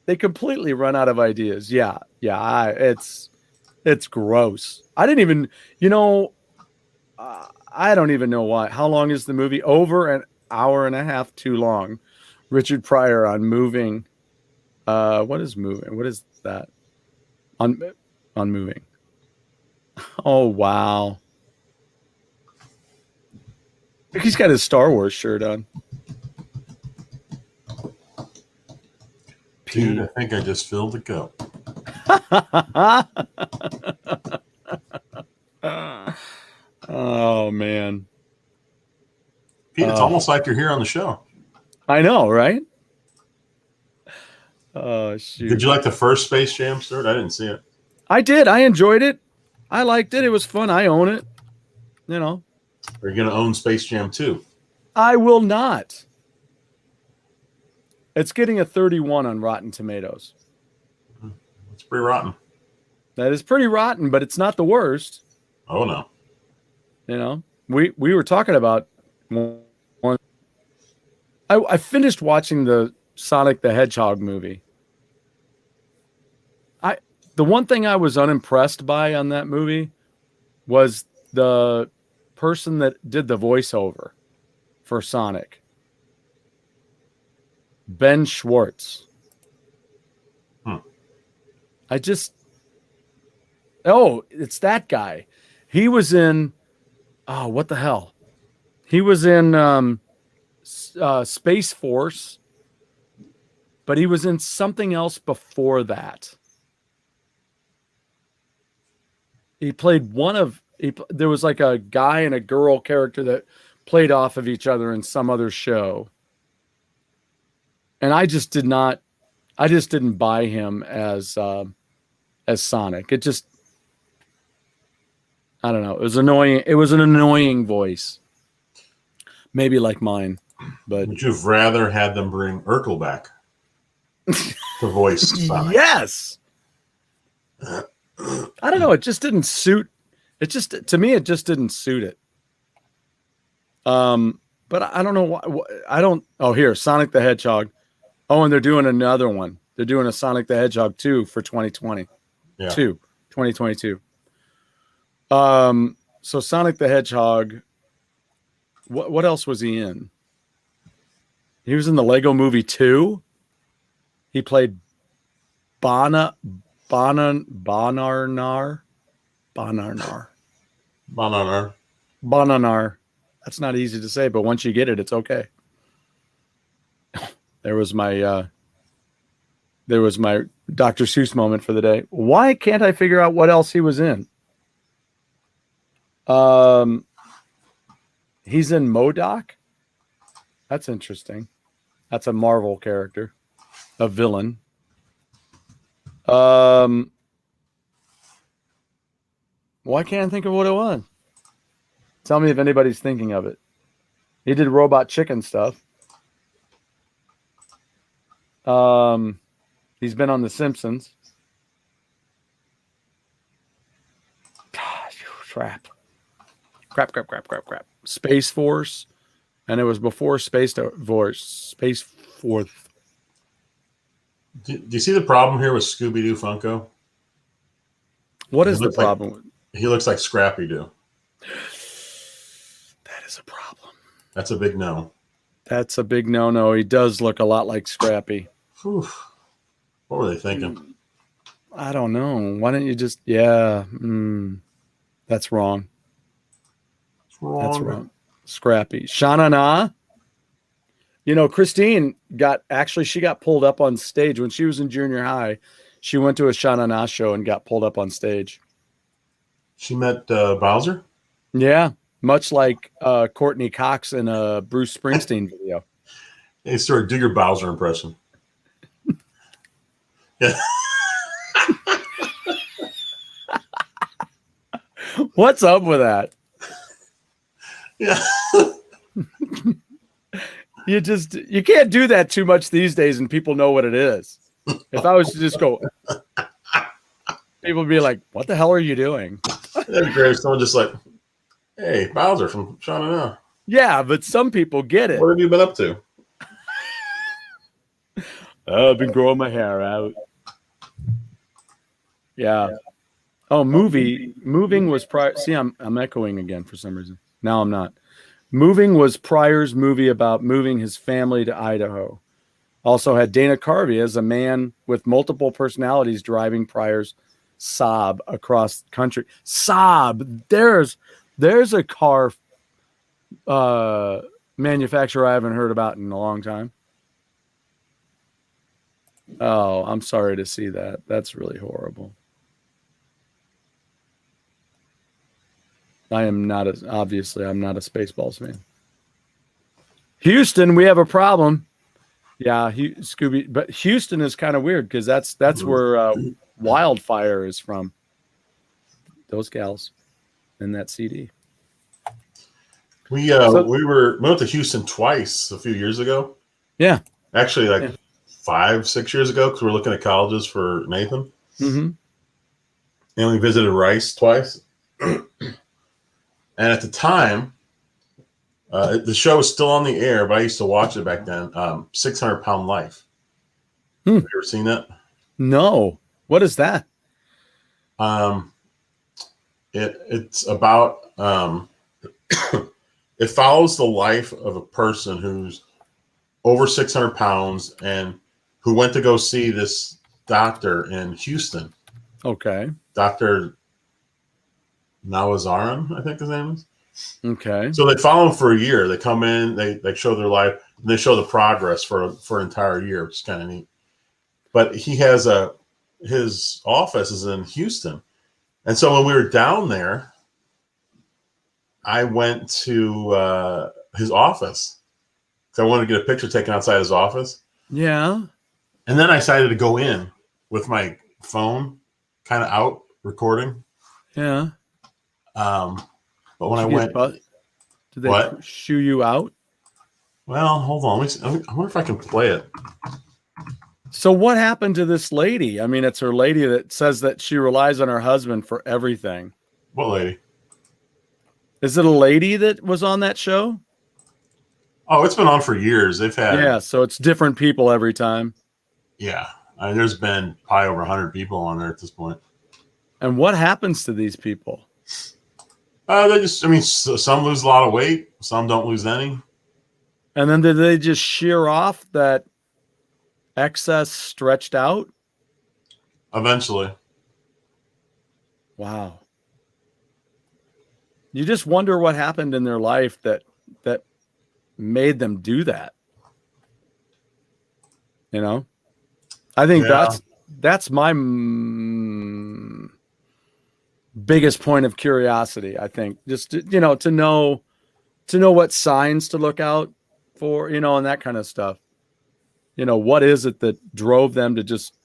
Speaker 3: They completely run out of ideas. Yeah. It's gross. I didn't even, I don't even know why. How long is the movie? Over hour and a half too long. Richard Pryor on moving. What is moving? What is that? On moving. Oh wow. He's got his Star Wars shirt on.
Speaker 2: Dude, I think I just filled the cup.
Speaker 3: Oh man.
Speaker 2: Pete, it's almost like you're here on the show.
Speaker 3: I know, right? Oh shoot.
Speaker 2: Did you like the first Space Jam, Stuart? I didn't see it.
Speaker 3: I did. I enjoyed it. I liked it. It was fun. I own it. You know.
Speaker 2: Are you going to own Space Jam 2?
Speaker 3: I will not. It's getting a 31 on Rotten Tomatoes.
Speaker 2: It's pretty rotten.
Speaker 3: That is pretty rotten, but it's not the worst.
Speaker 2: Oh, no.
Speaker 3: You know, we were talking about one. I finished watching the Sonic the Hedgehog movie. The one thing I was unimpressed by on that movie was the person that did the voiceover for Sonic. Ben Schwartz. It's that guy. He was in, what the hell? He was in Space Force, but he was in something else before that. He played there was like a guy and a girl character that played off of each other in some other show. And I just didn't buy him as Sonic. I don't know. It was annoying. It was an annoying voice. Maybe like mine, but
Speaker 2: would you have rather had them bring Urkel back to voice Sonic?
Speaker 3: Yes. I don't know. It just didn't suit. To me, it just didn't suit it. But I don't know why. Oh, here, Sonic the Hedgehog. Oh, and they're doing another one. They're doing a Sonic the Hedgehog 2 for 2020.
Speaker 2: Yeah.
Speaker 3: 2022. So Sonic the Hedgehog. What else was he in? He was in the Lego Movie 2. He played Bonanar. That's not easy to say, but once you get it, it's okay. There was my Dr. Seuss moment for the day. Why can't I figure out what else he was in? He's in MODOK. That's interesting. That's a Marvel character, a villain. Why can't I think of what it was? Tell me if anybody's thinking of it. He did Robot Chicken stuff. He's been on The Simpsons. Gosh, crap. Space Force, and it was before Space Force.
Speaker 2: Do you see the problem here with Scooby-Doo Funko?
Speaker 3: What is the problem?
Speaker 2: He looks like Scrappy-Doo.
Speaker 3: That is a problem.
Speaker 2: That's a big no.
Speaker 3: That's a big no-no. He does look a lot like Scrappy.
Speaker 2: Whew. What were they thinking?
Speaker 3: I don't know. Why don't you just... Yeah. That's wrong. That's wrong. Scrappy. Shana Na. You know, Christine got pulled up on stage when she was in junior high. She went to a Shana Na show and got pulled up on stage.
Speaker 2: She met Bowser?
Speaker 3: Yeah. Much like Courtney Cox in a Bruce Springsteen video.
Speaker 2: Hey, Stuart, do your Bowser impression. Yeah.
Speaker 3: What's up with that?
Speaker 2: Yeah.
Speaker 3: You can't do that too much these days and people know what it is. If I was to just go, people would be like, what the hell are you doing?
Speaker 2: That'd be great if someone just like, hey, Bowser from Shauna Na.
Speaker 3: Yeah, but some people get it.
Speaker 2: What have you been up to?
Speaker 3: I've been growing my hair out. Yeah. Oh, moving was prior. See, I'm echoing again for some reason. Now I'm not. Moving was Pryor's movie about moving his family to Idaho. Also had Dana Carvey as a man with multiple personalities driving Pryor's Saab across the country. Saab, there's a car manufacturer I haven't heard about in a long time. Oh, I'm sorry to see that. That's really horrible. I'm not a Spaceballs fan. Houston, we have a problem. Yeah, Scooby, but Houston is kind of weird because that's where Wildfire is from. Those gals in that CD.
Speaker 2: We went to Houston twice a few years ago.
Speaker 3: Yeah,
Speaker 2: actually, 5-6 years ago, because we're looking at colleges for Nathan.
Speaker 3: Mm-hmm.
Speaker 2: And we visited Rice twice. And at the time, the show was still on the air, but I used to watch it back then. 600 Pound Life. Have you ever seen that?
Speaker 3: No. What is that?
Speaker 2: It's about it follows the life of a person who's over 600 pounds and who went to go see this doctor in Houston.
Speaker 3: Okay.
Speaker 2: Dr. Nawazaran, I think his name is.
Speaker 3: Okay.
Speaker 2: So they follow him for a year. They come in, they show their life, and they show the progress for an entire year, which is kind of neat. But he has his office is in Houston. And so when we were down there, I went to his office because I wanted to get a picture taken outside his office.
Speaker 3: Yeah.
Speaker 2: And then I decided to go in with my phone kind of out recording.
Speaker 3: Yeah.
Speaker 2: But when I went,
Speaker 3: did they shoo you out?
Speaker 2: Well, hold on. I wonder if I can play it.
Speaker 3: So what happened to this lady? I mean, it's her lady that says that she relies on her husband for everything.
Speaker 2: What lady?
Speaker 3: Is it a lady that was on that show?
Speaker 2: Oh, it's been on for years. They've had.
Speaker 3: Yeah, so it's different people every time.
Speaker 2: Yeah. I mean, there's been probably over 100 people on there at this point.
Speaker 3: And what happens to these people?
Speaker 2: Some lose a lot of weight. Some don't lose any.
Speaker 3: And then did they just shear off that excess stretched out?
Speaker 2: Eventually.
Speaker 3: Wow. You just wonder what happened in their life that made them do that. You know? I think that's my biggest point of curiosity, I think. Just to know what signs to look out for, and that kind of stuff. What is it that drove them to just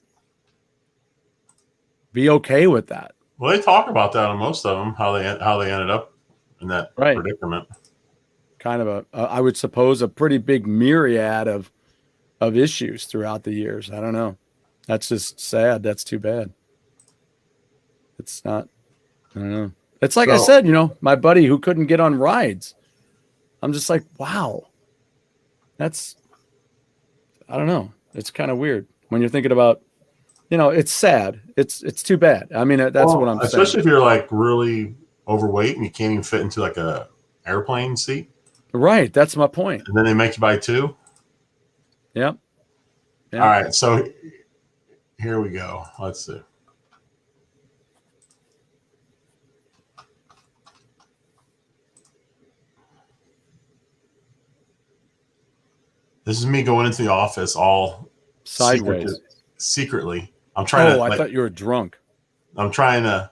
Speaker 3: be okay with that?
Speaker 2: Well, they talk about that on most of them, how they ended up in that predicament.
Speaker 3: Kind of I would suppose, a pretty big myriad of issues throughout the years. I don't know. That's just sad. That's too bad. It's not. I don't know. It's like I said, my buddy who couldn't get on rides. I'm just like, wow. That's. I don't know. It's kind of weird when you're thinking about. It's sad. It's too bad. I mean, that's what I'm saying.
Speaker 2: Especially if you're like really overweight and you can't even fit into like a airplane seat.
Speaker 3: Right. That's my point.
Speaker 2: And then they make you buy two.
Speaker 3: Yep.
Speaker 2: All right. So here we go. Let's see. This is me going into the office all
Speaker 3: sideways.
Speaker 2: Secretly. I'm trying to.
Speaker 3: I thought you were drunk.
Speaker 2: I'm trying to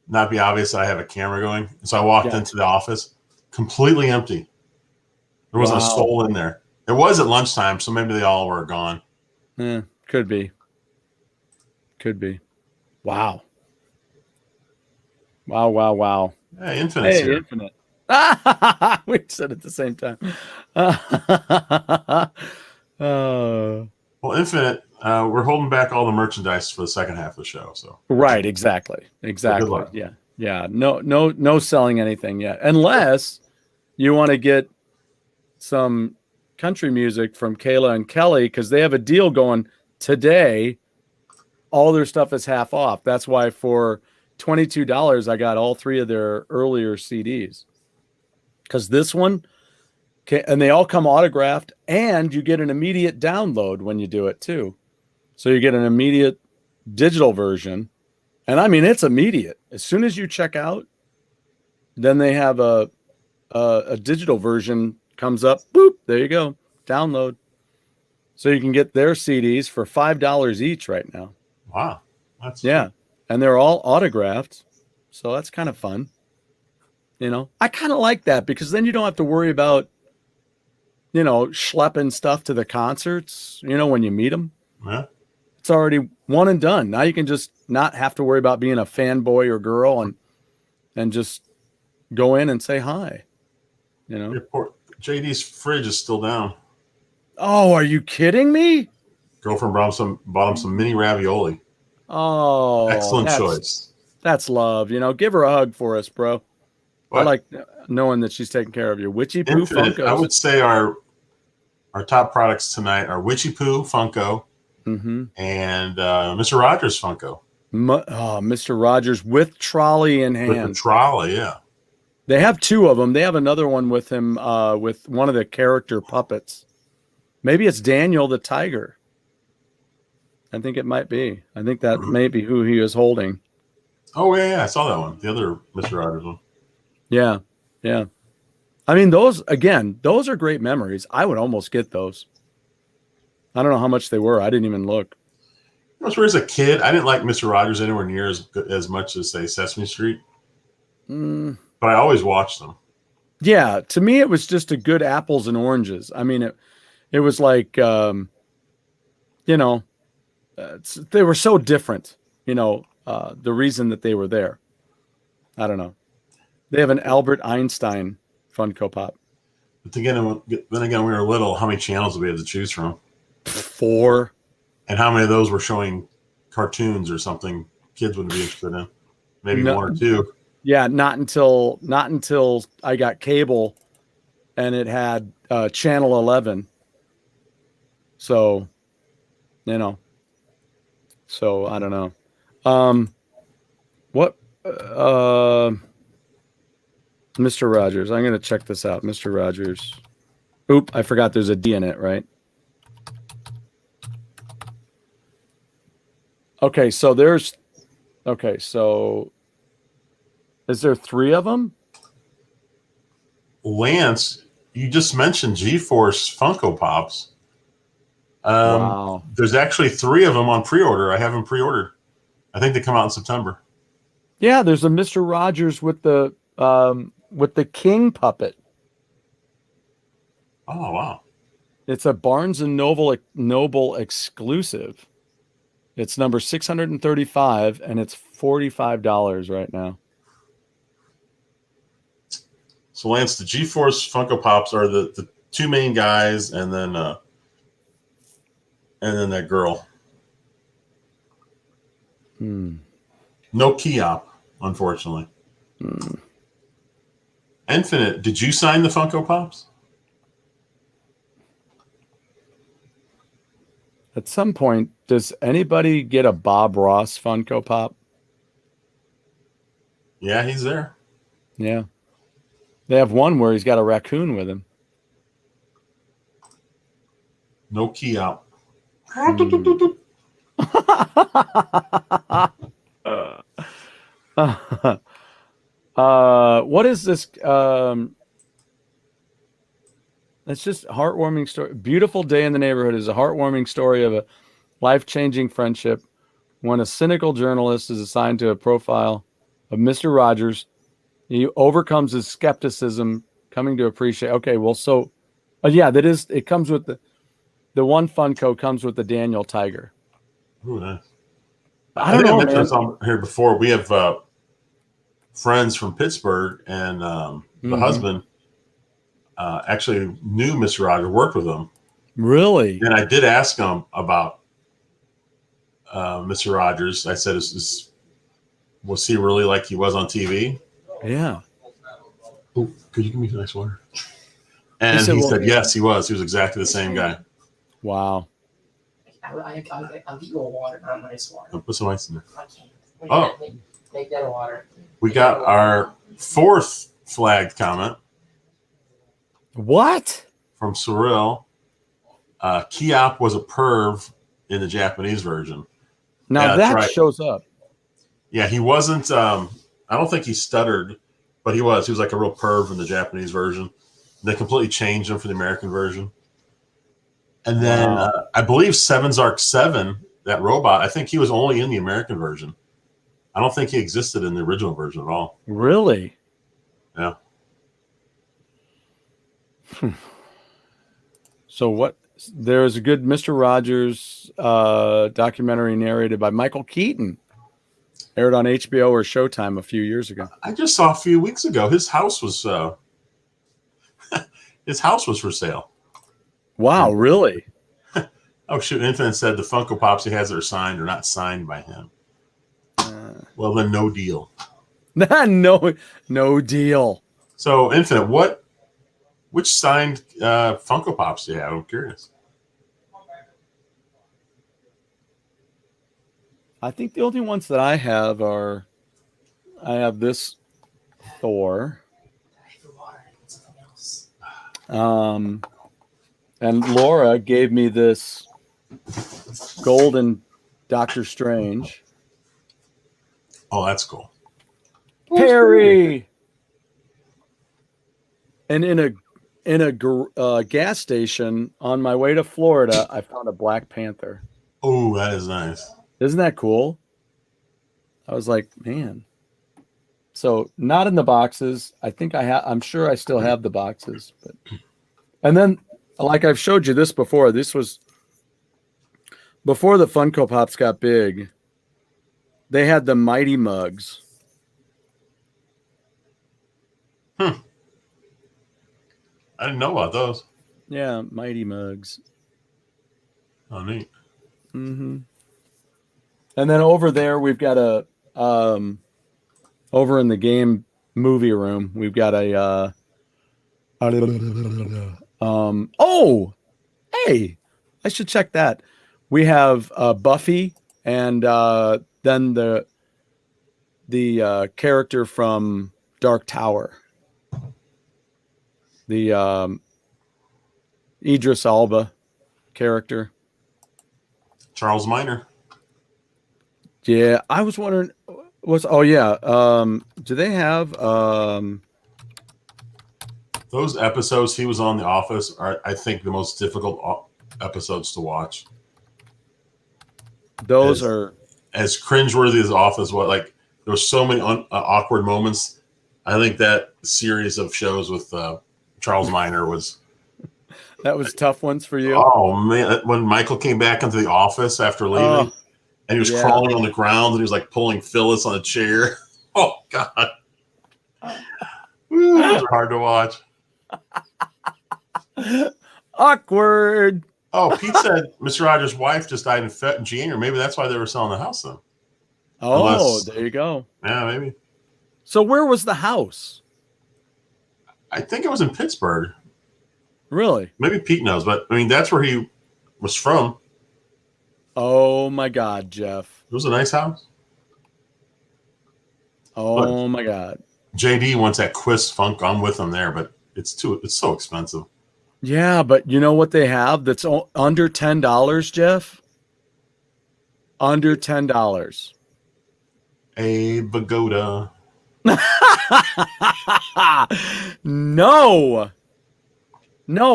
Speaker 2: not be obvious that I have a camera going. So I walked into the office, completely empty. There wasn't a soul in there. It was at lunchtime, so maybe they all were gone.
Speaker 3: Could be. Wow. Wow.
Speaker 2: Hey, Infinite's here.
Speaker 3: Infinite. We said it at the same time.
Speaker 2: Well, Infinite, we're holding back all the merchandise for the second half of the show. So
Speaker 3: right, exactly. Yeah. No selling anything yet, unless you want to get some country music from Kayla and Kelly, because they have a deal going today. All their stuff is half off. That's why for $22 I got all three of their earlier CDs, because this one and they all come autographed, and you get an immediate download when you do it too. So you get an immediate digital version, and I mean it's immediate. As soon as you check out, then they have a digital version comes up. Boop, there you go, download. So you can get their CDs for $5 each right now.
Speaker 2: Wow, that's
Speaker 3: cool. And they're all autographed, so that's kind of fun. I kind of like that because then you don't have to worry about, schlepping stuff to the concerts, when you meet them.
Speaker 2: Yeah.
Speaker 3: It's already one and done. Now you can just not have to worry about being a fanboy or girl and just go in and say hi.
Speaker 2: JD's fridge is still down.
Speaker 3: Oh, are you kidding me?
Speaker 2: Girlfriend bought him some mini ravioli.
Speaker 3: Oh,
Speaker 2: excellent choice.
Speaker 3: That's love. Give her a hug for us, bro.
Speaker 2: What?
Speaker 3: I like knowing that she's taking care of you. Witchy Poo Funkos.
Speaker 2: I would say our top products tonight are Witchy Poo Funko and Mr. Rogers Funko.
Speaker 3: Mr. Rogers with trolley in hand.
Speaker 2: With the trolley, yeah.
Speaker 3: They have two of them. They have another one with him, with one of the character puppets. Maybe it's Daniel the Tiger. I think it might be. I think that may be who he is holding.
Speaker 2: Oh, yeah, I saw that one. The other Mr. Rogers one.
Speaker 3: Yeah, yeah. I mean, those are great memories. I would almost get those. I don't know how much they were. I didn't even look.
Speaker 2: As a kid, I didn't like Mr. Rogers anywhere near as much as, say, Sesame Street. But I always watched them.
Speaker 3: Yeah, to me, it was just a good apples and oranges. I mean, it was like, they were so different, the reason that they were there. I don't know. They have an Albert Einstein Funko Pop.
Speaker 2: But then again, we were little. How many channels did we have to choose from?
Speaker 3: 4.
Speaker 2: And how many of those were showing cartoons or something kids would be interested in? Maybe 1 or 2.
Speaker 3: Yeah, not until I got cable, and it had channel 11. So, so I don't know. What? Mr. Rogers. I'm going to check this out. Mr. Rogers. Oop, I forgot there's a D in it, right? Okay, so is there 3 of them?
Speaker 2: Lance, you just mentioned G-Force Funko Pops.
Speaker 3: Wow.
Speaker 2: There's actually 3 of them on pre-order. I have them pre-ordered. I think they come out in September.
Speaker 3: Yeah, there's a Mr. Rogers with the King puppet.
Speaker 2: Oh, wow.
Speaker 3: It's a Barnes & Noble exclusive. It's number 635, and it's $45 right now.
Speaker 2: So, Lance, the G-Force Funko Pops are the 2 main guys, and then that girl. No key-op, unfortunately. Infinite, did you sign the Funko Pops?
Speaker 3: At some point, does anybody get a Bob Ross Funko Pop?
Speaker 2: Yeah, he's there.
Speaker 3: Yeah. They have one where he's got a raccoon with him.
Speaker 2: No key-op.
Speaker 3: What is this? It's just a heartwarming story. Beautiful Day in the Neighborhood is a heartwarming story of a life-changing friendship when a cynical journalist is assigned to a profile of Mr. Rogers. He overcomes his skepticism, coming to appreciate. Okay, well, so that is. It comes with the one Funko comes with the Daniel Tiger.
Speaker 2: Ooh, nice.
Speaker 3: I don't know,
Speaker 2: mentioned
Speaker 3: man.
Speaker 2: this on here before. We have friends from Pittsburgh, and the husband actually knew Mr. Rogers, worked with him.
Speaker 3: Really?
Speaker 2: And I did ask him about Mr. Rogers. I said, was he really like he was on TV?
Speaker 3: Yeah.
Speaker 2: Oh, could you give me some nice water? And he said, yes, he was. He was exactly the same guy.
Speaker 3: Wow.
Speaker 6: I'll get you a water, not nice water.
Speaker 2: I'll put some ice in there.
Speaker 6: I can't.
Speaker 4: Make that a water.
Speaker 2: We got our 4th flagged comment.
Speaker 3: What?
Speaker 2: From Surreal. Kiop was a perv in the Japanese version.
Speaker 3: Now
Speaker 2: Yeah, that's
Speaker 3: that
Speaker 2: right.
Speaker 3: shows up.
Speaker 2: Yeah, he wasn't. I don't think he stuttered, but he was. He was like a real perv in the Japanese version. They completely changed him for the American version. And then
Speaker 3: Wow.
Speaker 2: I believe Seven's Arc 7, that robot, I think he was only in the American version. I don't think he existed in the original version at all.
Speaker 3: Really?
Speaker 2: Yeah.
Speaker 3: So what? There's a good Mr. Rogers documentary narrated by Michael Keaton, aired on HBO or Showtime a few years ago.
Speaker 2: I just saw a few weeks ago his house was for sale.
Speaker 3: Wow, really?
Speaker 2: Oh shoot! Infinite said the Funko Pops he has that are signed are not signed by him. Well, then no deal.
Speaker 3: no deal.
Speaker 2: So Infinite, which signed Funko Pops do you have? I'm curious.
Speaker 3: I think the only ones that I have I have this Thor. And Laura gave me this golden Doctor Strange.
Speaker 2: Oh, that's cool.
Speaker 3: Perry. And in a gas station on my way to Florida, I found a Black Panther.
Speaker 2: Oh, that is nice.
Speaker 3: Isn't that cool? I was like, man. So not in the boxes. I think I'm sure I still have the boxes, but and then like I've showed you this before. This was before the Funko Pops got big. They had the Mighty Mugs.
Speaker 2: I didn't know about those.
Speaker 3: Yeah, Mighty Mugs.
Speaker 2: Oh, neat.
Speaker 3: Mm-hmm. And then over there, we've got over in the game movie room, we've got oh, hey, I should check that. We have Buffy and then the character from Dark Tower. The Idris Elba character.
Speaker 2: Charles Minor.
Speaker 3: Yeah, I was wondering. Do they have
Speaker 2: those episodes he was on The Office are, I think, the most difficult episodes to watch.
Speaker 3: Those are
Speaker 2: as cringeworthy as Office was. Like there were so many awkward moments. I think that series of shows with Charles Minor was.
Speaker 3: That was tough ones for you.
Speaker 2: Oh man, when Michael came back into the office after leaving, and he was crawling on the ground, and he was like pulling Phyllis on a chair. Oh God, those are hard to watch.
Speaker 3: Awkward.
Speaker 2: Oh, Pete said Mr. Rogers' wife just died in January. Maybe that's why they were selling the house then.
Speaker 3: There you go.
Speaker 2: Yeah, maybe.
Speaker 3: So where was the house?
Speaker 2: I think it was in Pittsburgh.
Speaker 3: Really?
Speaker 2: Maybe Pete knows, but I mean that's where he was from.
Speaker 3: Oh my God, Jeff.
Speaker 2: It was a nice house.
Speaker 3: Oh my God.
Speaker 2: JD wants that Quist Funk. I'm with him there, but it's so expensive.
Speaker 3: Yeah, but you know what they have that's under $10, Jeff? Under $10.
Speaker 2: A Pagoda.
Speaker 3: No,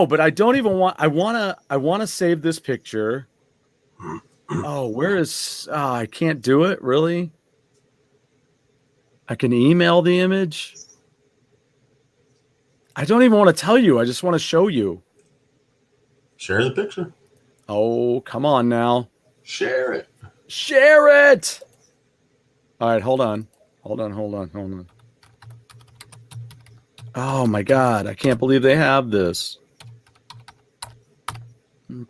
Speaker 3: but I don't even want. I want to save this picture. Oh, where is? I can't do it. Really? I can email the image. I don't even want to tell you. I just want to show you.
Speaker 2: Share the picture.
Speaker 3: Oh, come on now.
Speaker 2: Share it.
Speaker 3: Share it. All right, hold on. Oh my God, I can't believe they have this.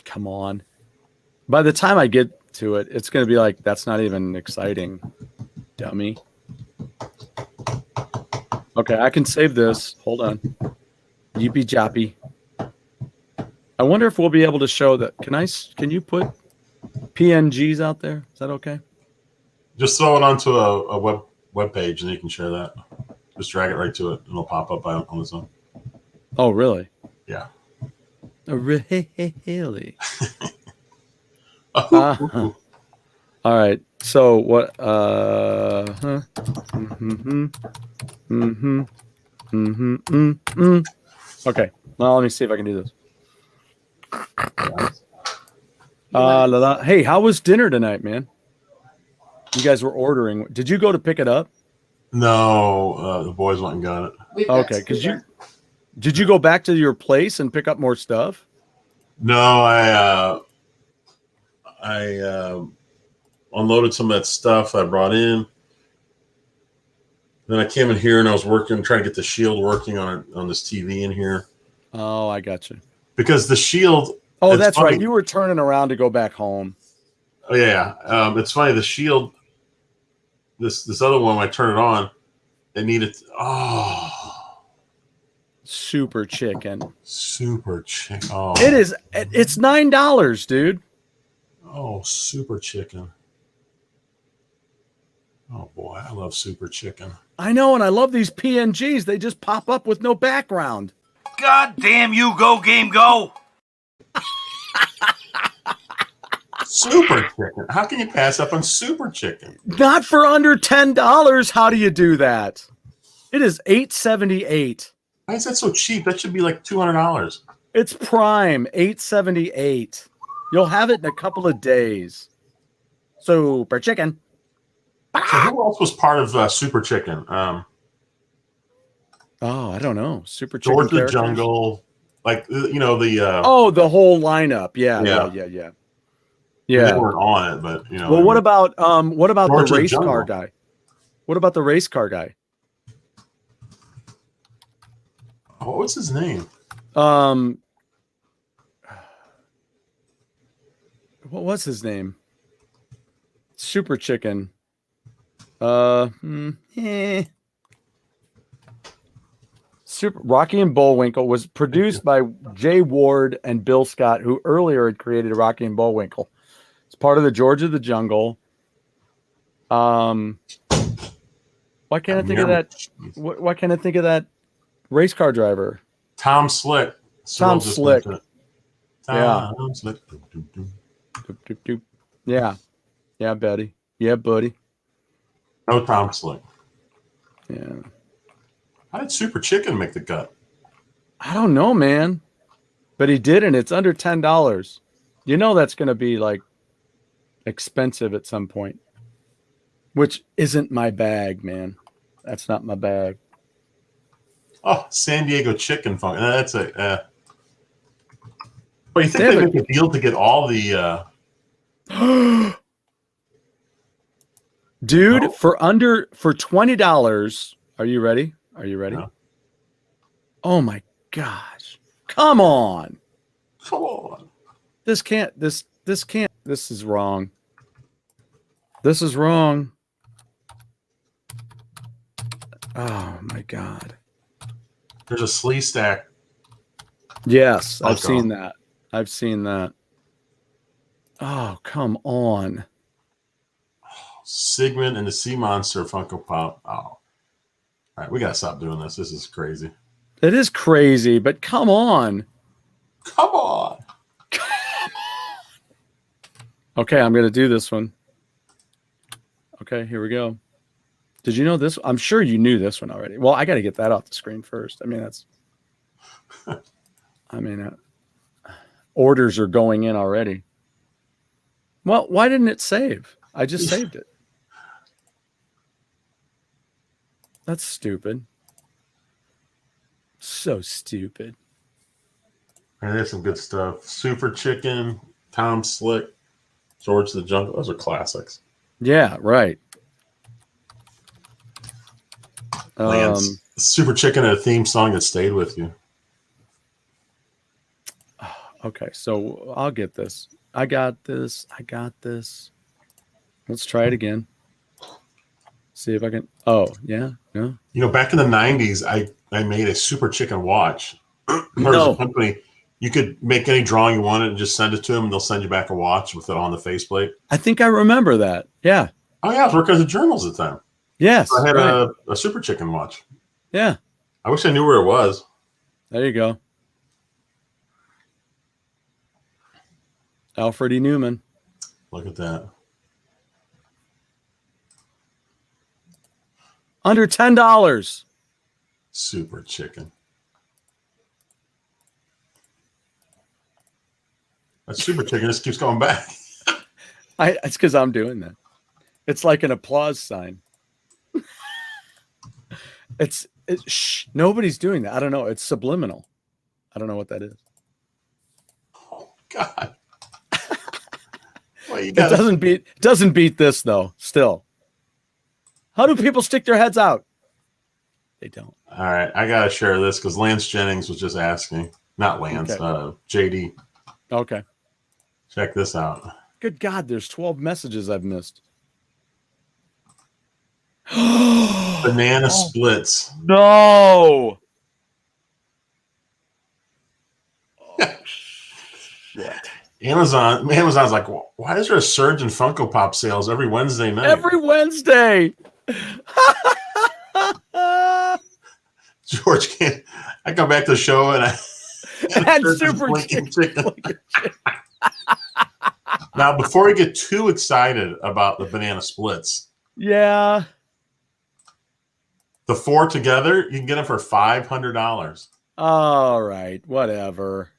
Speaker 3: Come on. By the time I get to it, it's going to be like, that's not even exciting, dummy. Okay, I can save this. Hold on. Yippee joppy. I wonder if we'll be able to show that. Can you put PNGs out there? Is that okay?
Speaker 2: Just throw it onto a web page and you can share that. Just drag it right to it and it'll pop up on its own.
Speaker 3: Oh, really?
Speaker 2: Yeah.
Speaker 3: Really?
Speaker 2: Oh,
Speaker 3: All right. So what? Mm-hmm. Mm-hmm. Mm-hmm. Mm-hmm. Okay. Well, let me see if I can do this. Hey, how was dinner tonight, man? You guys were ordering. Did you go to pick it up?
Speaker 2: no, the boys went and got it.
Speaker 3: Okay, because did you go back to your place and pick up more stuff?
Speaker 2: No, I unloaded some of that stuff I brought in. Then I came in here and I was trying to get the shield working on this TV in here.
Speaker 3: Oh, I got you.
Speaker 2: Because the shield.
Speaker 3: Oh, that's
Speaker 2: funny.
Speaker 3: right. You were turning around to go back home.
Speaker 2: Oh yeah, it's funny. The shield. This other one, when I turn it on, it needed.
Speaker 3: Super chicken.
Speaker 2: Super chicken. Oh,
Speaker 3: It's $9, dude.
Speaker 2: Oh, super chicken. Oh boy, I love super chicken.
Speaker 3: I know, and I love these PNGs. They just pop up with no background.
Speaker 5: God damn you, GoGameGo!
Speaker 2: Super chicken. How can you pass up on super chicken?
Speaker 3: Not for under $10. How do you do that? It is $8.78.
Speaker 2: Why is that so cheap? That should be like $200.
Speaker 3: It's Prime, $8.78. You'll have it in a couple of days. Super chicken.
Speaker 2: So who else was part of Super Chicken?
Speaker 3: Oh, I don't know. Super chicken.
Speaker 2: George the
Speaker 3: characters?
Speaker 2: Jungle, like the.
Speaker 3: Oh, the whole lineup. Yeah.
Speaker 2: They weren't on it, but
Speaker 3: Well, what about
Speaker 2: George
Speaker 3: the
Speaker 2: the
Speaker 3: race
Speaker 2: Jungle.
Speaker 3: car guy? What about the race car guy?
Speaker 2: Oh, what's his name?
Speaker 3: What was his name? Super Chicken. Super Rocky and Bullwinkle was produced by Jay Ward and Bill Scott, who earlier had created Rocky and Bullwinkle. It's part of the George of the Jungle. Why can't I think of that? Why can't I think of that race car driver?
Speaker 2: Tom Slick.
Speaker 3: Tom Slick.
Speaker 2: Tom Slick.
Speaker 3: Doop, doop, doop. Yeah, buddy. Yeah, buddy.
Speaker 2: No Tom Slick.
Speaker 3: Yeah.
Speaker 2: How did Super Chicken make the cut?
Speaker 3: I don't know, man. But he did, and it's under $10. You know that's going to be like expensive at some point, which isn't my bag, man. That's not my bag.
Speaker 2: Oh, San Diego Chicken Funk. That's a. But you think they make a deal to get all the?
Speaker 3: Dude,
Speaker 2: No.
Speaker 3: for $20, are you ready? Are you ready?
Speaker 2: No.
Speaker 3: Oh my gosh. Come on.
Speaker 2: Come on.
Speaker 3: This is wrong. This is wrong. Oh my God.
Speaker 2: There's a Slee Stack.
Speaker 3: Yes, I've
Speaker 2: Funko.
Speaker 3: seen that. I've seen that. Oh, come on.
Speaker 2: Sigmund and the Sea Monster Funko Pop. Oh. All right, we got to stop doing this. This is crazy.
Speaker 3: It is crazy, but come on.
Speaker 2: Come on.
Speaker 3: Okay, I'm going to do this one. Okay, here we go. Did you know this? I'm sure you knew this one already. Well, I got to get that off the screen first. Orders are going in already. Well, why didn't it save? I just saved it. That's stupid. So stupid.
Speaker 2: And there's some good stuff. Super Chicken, Tom Slick, George the Jungle. Those are classics.
Speaker 3: Yeah, right.
Speaker 2: Lance, Super Chicken had a theme song that stayed with you.
Speaker 3: Okay, so I'll get this. I got this. Let's try it again. See if I can. Oh, yeah. No.
Speaker 2: Back in the 90s, I made a Super Chicken watch. There's a company. You could make any drawing you wanted and just send it to them, and they'll send you back a watch with it on the faceplate.
Speaker 3: I think I remember that. Yeah.
Speaker 2: Oh, yeah. I was working at the journals at the time.
Speaker 3: Yes.
Speaker 2: So I had
Speaker 3: right.
Speaker 2: a Super Chicken watch.
Speaker 3: Yeah.
Speaker 2: I wish I knew where it was.
Speaker 3: There you go. Alfred E. Newman.
Speaker 2: Look at that.
Speaker 3: Under $10.
Speaker 2: Super chicken. That super chicken just keeps going back.
Speaker 3: It's because I'm doing that. It's like an applause sign. Shh, nobody's doing that. I don't know. It's subliminal. I don't know what that is.
Speaker 2: Oh God. Well,
Speaker 3: It doesn't beat this though. Still. How do people stick their heads out? They don't.
Speaker 2: All right, I gotta share this because Lance Jennings was just asking. Not Lance,
Speaker 3: Okay.
Speaker 2: JD.
Speaker 3: Okay.
Speaker 2: Check this out.
Speaker 3: Good God, there's 12 messages I've missed.
Speaker 2: Banana splits.
Speaker 3: No. Oh, shit.
Speaker 2: Amazon's like, why is there a surge in Funko Pop sales every Wednesday night?
Speaker 3: Every Wednesday.
Speaker 2: George can't. I come back to the show and
Speaker 3: And
Speaker 2: George is
Speaker 3: super
Speaker 2: blinking
Speaker 3: chicken.
Speaker 2: Now, before we get too excited about the banana splits,
Speaker 3: Yeah.
Speaker 2: the 4 together, you can get them for $500.
Speaker 3: All right. Whatever.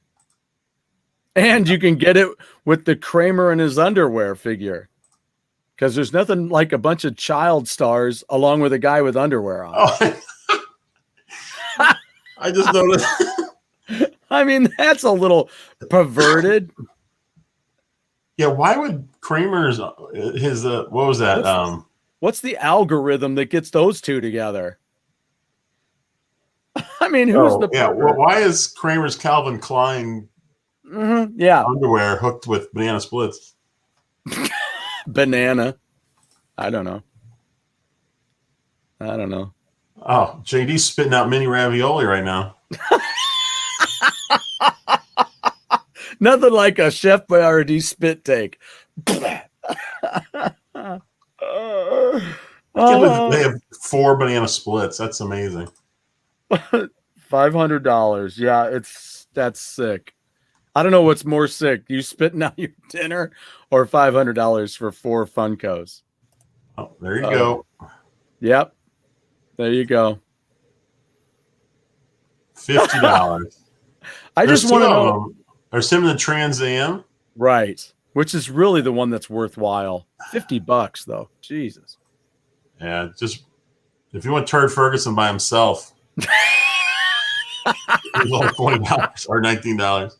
Speaker 3: And you can get it with the Kramer in his underwear figure. Because there's nothing like a bunch of child stars along with a guy with underwear on.
Speaker 2: Oh, I just noticed.
Speaker 3: I mean, that's a little perverted.
Speaker 2: Yeah, why would Kramer's his what was that?
Speaker 3: What's the algorithm that gets those two together? I mean, who's the
Speaker 2: well, why is Kramer's Calvin Klein underwear hooked with banana splits?
Speaker 3: Banana. I don't know.
Speaker 2: Oh, JD's spitting out mini ravioli right now.
Speaker 3: Nothing like a Chef Boyardee spit take.
Speaker 2: I can't believe they have 4 banana splits. That's amazing.
Speaker 3: $500. Yeah, that's sick. I don't know what's more sick, you spitting out your dinner or $500 for 4 Funkos.
Speaker 2: Oh, there you go.
Speaker 3: Yep. There you go.
Speaker 2: $50.
Speaker 3: I just want to know.
Speaker 2: There's him in the Trans Am.
Speaker 3: Right. Which is really the one that's worthwhile. $50 though. Jesus.
Speaker 2: Yeah, just if you want Turd Ferguson by himself, he's only $20 or $19.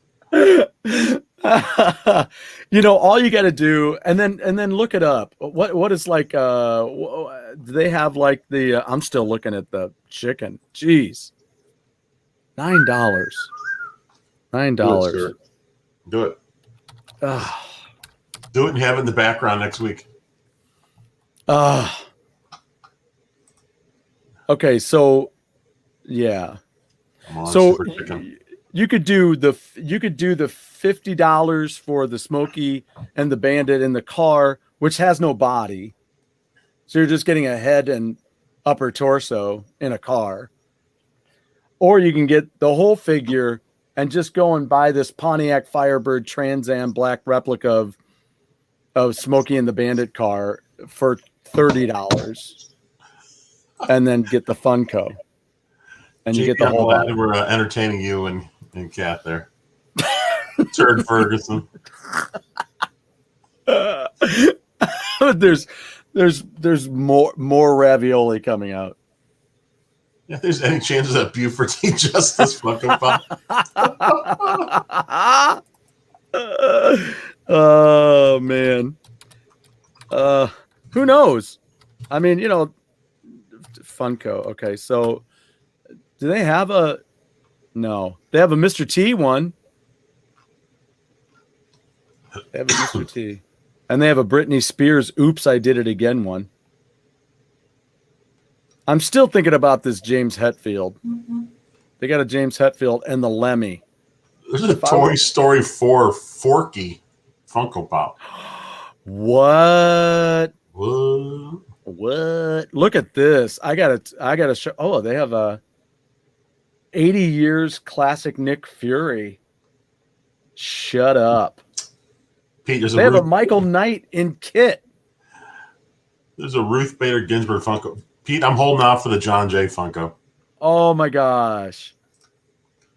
Speaker 3: All you got to do, and then look it up. What is like? Do they have like the? I'm still looking at the chicken. Jeez, $9. $9.
Speaker 2: Do it. Do it and have it in the background next week.
Speaker 3: Okay, so yeah.
Speaker 2: Come on,
Speaker 3: So
Speaker 2: Super Chicken.
Speaker 3: you could do the $50 for the Smokey and the Bandit in the car, which has no body. So you're just getting a head and upper torso in a car. Or you can get the whole figure and just go and buy this Pontiac Firebird Trans Am black replica of Smokey and the Bandit car for $30. And then get the Funko. And you get the whole
Speaker 2: bag. We're entertaining you and Kat there. Turd Ferguson.
Speaker 3: There's more ravioli coming out.
Speaker 2: Yeah, if there's any chances that Buford Justice Funko Pop.
Speaker 3: Oh man. Who knows? I mean, Funko. Okay, so do they have a? No, they have a Mr. T one. They have a Mr. T, and they have a Britney Spears "Oops, I Did It Again" one. I'm still thinking about this James Hetfield. Mm-hmm. They got a James Hetfield and the Lemmy.
Speaker 2: There's a Toy Story 4 Forky Funko Pop.
Speaker 3: What? Look at this. I gotta show. Oh, they have a 80 years classic Nick Fury. Shut up.
Speaker 2: Pete,
Speaker 3: They have a Michael Knight in kit.
Speaker 2: There's a Ruth Bader Ginsburg Funko. Pete, I'm holding out for the John Jay Funko.
Speaker 3: Oh my gosh.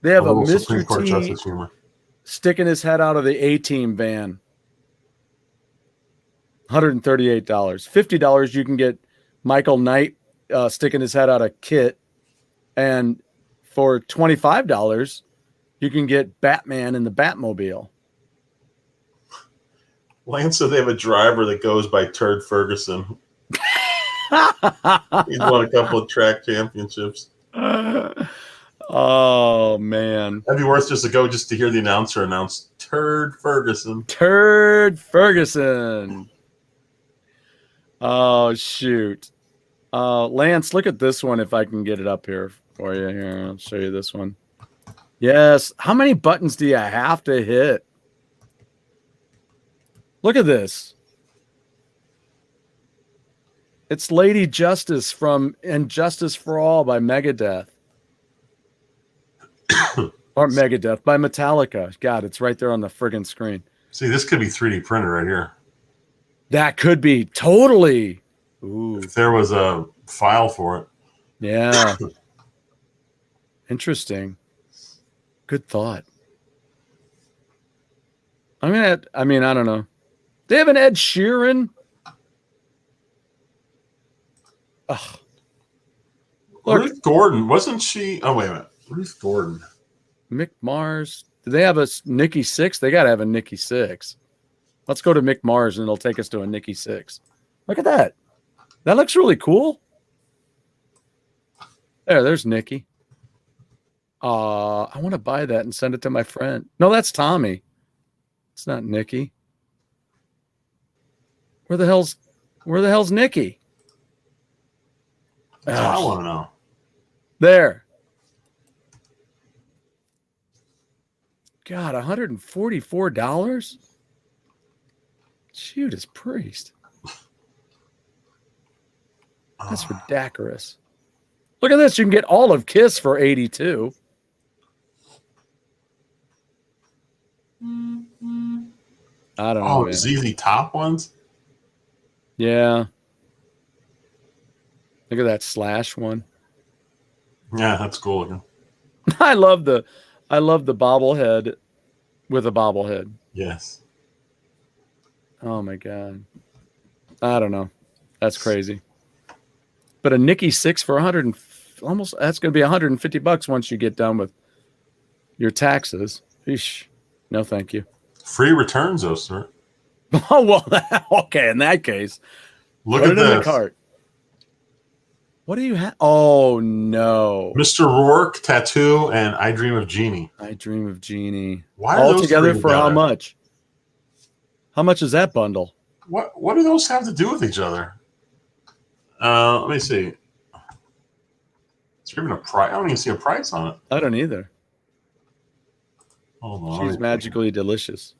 Speaker 3: They have a
Speaker 2: little
Speaker 3: Mr.
Speaker 2: Supreme Court
Speaker 3: T
Speaker 2: Justice humor.
Speaker 3: sticking his head out of the A-Team van. $138. $50 you can get Michael Knight sticking his head out of kit. And for $25, you can get Batman in the Batmobile.
Speaker 2: Lance said they have a driver that goes by Turd Ferguson. He's won a couple of track championships.
Speaker 3: Oh, man.
Speaker 2: That'd be worth just to go just to hear the announcer announce Turd Ferguson.
Speaker 3: Turd Ferguson. Oh, shoot. Lance, look at this one if I can get it up here for you. Here, I'll show you this one. Yes. How many buttons do you have to hit? Look at this. It's Lady Justice from And Justice for All by Megadeth. Or Megadeth by Metallica. God, it's right there on the friggin' screen.
Speaker 2: See, this could be 3D printed right here.
Speaker 3: That could be totally. Ooh.
Speaker 2: If there was a file for it.
Speaker 3: Yeah. Interesting. Good thought. I don't know. They have an Ed Sheeran. Ugh. Look,
Speaker 2: Ruth Gordon, wasn't she? Oh, wait a minute. Ruth Gordon.
Speaker 3: Mick Mars. Do they have a Nikki Six? They got to have a Nikki Six. Let's go to Mick Mars and it'll take us to a Nikki Six. Look at that. That looks really cool. There's Nikki. I want to buy that and send it to my friend. No, that's Tommy. It's not Nikki. Where the hell's Nikki?
Speaker 2: I want to know.
Speaker 3: There. God, $144? Judas Priest. That's ridiculous. Look at this. You can get all of Kiss for $82. I don't know.
Speaker 2: Oh, ZZ Top ones?
Speaker 3: Yeah. Look at that Slash one.
Speaker 2: Yeah, that's cool looking.
Speaker 3: I love the bobblehead with a bobblehead.
Speaker 2: Yes.
Speaker 3: Oh my God. I don't know. That's crazy. But a Nikki Six for that's going to be $150 once you get done with your taxes. Eesh. No, thank you.
Speaker 2: Free returns, though, sir.
Speaker 3: Oh, well, okay. In that case,
Speaker 2: Look
Speaker 3: put
Speaker 2: at
Speaker 3: it in the
Speaker 2: this.
Speaker 3: cart. What do you have? Oh, no.
Speaker 2: Mr. Rourke tattoo and I Dream of Jeannie.
Speaker 3: I Dream of Jeannie.
Speaker 2: Why are
Speaker 3: all
Speaker 2: those
Speaker 3: together
Speaker 2: three
Speaker 3: for how
Speaker 2: together?
Speaker 3: much? How much is that bundle?
Speaker 2: What do those have to do with each other? Let me see. Is there even a price? I don't even see a price on it.
Speaker 3: I don't either.
Speaker 2: Hold on.
Speaker 3: She's magically delicious.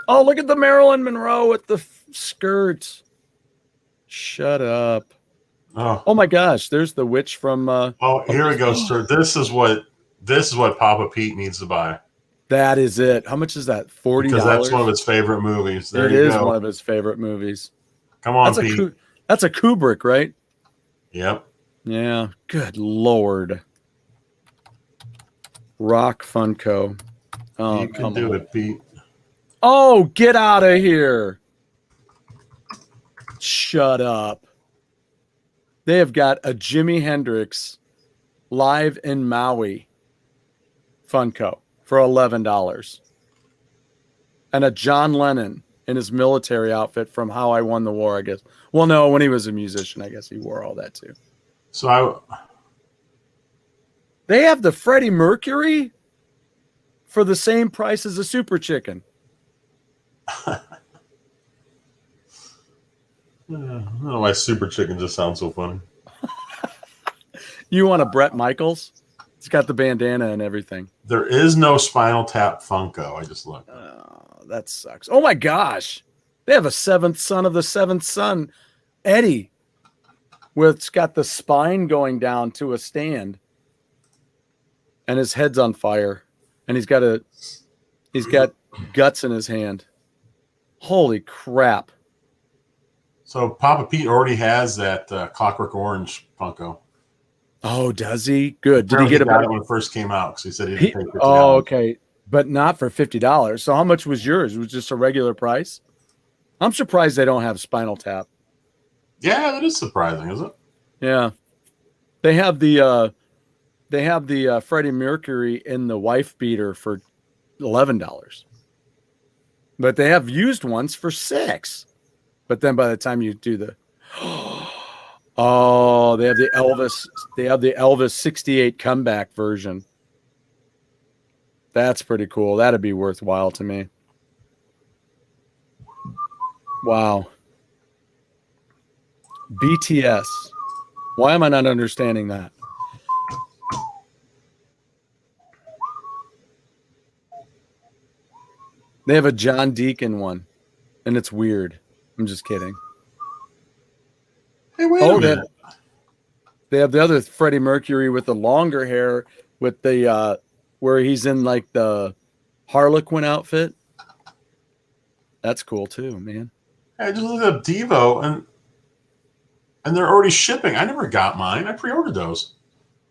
Speaker 3: Oh, look at the Marilyn Monroe with the skirts. Shut up. Oh my gosh, there's the witch from
Speaker 2: here we go, sir. This is what Papa Pete needs to buy.
Speaker 3: That is it. How much is that? $40?
Speaker 2: Because that's one of his favorite movies. There
Speaker 3: It
Speaker 2: you
Speaker 3: is
Speaker 2: go.
Speaker 3: one of his favorite movies.
Speaker 2: Come on, Pete.
Speaker 3: That's a Kubrick, right?
Speaker 2: Yep.
Speaker 3: Yeah. Good Lord. Rock Funko. Oh,
Speaker 2: You can do it, Pete.
Speaker 3: Oh, get out of here. Shut up. They have got a Jimi Hendrix live in Maui Funko for $11. And a John Lennon in his military outfit from How I Won the War, I guess. Well, no, when he was a musician, I guess he wore all that too. They have the Freddie Mercury for the same price as a Super Chicken.
Speaker 2: I don't know why Super Chicken just sounds so funny.
Speaker 3: You want a Bret Michaels? It's got the bandana and everything.
Speaker 2: There is no Spinal Tap Funko. I just looked.
Speaker 3: Oh, that sucks. Oh my gosh. They have a seventh son of the seventh son, Eddie, with it's got the spine going down to a stand. And his head's on fire. And he's got guts in his hand. Holy crap.
Speaker 2: So Papa Pete already has that Clockwork Orange Funko.
Speaker 3: Oh, does he? Good. Did he
Speaker 2: Apparently
Speaker 3: get it
Speaker 2: got
Speaker 3: back?
Speaker 2: it when it first came out because he said he didn't pay $50.
Speaker 3: Oh, okay. But not for $50. So how much was yours? It was just a regular price? I'm surprised they don't have Spinal Tap.
Speaker 2: Yeah, that is surprising, isn't it?
Speaker 3: Yeah. They have the Freddie Mercury in the wife beater for $11. But they have used ones for $6. But then by the time you do the oh, they have the Elvis 68 comeback version. That's pretty cool. That'd be worthwhile to me. Wow. BTS. Why am I not understanding that? They have a John Deacon one, and it's weird. I'm just kidding.
Speaker 2: Hey, wait a minute.
Speaker 3: They have the other Freddie Mercury with the longer hair with the where he's in like the Harlequin outfit. That's cool too, man.
Speaker 2: I just looked up Devo and they're already shipping. I never got mine. I pre-ordered those.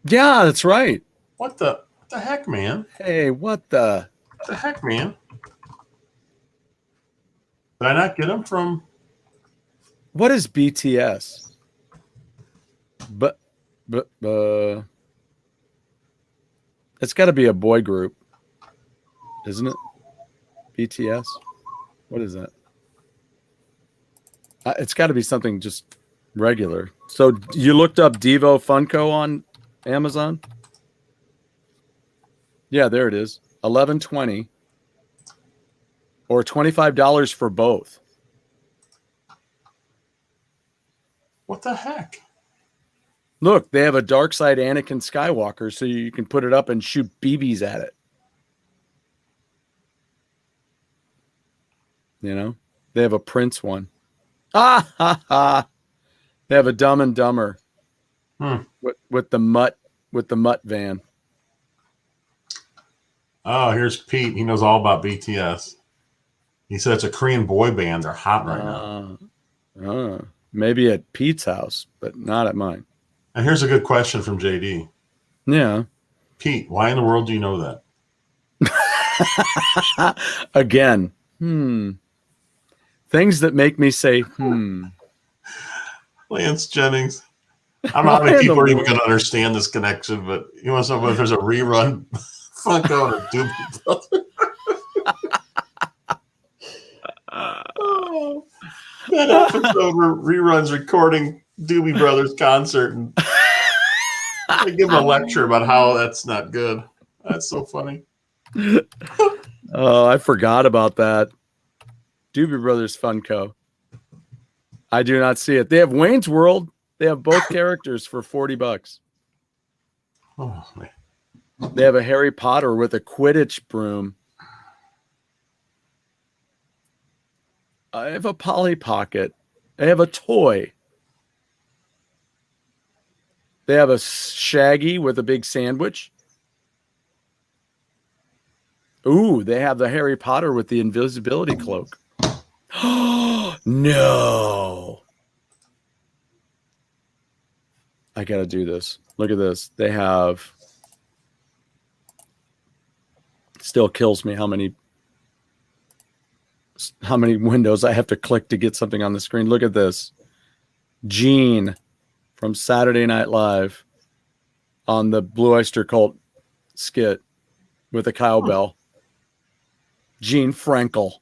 Speaker 3: Yeah, that's right.
Speaker 2: What the heck, man?
Speaker 3: Hey, what the
Speaker 2: heck, man? Did I not get them from?
Speaker 3: What is BTS? But it's got to be a boy group, isn't it? BTS. What is that? It's got to be something just regular. So you looked up Devo Funko on Amazon? Yeah, there it is. $11.20 or $25 for both.
Speaker 2: What the heck?
Speaker 3: Look, they have a dark side Anakin Skywalker, so you can put it up and shoot BBs at it. You know, they have a Prince one. Ah ha ha! They have a Dumb and Dumber with the mutt van.
Speaker 2: Oh, here's Pete. He knows all about BTS. He said it's a Korean boy band. They're hot right now.
Speaker 3: Maybe at Pete's house, but not at mine.
Speaker 2: And here's a good question from JD.
Speaker 3: Yeah.
Speaker 2: Pete, why in the world do you know
Speaker 3: that? Again. Things that make me say,
Speaker 2: Lance Jennings. I don't know how many people are even going to understand this connection, but you want to know if there's a rerun Funko and a Doobie Brother. That episode where reruns recording Doobie Brothers concert and they give him a lecture about how that's not good. That's so funny.
Speaker 3: Oh, I forgot about that. Doobie Brothers Funko. I do not see it. They have Wayne's World. They have both characters for $40.
Speaker 2: Oh, man.
Speaker 3: They have a Harry Potter with a Quidditch broom. I have a Polly Pocket. They have a toy. They have a Shaggy with a big sandwich. Ooh, they have the Harry Potter with the invisibility cloak. Oh, no. I got to do this. Look at this. They have... Still kills me how many windows I have to click to get something on the screen. Look at this. Gene from Saturday Night Live on the Blue Oyster Cult skit with a cowbell. Gene Frankel.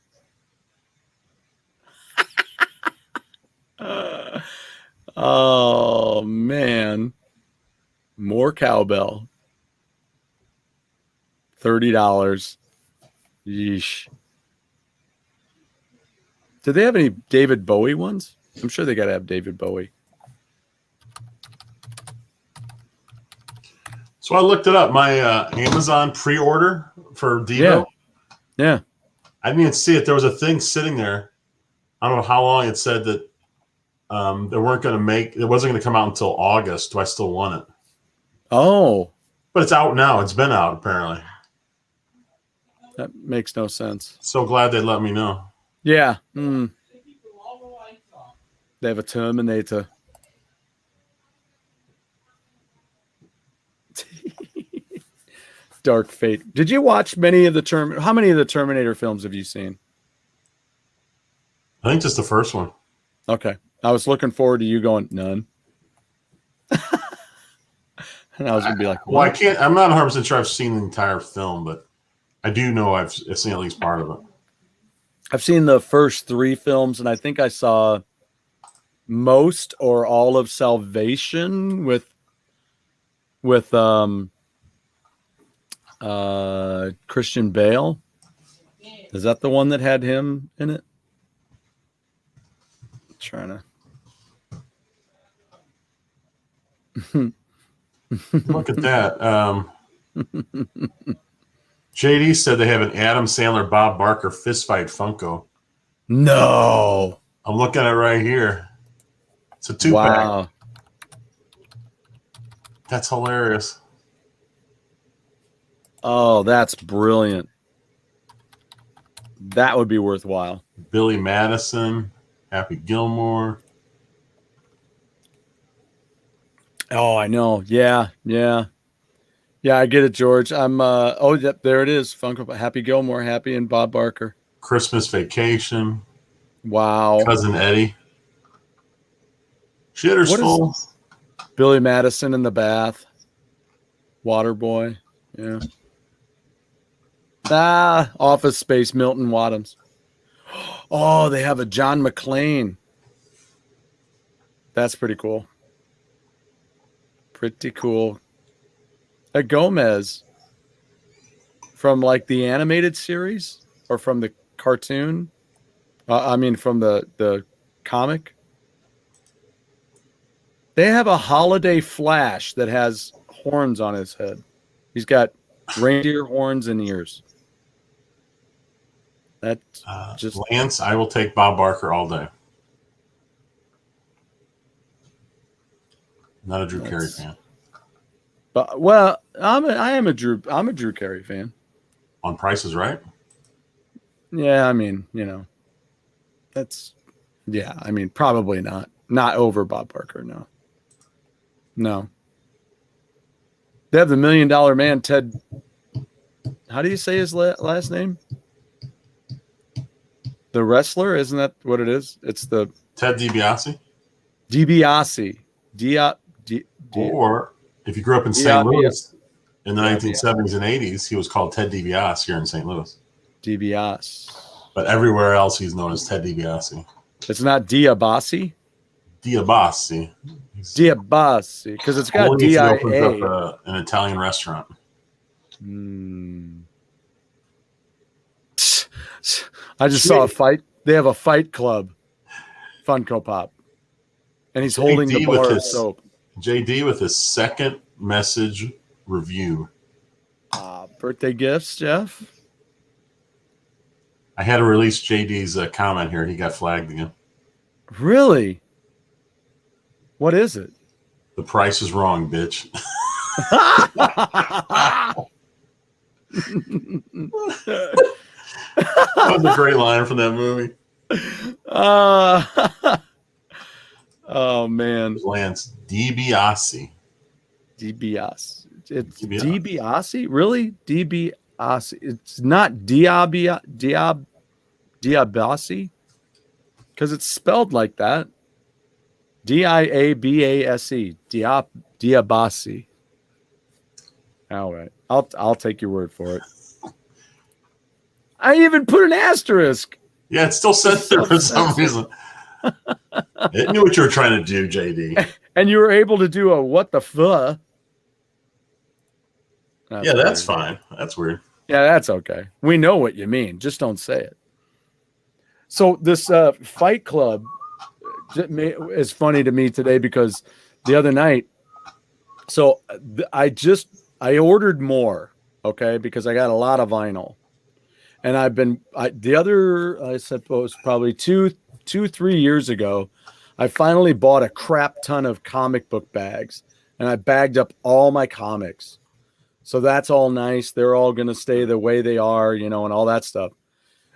Speaker 3: Oh, man. More cowbell. $30. Yeesh. Do they have any David Bowie ones? I'm sure they got to have David Bowie.
Speaker 2: So I looked it up. My Amazon pre-order for Devo.
Speaker 3: Yeah.
Speaker 2: I didn't even see it. There was a thing sitting there. I don't know how long it said that they weren't going to make. It wasn't going to come out until August. Do I still want it?
Speaker 3: Oh.
Speaker 2: But it's out now. It's been out apparently.
Speaker 3: That makes no sense.
Speaker 2: So glad they let me know.
Speaker 3: Yeah. They have a Terminator. Dark Fate. Did you watch many of the How many of the Terminator films have you seen?
Speaker 2: I think just the first one.
Speaker 3: Okay. I was looking forward to you going, none. And I was going to be like, what?
Speaker 2: Well, I can't. I'm not 100% sure I've seen the entire film, but I do know I've seen at least part of it.
Speaker 3: I've seen the first 3 films, and I think I saw most or all of Salvation with Christian Bale. Is that the one that had him in it? I'm trying to
Speaker 2: Look at that. JD said they have an Adam Sandler, Bob Barker fistfight Funko.
Speaker 3: No.
Speaker 2: I'm looking at it right here. It's a 2-pack.
Speaker 3: Wow.
Speaker 2: That's hilarious.
Speaker 3: Oh, that's brilliant. That would be worthwhile.
Speaker 2: Billy Madison, Happy Gilmore.
Speaker 3: Oh, I know. Yeah. I get it, George. I'm yep, there it is. Funko Happy Gilmore, Happy and Bob Barker.
Speaker 2: Christmas Vacation.
Speaker 3: Wow.
Speaker 2: Cousin Eddie. Shitter's full.
Speaker 3: Billy Madison in the bath. Waterboy. Yeah. Office Space, Milton Wadhams. Oh, they have a John McClane. That's pretty cool. Pretty cool. A Gomez from like the animated series or from the cartoon. From the comic. They have a Holiday Flash that has horns on his head. He's got reindeer horns and ears. That's just
Speaker 2: Lance. I will take Bob Barker all day. Not a Drew Carey fan.
Speaker 3: But well, I'm a Drew Carey fan.
Speaker 2: On Price is Right?
Speaker 3: Yeah, that's probably not over Bob Barker. No. They have the $1 Million Man, Ted. How do you say his last name? The wrestler, isn't that what it is? It's the
Speaker 2: Ted DiBiase.
Speaker 3: DiBiase.
Speaker 2: Or if you grew up in St. Louis in the 1970s and 80s, he was called Ted DiBiase here in St. Louis.
Speaker 3: DiBiase.
Speaker 2: But everywhere else, he's known as Ted DiBiase.
Speaker 3: It's not Diabasi.
Speaker 2: Diabasi.
Speaker 3: Diabasi, because it's got
Speaker 2: He
Speaker 3: DIA.
Speaker 2: opens up an Italian restaurant.
Speaker 3: I just saw a fight. They have a fight club, Funko Pop, and he's holding the bar of soap.
Speaker 2: JD with his second message review.
Speaker 3: Birthday gifts, Jeff.
Speaker 2: I had to release JD's comment here. He got flagged again.
Speaker 3: Really? What is it?
Speaker 2: The price is wrong, bitch. That was a great line from that movie.
Speaker 3: Oh man,
Speaker 2: Lance DiBiase.
Speaker 3: DiBiase. It's DiBiase. Really, DiBiase. It's not Diabasi because it's spelled like that. Diabase. Diabasi. All right, I'll take your word for it. I even put an asterisk.
Speaker 2: Yeah, it still said there for some reason. It knew what you were trying to do, JD.
Speaker 3: And you were able to do a what the fuck?
Speaker 2: Yeah, that's fine. That's weird.
Speaker 3: Yeah, that's okay. We know what you mean. Just don't say it. So this Fight Club is funny to me today because the other night, so I ordered more, okay, because I got a lot of vinyl. And I suppose probably 3 years ago, I finally bought a crap ton of comic book bags and I bagged up all my comics. So that's all nice. They're all going to stay the way they are, and all that stuff.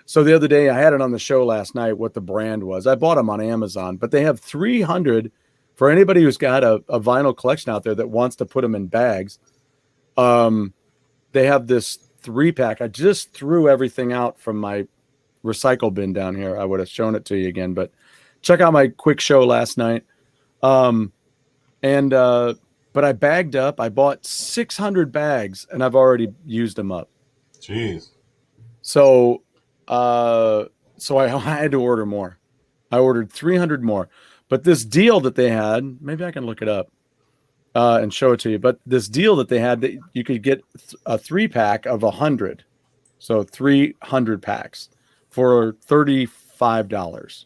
Speaker 3: So the other day I had it on the show last night, what the brand was. I bought them on Amazon, but they have 300 for anybody who's got a vinyl collection out there that wants to put them in bags. They have this 3-pack. I just threw everything out from my recycle bin down here. I would have shown it to you again, but check out my quick show last night. But I bagged up. I bought 600 bags and I've already used them up.
Speaker 2: Jeez.
Speaker 3: So I had to order more. I ordered 300 more. But this deal that they had, maybe I can look it up and show it to you. But this deal that they had, that you could get a 3-pack of 100. So 300 packs for $35.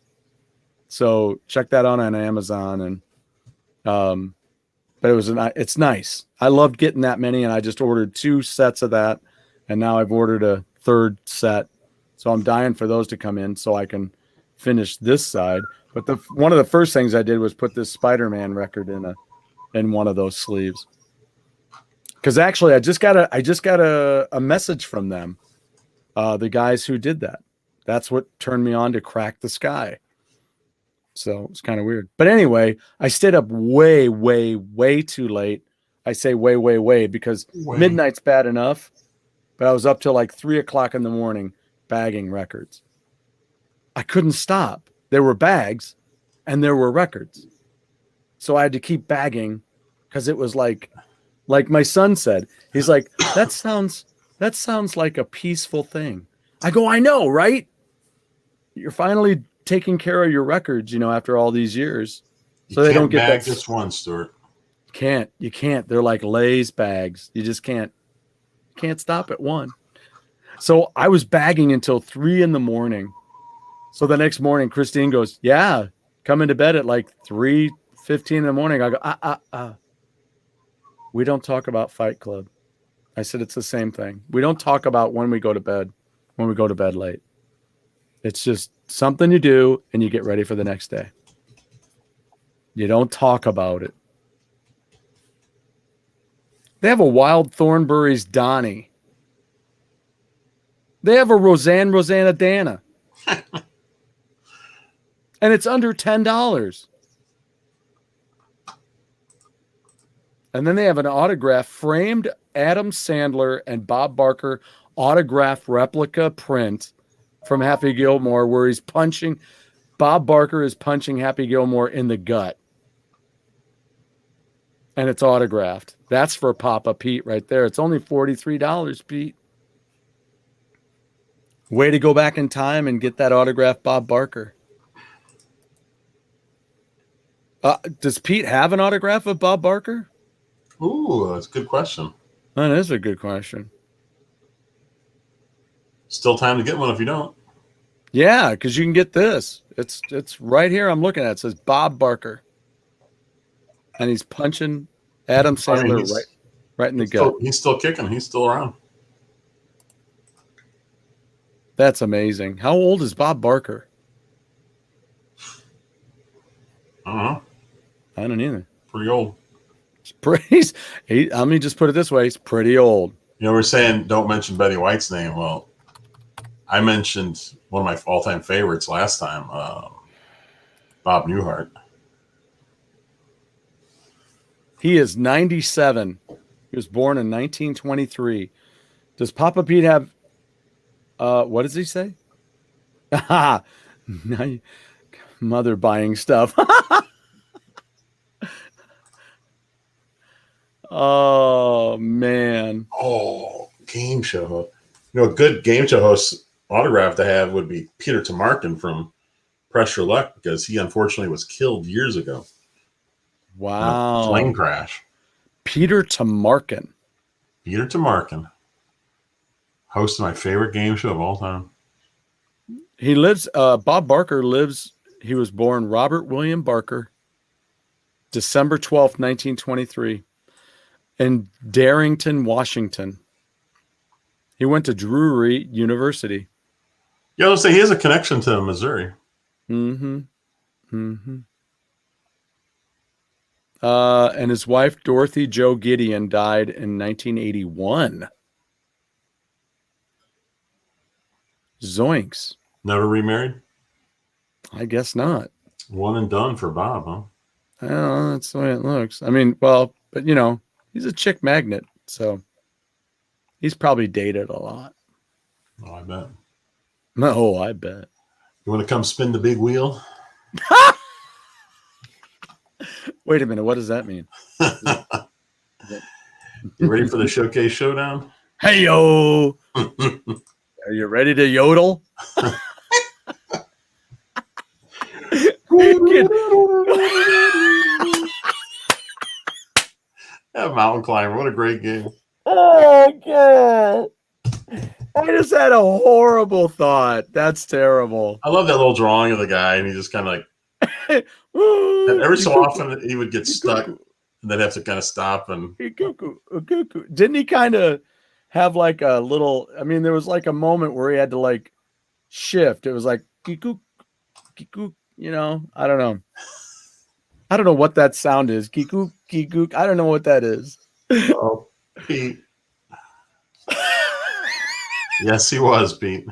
Speaker 3: So check that out on Amazon. And but it's nice. I loved getting that many, and I just ordered 2 sets of that, and now I've ordered a 3rd set. So I'm dying for those to come in so I can finish this side. But one of the first things I did was put this Spider-Man record in one of those sleeves. Because actually, I just got a message from them, the guys who did that. That's what turned me on to Crack the Sky. So it's kind of weird. But anyway, I stayed up way, way, way too late. I say way, way, way because midnight's bad enough. But I was up till like 3 o'clock in the morning bagging records. I couldn't stop. There were bags and there were records. So I had to keep bagging because it was like my son said, he's like, that sounds like a peaceful thing. I go, I know, right? You're finally taking care of your records, after all these years. So they don't get
Speaker 2: bag
Speaker 3: that.
Speaker 2: Just one, Stuart.
Speaker 3: You can't. They're like Lay's bags. You just can't stop at one. So I was bagging until 3 a.m. So the next morning, Christine goes, yeah, come into bed at like 3:15 in the morning. I go, we don't talk about Fight Club. I said, it's the same thing. We don't talk about when we go to bed late. It's just something you do and you get ready for the next day. You don't talk about it. They have a Wild Thornberry's Donnie. They have a Rosanna Dana. And it's under $10. And then they have an autograph framed Adam Sandler and Bob Barker autograph replica print from Happy Gilmore where Bob Barker is punching Happy Gilmore in the gut. And it's autographed. That's for Papa Pete right there. It's only $43, Pete. Way to go back in time and get that autographed Bob Barker. Does Pete have an autograph of Bob Barker?
Speaker 2: Ooh, that's a good question.
Speaker 3: That is a good question.
Speaker 2: Still time to get one if you don't.
Speaker 3: Yeah, because you can get this. It's right here. I'm looking at it. It says Bob Barker. And he's punching Adam Sandler right in the gut.
Speaker 2: He's still kicking. He's still around.
Speaker 3: That's amazing. How old is Bob Barker?
Speaker 2: I don't know.
Speaker 3: I don't either.
Speaker 2: Pretty old.
Speaker 3: Let me just put it this way. He's pretty old.
Speaker 2: We're saying don't mention Betty White's name. Well, I mentioned one of my all-time favorites last time, Bob Newhart.
Speaker 3: He is 97. He was born in 1923. Does Papa Pete have, what does he say? Mother buying stuff. Oh, man.
Speaker 2: Oh, game show host. A good game show host autograph to have would be Peter Tamarkin from Pressure Luck because he unfortunately was killed years ago.
Speaker 3: Wow.
Speaker 2: Plane crash.
Speaker 3: Peter Tamarkin.
Speaker 2: Peter Tamarkin. Host of my favorite game show of all time.
Speaker 3: He lives, Bob Barker lives, he was born Robert William Barker, December 12th, 1923, in Darrington, Washington. He went to Drury University.
Speaker 2: Yeah, let's say he has a connection to Missouri.
Speaker 3: Mm-hmm. Mm-hmm. And his wife, Dorothy Jo Gideon, died in 1981. Zoinks.
Speaker 2: Never remarried?
Speaker 3: I guess not.
Speaker 2: One and done for Bob, huh?
Speaker 3: Well, that's the way it looks. I mean, well, but you know, he's a chick magnet, so he's probably dated a lot.
Speaker 2: Oh, I bet.
Speaker 3: Oh, I bet.
Speaker 2: You want to come spin the big wheel?
Speaker 3: Wait a minute. What does that mean?
Speaker 2: You ready for the showcase showdown?
Speaker 3: Hey, yo. Are you ready to yodel?
Speaker 2: Yeah, Mountain Climber. What a great game.
Speaker 3: Oh, God. I just had a horrible thought. That's terrible.
Speaker 2: I love that little drawing of the guy, and he just kind of like, and every so often he would get stuck, and they'd have to kind of stop. And
Speaker 3: didn't he kind of have like a little? I mean, there was like a moment where he had to like shift. It was like you know. I don't know. I don't know what that sound is. Kiku. I don't know what that is.
Speaker 2: Oh, Pete. Yes, he was, Pete.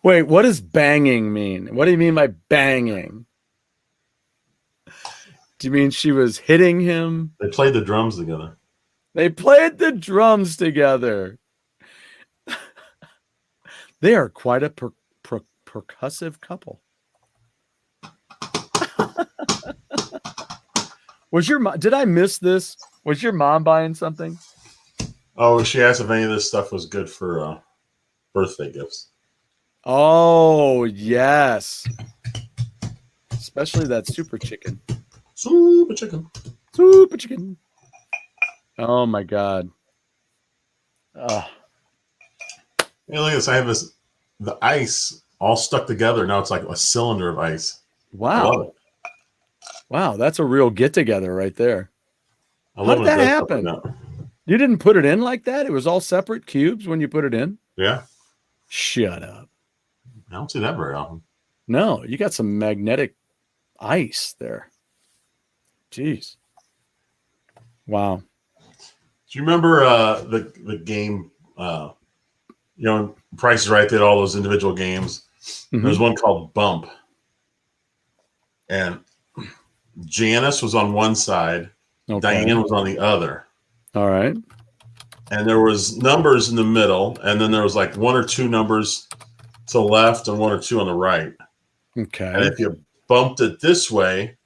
Speaker 3: Wait, what does banging mean? What do you mean by banging? Do you mean she was hitting him?
Speaker 2: They played the drums together.
Speaker 3: They played the drums together. They are quite a percussive couple. Was your mom? Did I miss this? Was your mom buying something?
Speaker 2: Oh, she asked if any of this stuff was good for birthday gifts.
Speaker 3: Oh, yes. Especially that super chicken.
Speaker 2: Super chicken.
Speaker 3: Super chicken. Oh, my God. Oh.
Speaker 2: Hey, look at this. I have the ice all stuck together. Now it's like a cylinder of ice. I love
Speaker 3: Wow.
Speaker 2: it.
Speaker 3: Wow, that's a real get-together right there.
Speaker 2: I
Speaker 3: How
Speaker 2: love
Speaker 3: did
Speaker 2: when it
Speaker 3: that
Speaker 2: does stuff
Speaker 3: happen?
Speaker 2: like that.
Speaker 3: You didn't put it in like that? It was all separate cubes when you put it in?
Speaker 2: Yeah.
Speaker 3: Shut up.
Speaker 2: I don't see that very often.
Speaker 3: No, you got some magnetic ice there. Jeez. Wow.
Speaker 2: Do you remember the game, Price is Right, they had all those individual games.
Speaker 3: Mhm.
Speaker 2: There's one called Bump. And Janice was on one side,
Speaker 3: Okay.
Speaker 2: Diane was on the other.
Speaker 3: All right.
Speaker 2: And there was numbers in the middle, and then there was like one or two numbers to the left and one or two on the right.
Speaker 3: Okay.
Speaker 2: And if you bumped it this way,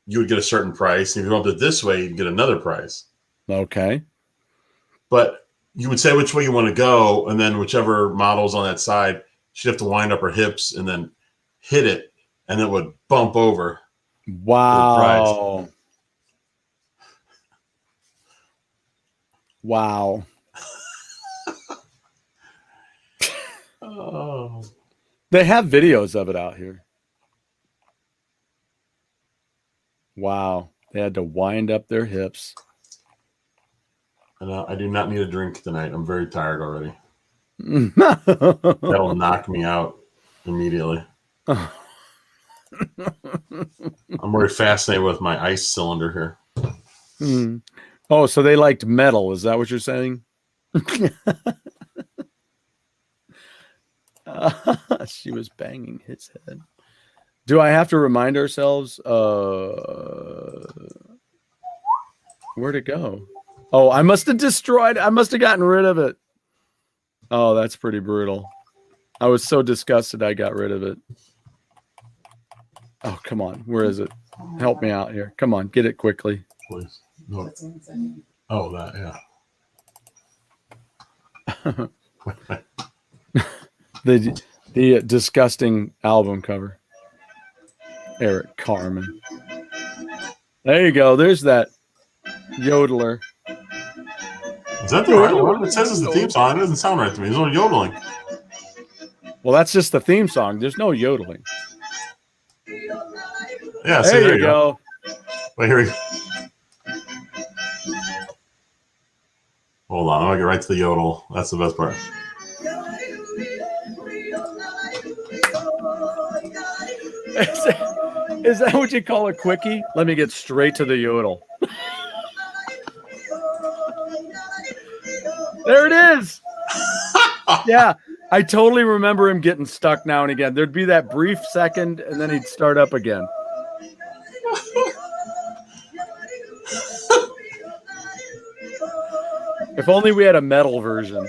Speaker 2: you would get a certain price. And if you bumped it this way, you'd get another price.
Speaker 3: Okay.
Speaker 2: But you would say which way you want to go, and then whichever model's on that side, she'd have to wind up her hips and then hit it, and it would bump over.
Speaker 3: Wow. Wow.
Speaker 2: Oh.
Speaker 3: They have videos of it out here. Wow. They had to wind up their hips.
Speaker 2: And I do not need a drink tonight. I'm very tired already. That'll knock me out immediately. I'm very fascinated with my ice cylinder here.
Speaker 3: Oh, so they liked metal. Is that what you're saying? She was banging his head. Do I have to remind ourselves where'd it go? Oh, I must have destroyed. I must have gotten rid of it. Oh, that's pretty brutal. I was so disgusted I got rid of it. Oh, come on. Where is it? Help me out here. Come on, get it quickly.
Speaker 2: Please. No. Oh, that, yeah.
Speaker 3: The disgusting album cover. Eric Carmen. There you go. There's that yodeler.
Speaker 2: Is that the right one? It says it's the theme song. It doesn't sound right to me. There's no yodeling.
Speaker 3: Well, that's just the theme song. There's no yodeling.
Speaker 2: Yeah,
Speaker 3: there you go.
Speaker 2: Wait, here we go. Hold on. I'm going to get right to the yodel. That's the best part.
Speaker 3: Is that what you call a quickie? Let me get straight to the yodel. There it is. Yeah, I totally remember him getting stuck now and again. There'd be that brief second, and then he'd start up again. If only we had a metal version.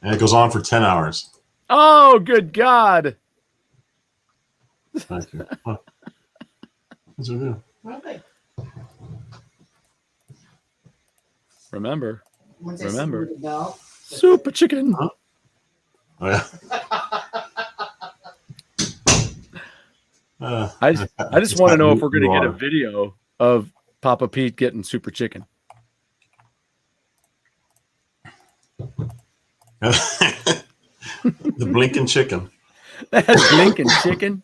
Speaker 2: And it goes on for 10 hours.
Speaker 3: Oh, good God.
Speaker 2: Thank you. What? What's it do?
Speaker 4: Okay.
Speaker 3: Remember.
Speaker 4: Once
Speaker 3: Remember.
Speaker 4: I see the bell.
Speaker 3: Super chicken.
Speaker 2: Huh? Oh, yeah.
Speaker 3: I just want to know if we're going to get a video of Papa Pete getting super chicken.
Speaker 2: The blinking chicken.
Speaker 3: That's blinking chicken.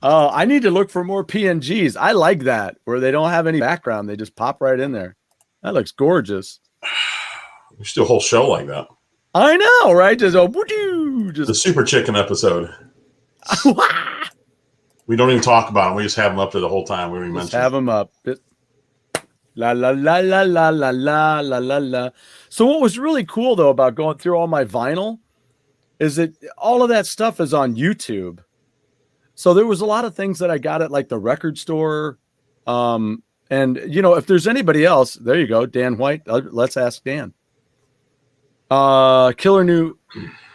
Speaker 3: Oh, I need to look for more PNGs. I like that, where they don't have any background. They just pop right in there. That looks gorgeous.
Speaker 2: We should do a whole show like that.
Speaker 3: I know, right? Just just
Speaker 2: The super chicken episode. We don't even talk about them. We just have them up there the whole time. We don't even
Speaker 3: Just
Speaker 2: mention
Speaker 3: have
Speaker 2: them.
Speaker 3: them up. La la la la la la la la la la. So what was really cool though about going through all my vinyl is that all of that stuff is on YouTube. So there was a lot of things that I got at like the record store. And you know, if there's anybody else, there you go, Dan White. Let's ask Dan. Killer new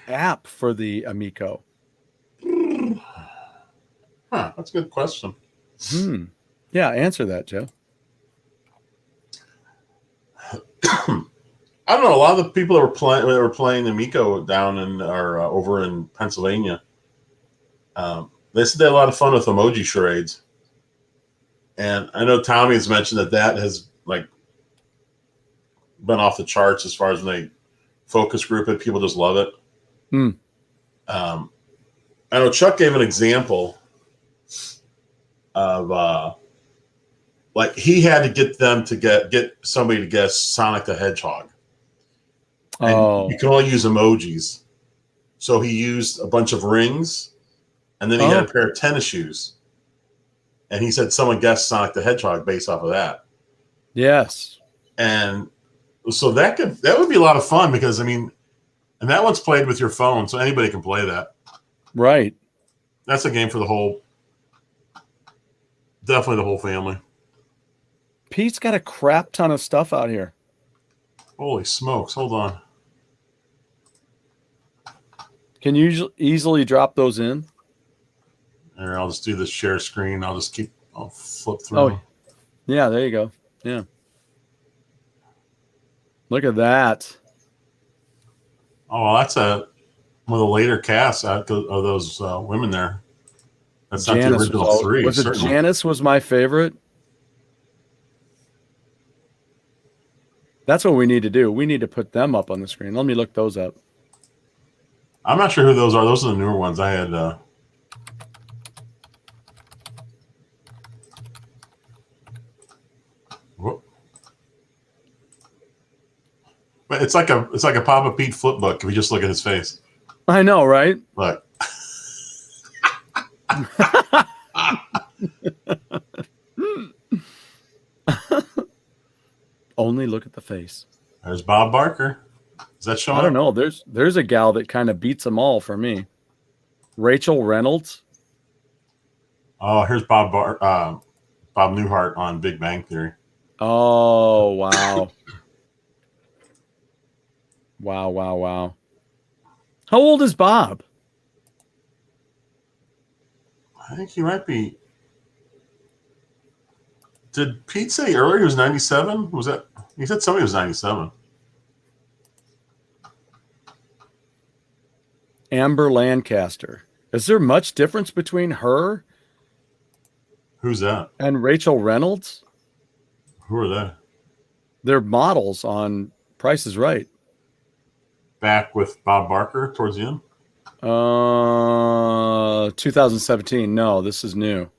Speaker 3: app for the Amico.
Speaker 2: Huh, that's a good question.
Speaker 3: Yeah, answer that, Joe.
Speaker 2: I don't know. A lot of the people that were playing Amico down in or over in Pennsylvania, they said they had a lot of fun with emoji charades. And I know Tommy has mentioned that has like been off the charts as far as when they focus group it. People just love it. I know Chuck gave an example of like he had to get them to get somebody to guess Sonic the Hedgehog. And you can only use emojis. So he used a bunch of rings, and then he had a pair of tennis shoes. And he said someone guessed Sonic the Hedgehog based off of that.
Speaker 3: Yes.
Speaker 2: And so that would be a lot of fun because I mean, and that one's played with your phone, so anybody can play that.
Speaker 3: Right.
Speaker 2: That's a game for definitely the whole family.
Speaker 3: Pete's got a crap ton of stuff out here.
Speaker 2: Holy smokes. Hold on.
Speaker 3: Can you easily drop those in?
Speaker 2: Here, I'll just do this share screen. I'll flip through.
Speaker 3: Oh, yeah, there you go. Yeah. Look at that.
Speaker 2: Oh, well, that's one of the later casts of those women there. That's not the original three.
Speaker 3: Was it
Speaker 2: certainly.
Speaker 3: Janice was my favorite? That's what we need to do. We need to put them up on the screen. Let me look those up.
Speaker 2: I'm not sure who those are. Those are the newer ones. I had. Whoop. But it's like a Papa Pete flip book if you just look at his face.
Speaker 3: I know, right?
Speaker 2: Look.
Speaker 3: Only look at the face.
Speaker 2: There's Bob Barker. Is that showing?
Speaker 3: I don't know. There's a gal that kind of beats them all for me. Rachel Reynolds.
Speaker 2: Oh, here's Bob Newhart on Big Bang Theory.
Speaker 3: Oh, wow. Wow. How old is Bob?
Speaker 2: I think he might be. Did Pete say earlier he was 97? Was that? He said somebody was 97.
Speaker 3: Amber Lancaster. Is there much difference between her
Speaker 2: Who's that?
Speaker 3: and Rachel Reynolds?
Speaker 2: Who are they?
Speaker 3: They're models on Price is Right.
Speaker 2: Back with Bob Barker towards the end?
Speaker 3: 2017. No, this is new.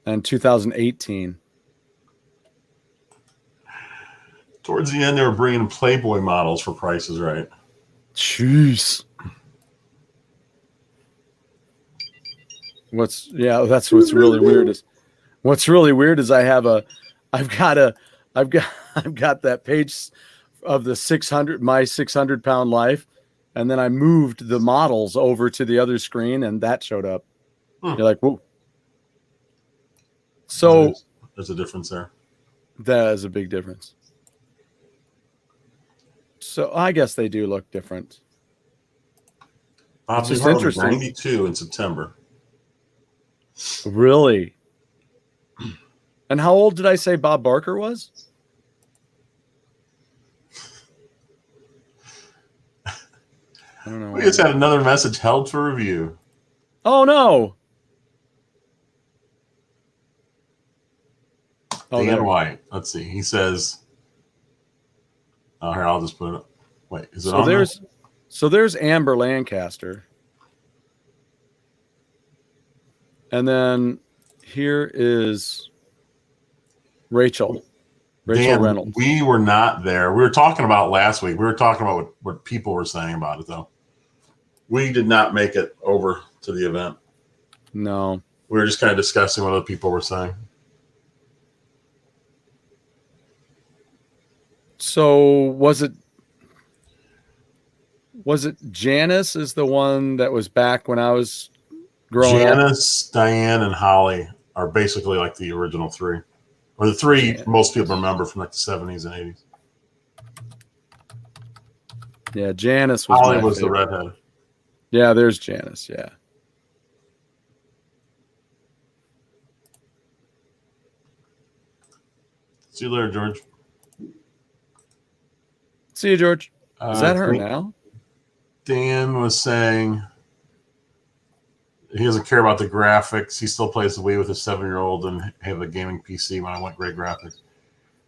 Speaker 3: And 2018.
Speaker 2: Towards the end, they were bringing Playboy models for Price is Right.
Speaker 3: Jeez. That's what's really weird is I've got that page of the 600-pound life, and then I moved the models over to the other screen, and that showed up. You're like, whoa. So
Speaker 2: there's a difference there.
Speaker 3: That is a big difference. So I guess they do look different.
Speaker 2: Bob
Speaker 3: It's just
Speaker 2: Harley,
Speaker 3: interesting.
Speaker 2: 92 in September.
Speaker 3: Really? And how old did I say Bob Barker was? I don't know.
Speaker 2: We just had another message held for review.
Speaker 3: Oh no.
Speaker 2: Dan White. Let's see. He says, here, I'll just put it up. Wait, is it on there?
Speaker 3: So there's Amber Lancaster. And then here is Rachel
Speaker 2: Dan,
Speaker 3: Reynolds.
Speaker 2: We were not there. We were talking about last week. We were talking about what people were saying about it, though. We did not make it over to the event.
Speaker 3: No.
Speaker 2: We were just kind of discussing what other people were saying.
Speaker 3: So was it Janice is the one that was back when I was growing up?
Speaker 2: Janice, Diane, and Holly are basically like the original three. Or the three most people remember from like the 70s and 80s.
Speaker 3: Yeah, Janice was
Speaker 2: Holly
Speaker 3: my
Speaker 2: was
Speaker 3: favorite.
Speaker 2: the redhead.
Speaker 3: Yeah, there's Janice, yeah.
Speaker 2: See you later, George.
Speaker 3: See you, George. Is that her now?
Speaker 2: Dan was saying he doesn't care about the graphics. He still plays the Wii with his 7-year-old and have a gaming PC when I want great graphics.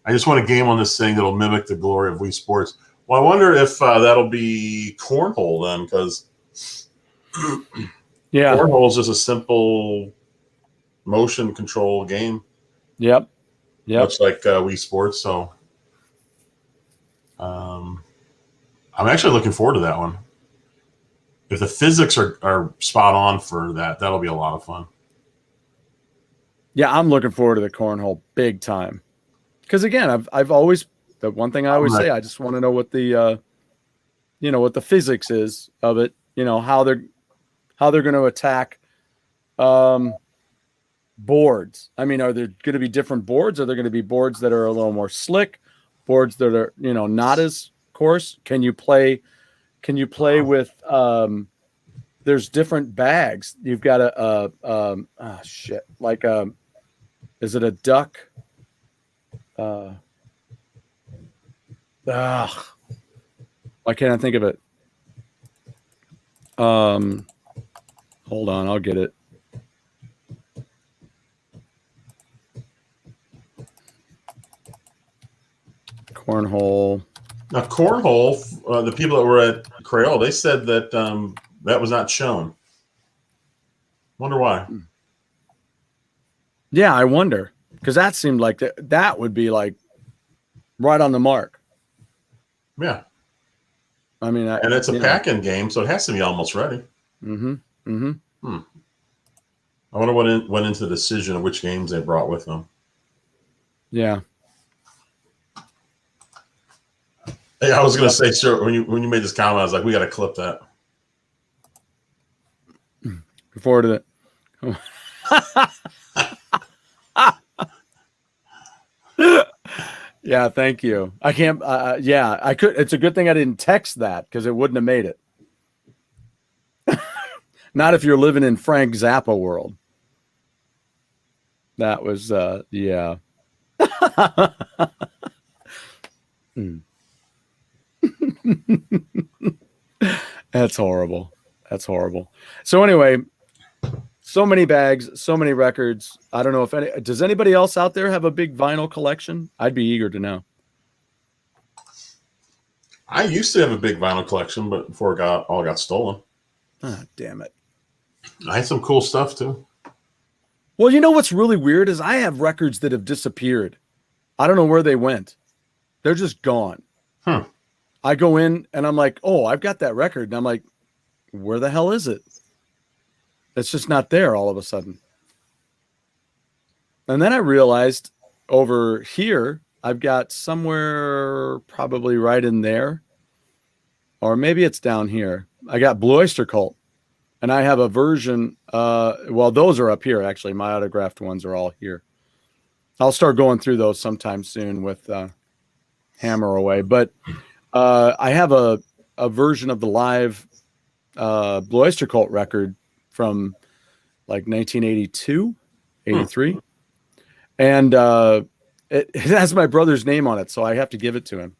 Speaker 2: I just want a game on this thing that'll mimic the glory of Wii Sports. Well, I wonder if that'll be Cornhole then, because Cornhole is just a simple motion control game.
Speaker 3: Yep.
Speaker 2: Much like Wii Sports. So I'm actually looking forward to that one. If the physics are spot on for that, that'll be a lot of fun.
Speaker 3: Yeah, I'm looking forward to the Cornhole big time. Because again, I've always, the one thing I always say, I just want to know what the what the physics is of it. You know, how they're going to attack boards. I mean, are there going to be different boards? Are there going to be boards that are a little more slick, boards that are not as coarse? Can you play with there's different bags. You've got is it a duck? Why can't I think of it? Hold on, I'll get it. Cornhole.
Speaker 2: Now, Cornhole, the people that were at Crayola, they said that that was not shown. Wonder why.
Speaker 3: Yeah, I wonder. Because that seemed like that would be like right on the mark.
Speaker 2: Yeah.
Speaker 3: I mean,
Speaker 2: and it's a pack-in game, so it has to be almost ready.
Speaker 3: I
Speaker 2: wonder what went into the decision of which games they brought with them.
Speaker 3: Yeah.
Speaker 2: Hey, I was going to say, sir, when you made this comment, I was like, we got to clip that.
Speaker 3: Look forward to it. Yeah, thank you. I can't. Yeah, I could. It's a good thing I didn't text that because it wouldn't have made it. Not if you're living in Frank Zappa world. That was, yeah. That's horrible. That's horrible. So anyway, so many bags, so many records. I don't know if does anybody else out there have a big vinyl collection? I'd be eager to know.
Speaker 2: I used to have a big vinyl collection, but before it all got stolen.
Speaker 3: Ah, damn it.
Speaker 2: I had some cool stuff too.
Speaker 3: Well, you know what's really weird is I have records that have disappeared. I don't know where they went. They're just gone. I go in and I'm like, oh, I've got that record. And I'm like, where the hell is it? It's just not there all of a sudden. And then I realized over here, I've got somewhere probably right in there, or maybe it's down here. I got Blue Oyster Cult, and I have a version. Well, those are up here, actually. My autographed ones are all here. I'll start going through those sometime soon with Hammer Away. But I have a version of the live Blue Oyster Cult record from like 1982, 83. And it has my brother's name on it, so I have to give it to him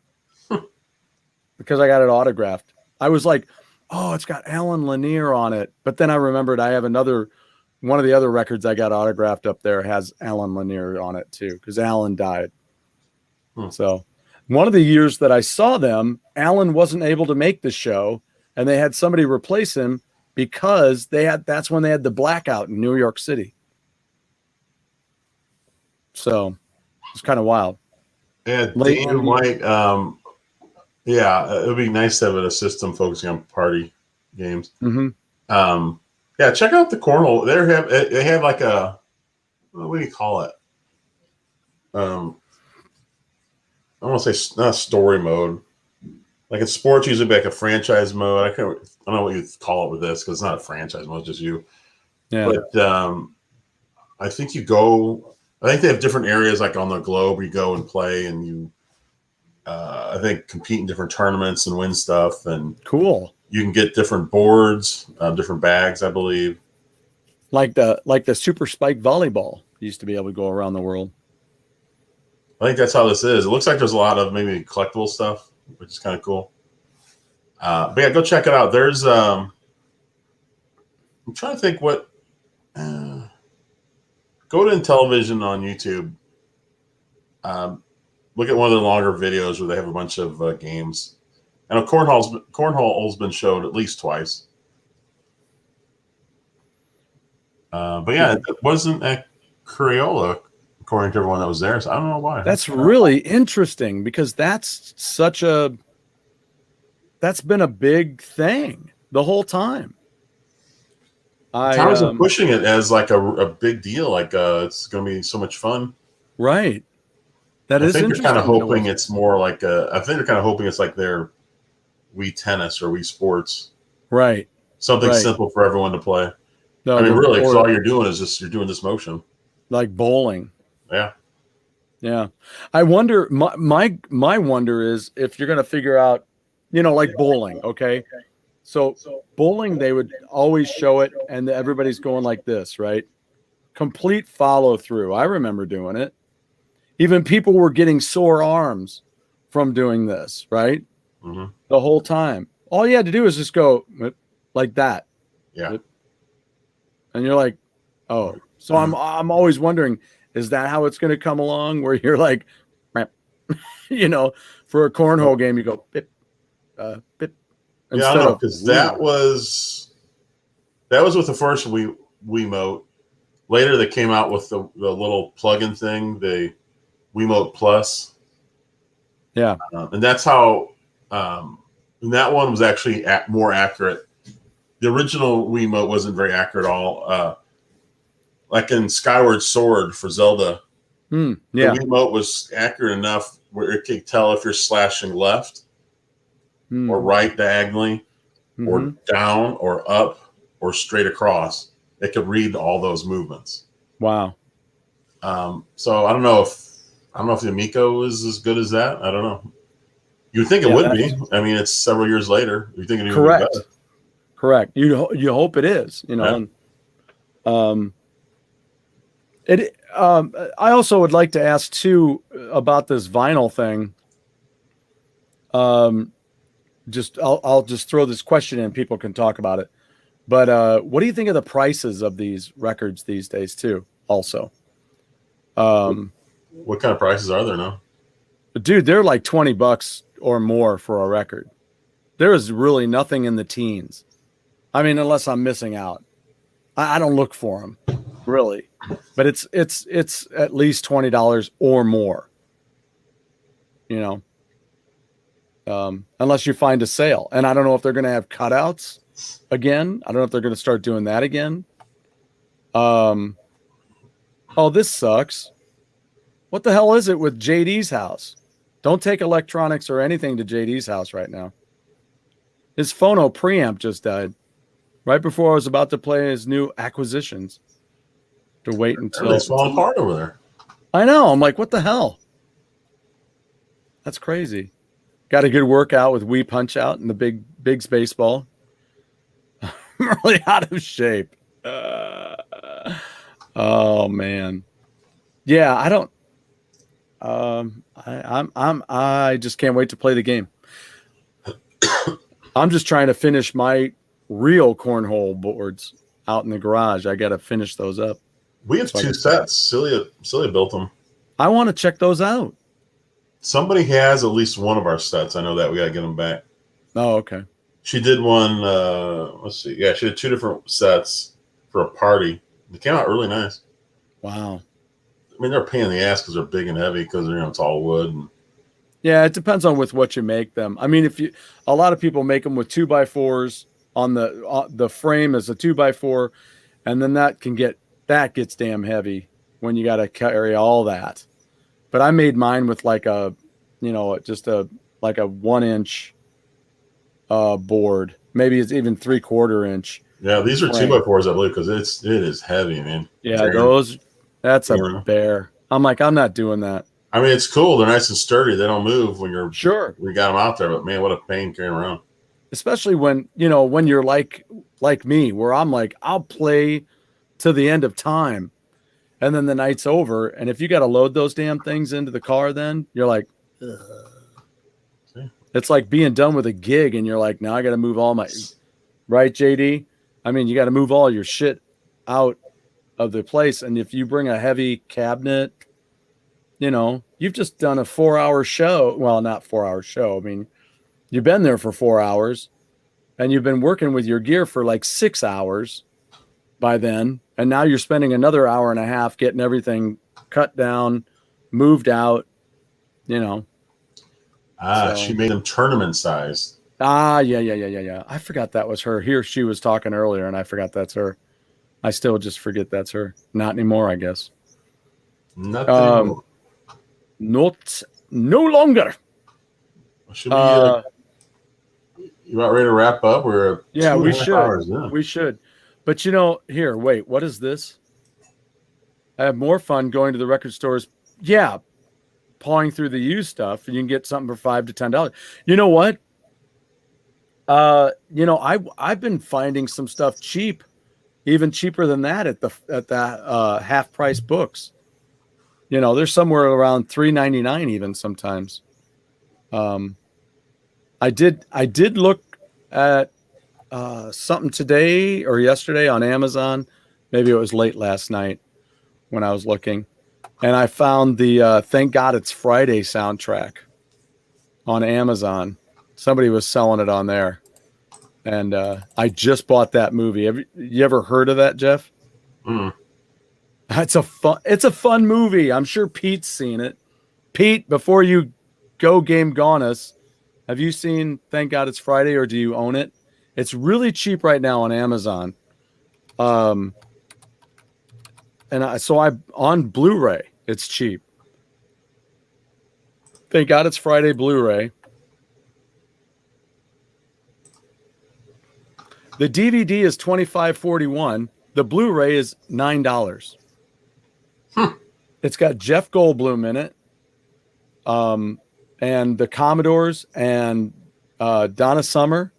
Speaker 3: because I got it autographed. I was like, oh, it's got Alan Lanier on it. But then I remembered I have one of the other records I got autographed up there has Alan Lanier on it too, because Alan died. So one of the years that I saw them, Alan wasn't able to make the show, and they had somebody replace him because that's when they had the blackout in New York City. So it's kind of wild.
Speaker 2: Yeah, David White. Yeah, it would be nice to have a system focusing on party games. Yeah, check out the cornhole. They have like a, what do you call it? I want to say not story mode. Like in sports, usually like a franchise mode. I don't know what you call it with this because it's not a franchise mode, it's just you. Yeah. But I think I think they have different areas like on the globe where you go and play, and you, I think, compete in different tournaments and win stuff. And
Speaker 3: cool.
Speaker 2: You can get different boards, different bags, I believe.
Speaker 3: Like the Super Spike volleyball used to be able to go around the world.
Speaker 2: I think that's how this is. It looks like there's a lot of maybe collectible stuff, which is kind of cool. But yeah, go check it out. There's I'm trying to think what. Go to Intellivision on YouTube. Look at one of the longer videos where they have a bunch of games. And cornhole's been showed at least twice. But yeah, it wasn't at Crayola, according to everyone that was there. So I don't know why.
Speaker 3: That's really interesting because that's been a big thing the whole time.
Speaker 2: Towers are pushing it as like a big deal, like it's going to be so much fun.
Speaker 3: Right. I think they're kind of hoping it's more like I think they're kind of hoping it's like their Wii Tennis or Wii Sports. Right.
Speaker 2: Something simple for everyone to play. No, I mean, really, because all you're doing is you're doing this motion.
Speaker 3: Like bowling.
Speaker 2: Yeah.
Speaker 3: Yeah. I wonder, my wonder is if you're going to figure out, like bowling, okay? So bowling, they would always show it, and everybody's going like this, right? Complete follow through. I remember doing it. Even people were getting sore arms from doing this, right? Mm-hmm. The whole time. All you had to do is just go like that.
Speaker 2: Yeah.
Speaker 3: And you're like, oh. So I'm always wondering, is that how it's going to come along? Where you're like, for a cornhole game, you go bip, bip.
Speaker 2: Yeah, I know, because that was with the first Wiimote. Later, they came out with the little plug-in thing, the Wiimote Plus.
Speaker 3: Yeah,
Speaker 2: and that's how. And that one was actually more accurate. The original Wiimote wasn't very accurate at all. Like in Skyward Sword for Zelda, the Wiimote was accurate enough where it could tell if you're slashing left or right diagonally, or down or up or straight across. It could read all those movements.
Speaker 3: Wow.
Speaker 2: So I don't know if the Amico is as good as that. I don't know. You'd think it would be. I mean, it's several years later. You think it would be better.
Speaker 3: Correct. You hope it is. Yeah. And, I also would like to ask too about this vinyl thing. I'll just throw this question in. People can talk about it. But what do you think of the prices of these records these days too? Also,
Speaker 2: what kind of prices are there now?
Speaker 3: Dude, they're like $20 or more for a record. There is really nothing in the teens. I mean, unless I'm missing out. I don't look for them, really. But it's at least $20 or more. unless you find a sale. And I don't know if they're going to have cutouts again. I don't know if they're going to start doing that again. Oh, this sucks. What the hell is it with JD's house? Don't take electronics or anything to JD's house right now. His phono preamp just died right before I was about to play his new acquisitions. To wait until
Speaker 2: It's falling apart over there.
Speaker 3: I know. I'm like, what the hell? That's crazy. Got a good workout with Wii Punch Out and the Big's baseball. I'm really out of shape. Oh man. Yeah, I don't. I just can't wait to play the game. I'm just trying to finish my real cornhole boards out in the garage. I got to finish those up.
Speaker 2: We have two sets. Celia built them.
Speaker 3: I want to check those out.
Speaker 2: Somebody has at least one of our sets. I know that. We got to get them back.
Speaker 3: Oh, okay.
Speaker 2: She did one. Let's see. Yeah, she did 2 different sets for a party. They came out really nice.
Speaker 3: Wow.
Speaker 2: I mean, they're a pain in the ass because they're big and heavy because it's all wood. And
Speaker 3: yeah, it depends on with what you make them. I mean, a lot of people make them with 2x4s on the frame is a 2x4, and then that gets damn heavy when you got to carry all that. But I made mine with like a 1-inch board. Maybe it's even 3/4 inch.
Speaker 2: Yeah, these are 2x4s, I believe, because it is heavy, man.
Speaker 3: Yeah, that's a bear. I'm like, I'm not doing that.
Speaker 2: I mean, it's cool. They're nice and sturdy. They don't move when we got them out there. But man, what a pain carrying around.
Speaker 3: Especially when you're like me, where I'm like, I'll play to the end of time, and then the night's over. And if you got to load those damn things into the car, then you're like, ugh. It's like being done with a gig, and you're like, now I got to move all my right, JD. I mean, you got to move all your shit out of the place, and if you bring a heavy cabinet, you've just done a 4-hour show. Well, not 4-hour show. I mean, you've been there for 4 hours, and you've been working with your gear for like 6 hours by then, and now you're spending another hour and a half getting everything cut down, moved out.
Speaker 2: She made them tournament size.
Speaker 3: Yeah. I forgot that was her. She was talking earlier, and I forgot that's her. I still just forget that's her. Not anymore, I guess.
Speaker 2: Not anymore.
Speaker 3: No longer.
Speaker 2: Should we, you about ready to wrap up?
Speaker 3: Yeah, we should. Hours, yeah. We should. But here, wait, what is this? I have more fun going to the record stores. Yeah, pawing through the used stuff, and you can get something for $5 to $10. You know what? I've been finding some stuff cheap, even cheaper than that at the half price books. They're somewhere around $3.99 even sometimes. I did look at something today or yesterday on Amazon. Maybe it was late last night when I was looking, and I found the Thank God It's Friday soundtrack on Amazon. Somebody was selling it on there, and I just bought that movie. You ever heard of that, Jeff?
Speaker 2: Mm.
Speaker 3: It's a fun movie. I'm sure Pete's seen it. Pete, before you go game gone us, have you seen Thank God It's Friday, or do you own it? It's really cheap right now on Amazon. On Blu-ray, it's cheap. Thank God It's Friday Blu-ray. The DVD is $25.41. The Blu-ray is $9. It's got Jeff Goldblum in it, and the Commodores and Donna Summer.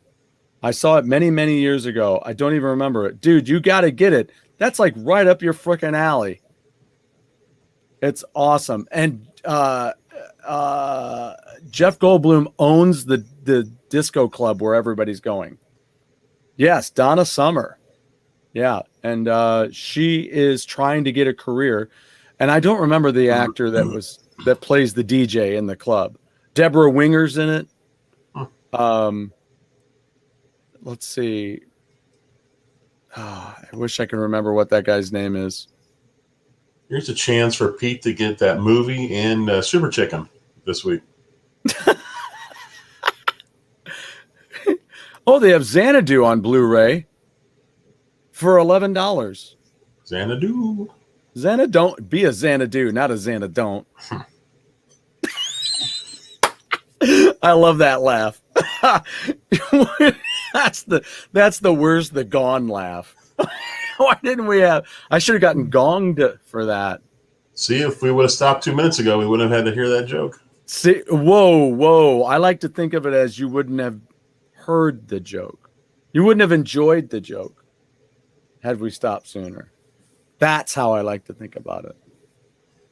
Speaker 3: I saw it many, many years ago. I don't even remember it. Dude, you got to get it. That's like right up your freaking alley. It's awesome. And Jeff Goldblum owns the disco club where everybody's going. Yes, Donna Summer. Yeah, and she is trying to get a career. And I don't remember the actor that plays the DJ in the club. Deborah Winger's in it. Let's see. I wish I could remember what that guy's name is.
Speaker 2: Here's a chance for Pete to get that movie and Super Chicken this week.
Speaker 3: Oh, they have Xanadu on Blu-ray for $11.
Speaker 2: Xanadu.
Speaker 3: Xanadu, be a Xanadu, not a Xanadon't. I love that laugh. That's the worst, the gone laugh. Why didn't we have? I should have gotten gonged for that.
Speaker 2: See, if we would have stopped 2 minutes ago, we wouldn't have had to hear that joke.
Speaker 3: See, whoa. I like to think of it as you wouldn't have heard the joke. You wouldn't have enjoyed the joke had we stopped sooner. That's how I like to think about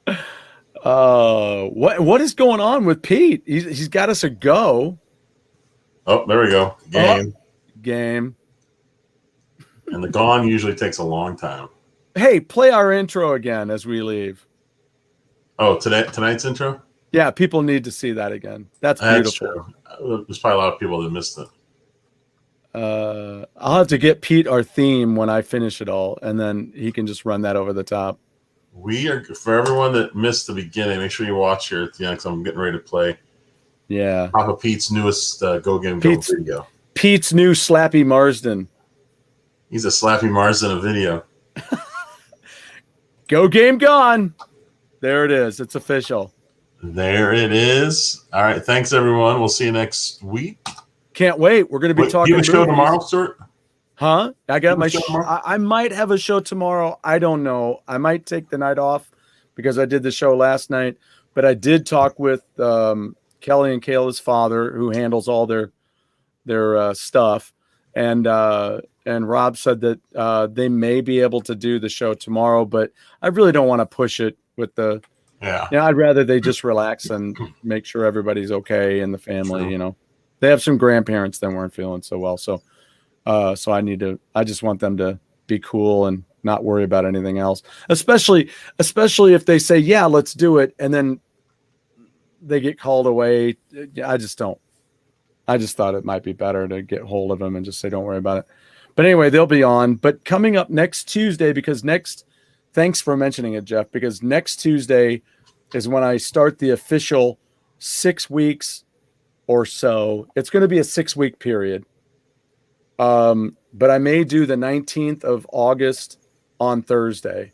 Speaker 3: it. What is going on with Pete? He's got us a go.
Speaker 2: Oh, there we go. Game.
Speaker 3: Game.
Speaker 2: And the gong usually takes a long time.
Speaker 3: Hey, play our intro again as we leave.
Speaker 2: Oh, tonight's intro?
Speaker 3: Yeah, people need to see that again. That's beautiful.
Speaker 2: True. There's probably a lot of people that missed it.
Speaker 3: I'll have to get Pete our theme when I finish it all, and then he can just run that over the top.
Speaker 2: We are, for everyone that missed the beginning, make sure you watch here at the end because I'm getting ready to play.
Speaker 3: Yeah.
Speaker 2: Papa Pete's newest GoGameGo video.
Speaker 3: Pete's new Slappy Marsden.
Speaker 2: He's a Slappy Marsden of video.
Speaker 3: Go Game Gone. There it is. It's official.
Speaker 2: There it is. All right. Thanks, everyone. We'll see you next week.
Speaker 3: Can't wait. We're going to be talking.
Speaker 2: You have a show tomorrow, Stuart?
Speaker 3: Huh? I got my
Speaker 2: show tomorrow?
Speaker 3: I might have a show tomorrow. I don't know. I might take the night off because I did the show last night. But I did talk with Kelly and Kayla's father, who handles all their stuff, and Rob said that they may be able to do the show tomorrow, but I really don't want to push it with the.
Speaker 2: Yeah.
Speaker 3: I'd rather they just relax and make sure everybody's okay in the family.
Speaker 2: Sure.
Speaker 3: You know, they have some grandparents that weren't feeling so well, so I just want them to be cool and not worry about anything else, especially if they say, yeah, let's do it, and then they get called away. I just don't. I just thought it might be better to get hold of them and just say, don't worry about it. But anyway, they'll be on. But coming up next Tuesday, thanks for mentioning it, Jeff, because next Tuesday is when I start the official 6 weeks or so. It's going to be a 6-week period. But I may do the 19th of August on Thursday.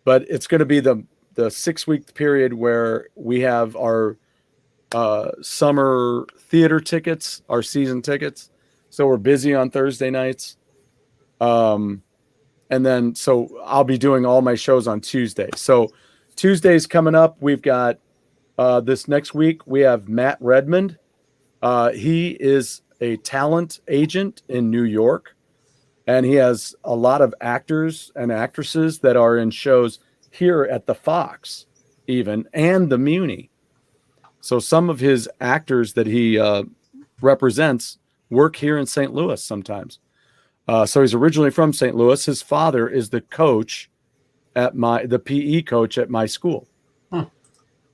Speaker 3: But it's going to be the 6-week period where we have our summer theater tickets, our season tickets. So we're busy on Thursday nights. And then, so I'll be doing all my shows on Tuesday. So Tuesday's coming up. We've got this next week, we have Matt Redmond. He is a talent agent in New York, and he has a lot of actors and actresses that are in shows here at the Fox even, and the Muni. So some of his actors that he represents work here in St. Louis sometimes. So he's originally from St. Louis. His father is the coach at the PE coach at my school.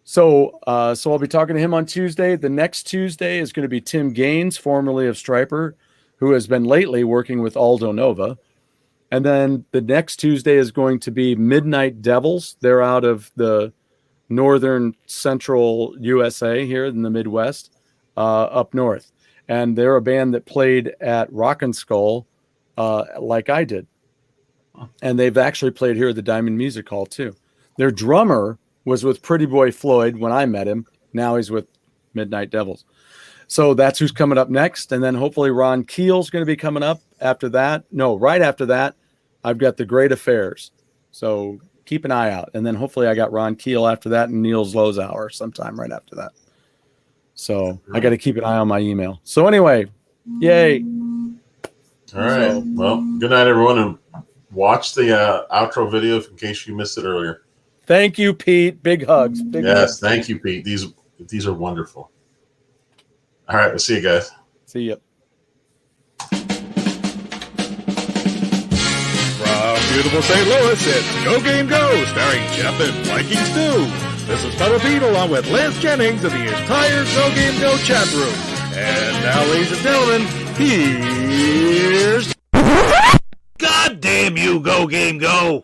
Speaker 3: So I'll be talking to him on Tuesday. The next Tuesday is going to be Tim Gaines, formerly of Striper, who has been lately working with Aldo Nova. And then the next Tuesday is going to be Midnight Devils. They're out of the northern central USA here in the Midwest, up north. And they're a band that played at Rockin' Skull like I did. And they've actually played here at the Diamond Music Hall too. Their drummer was with Pretty Boy Floyd when I met him. Now he's with Midnight Devils. So that's who's coming up next. And then hopefully Ron Keel's going to be coming up after that. No, right after that, I've got The Great Affairs. So keep an eye out. And then hopefully I got Ron Keel after that and Niels Lozauer sometime right after that. So I got to keep an eye on my email. So anyway, yay.
Speaker 2: All right. Well, good night, everyone. And watch the outro video in case you missed it earlier.
Speaker 3: Thank you, Pete. Big hugs. Big hugs.
Speaker 2: Thank you, Pete. These are wonderful. All right. We'll see you guys.
Speaker 3: See you.
Speaker 1: From beautiful St. Louis, it's Go Game Go, starring Jeff and Viking Stew. This is Papa Pete along with Lance Jennings of the entire Go Game Go chat room. And now, ladies and gentlemen, here's...
Speaker 5: God damn you, Go Game Go!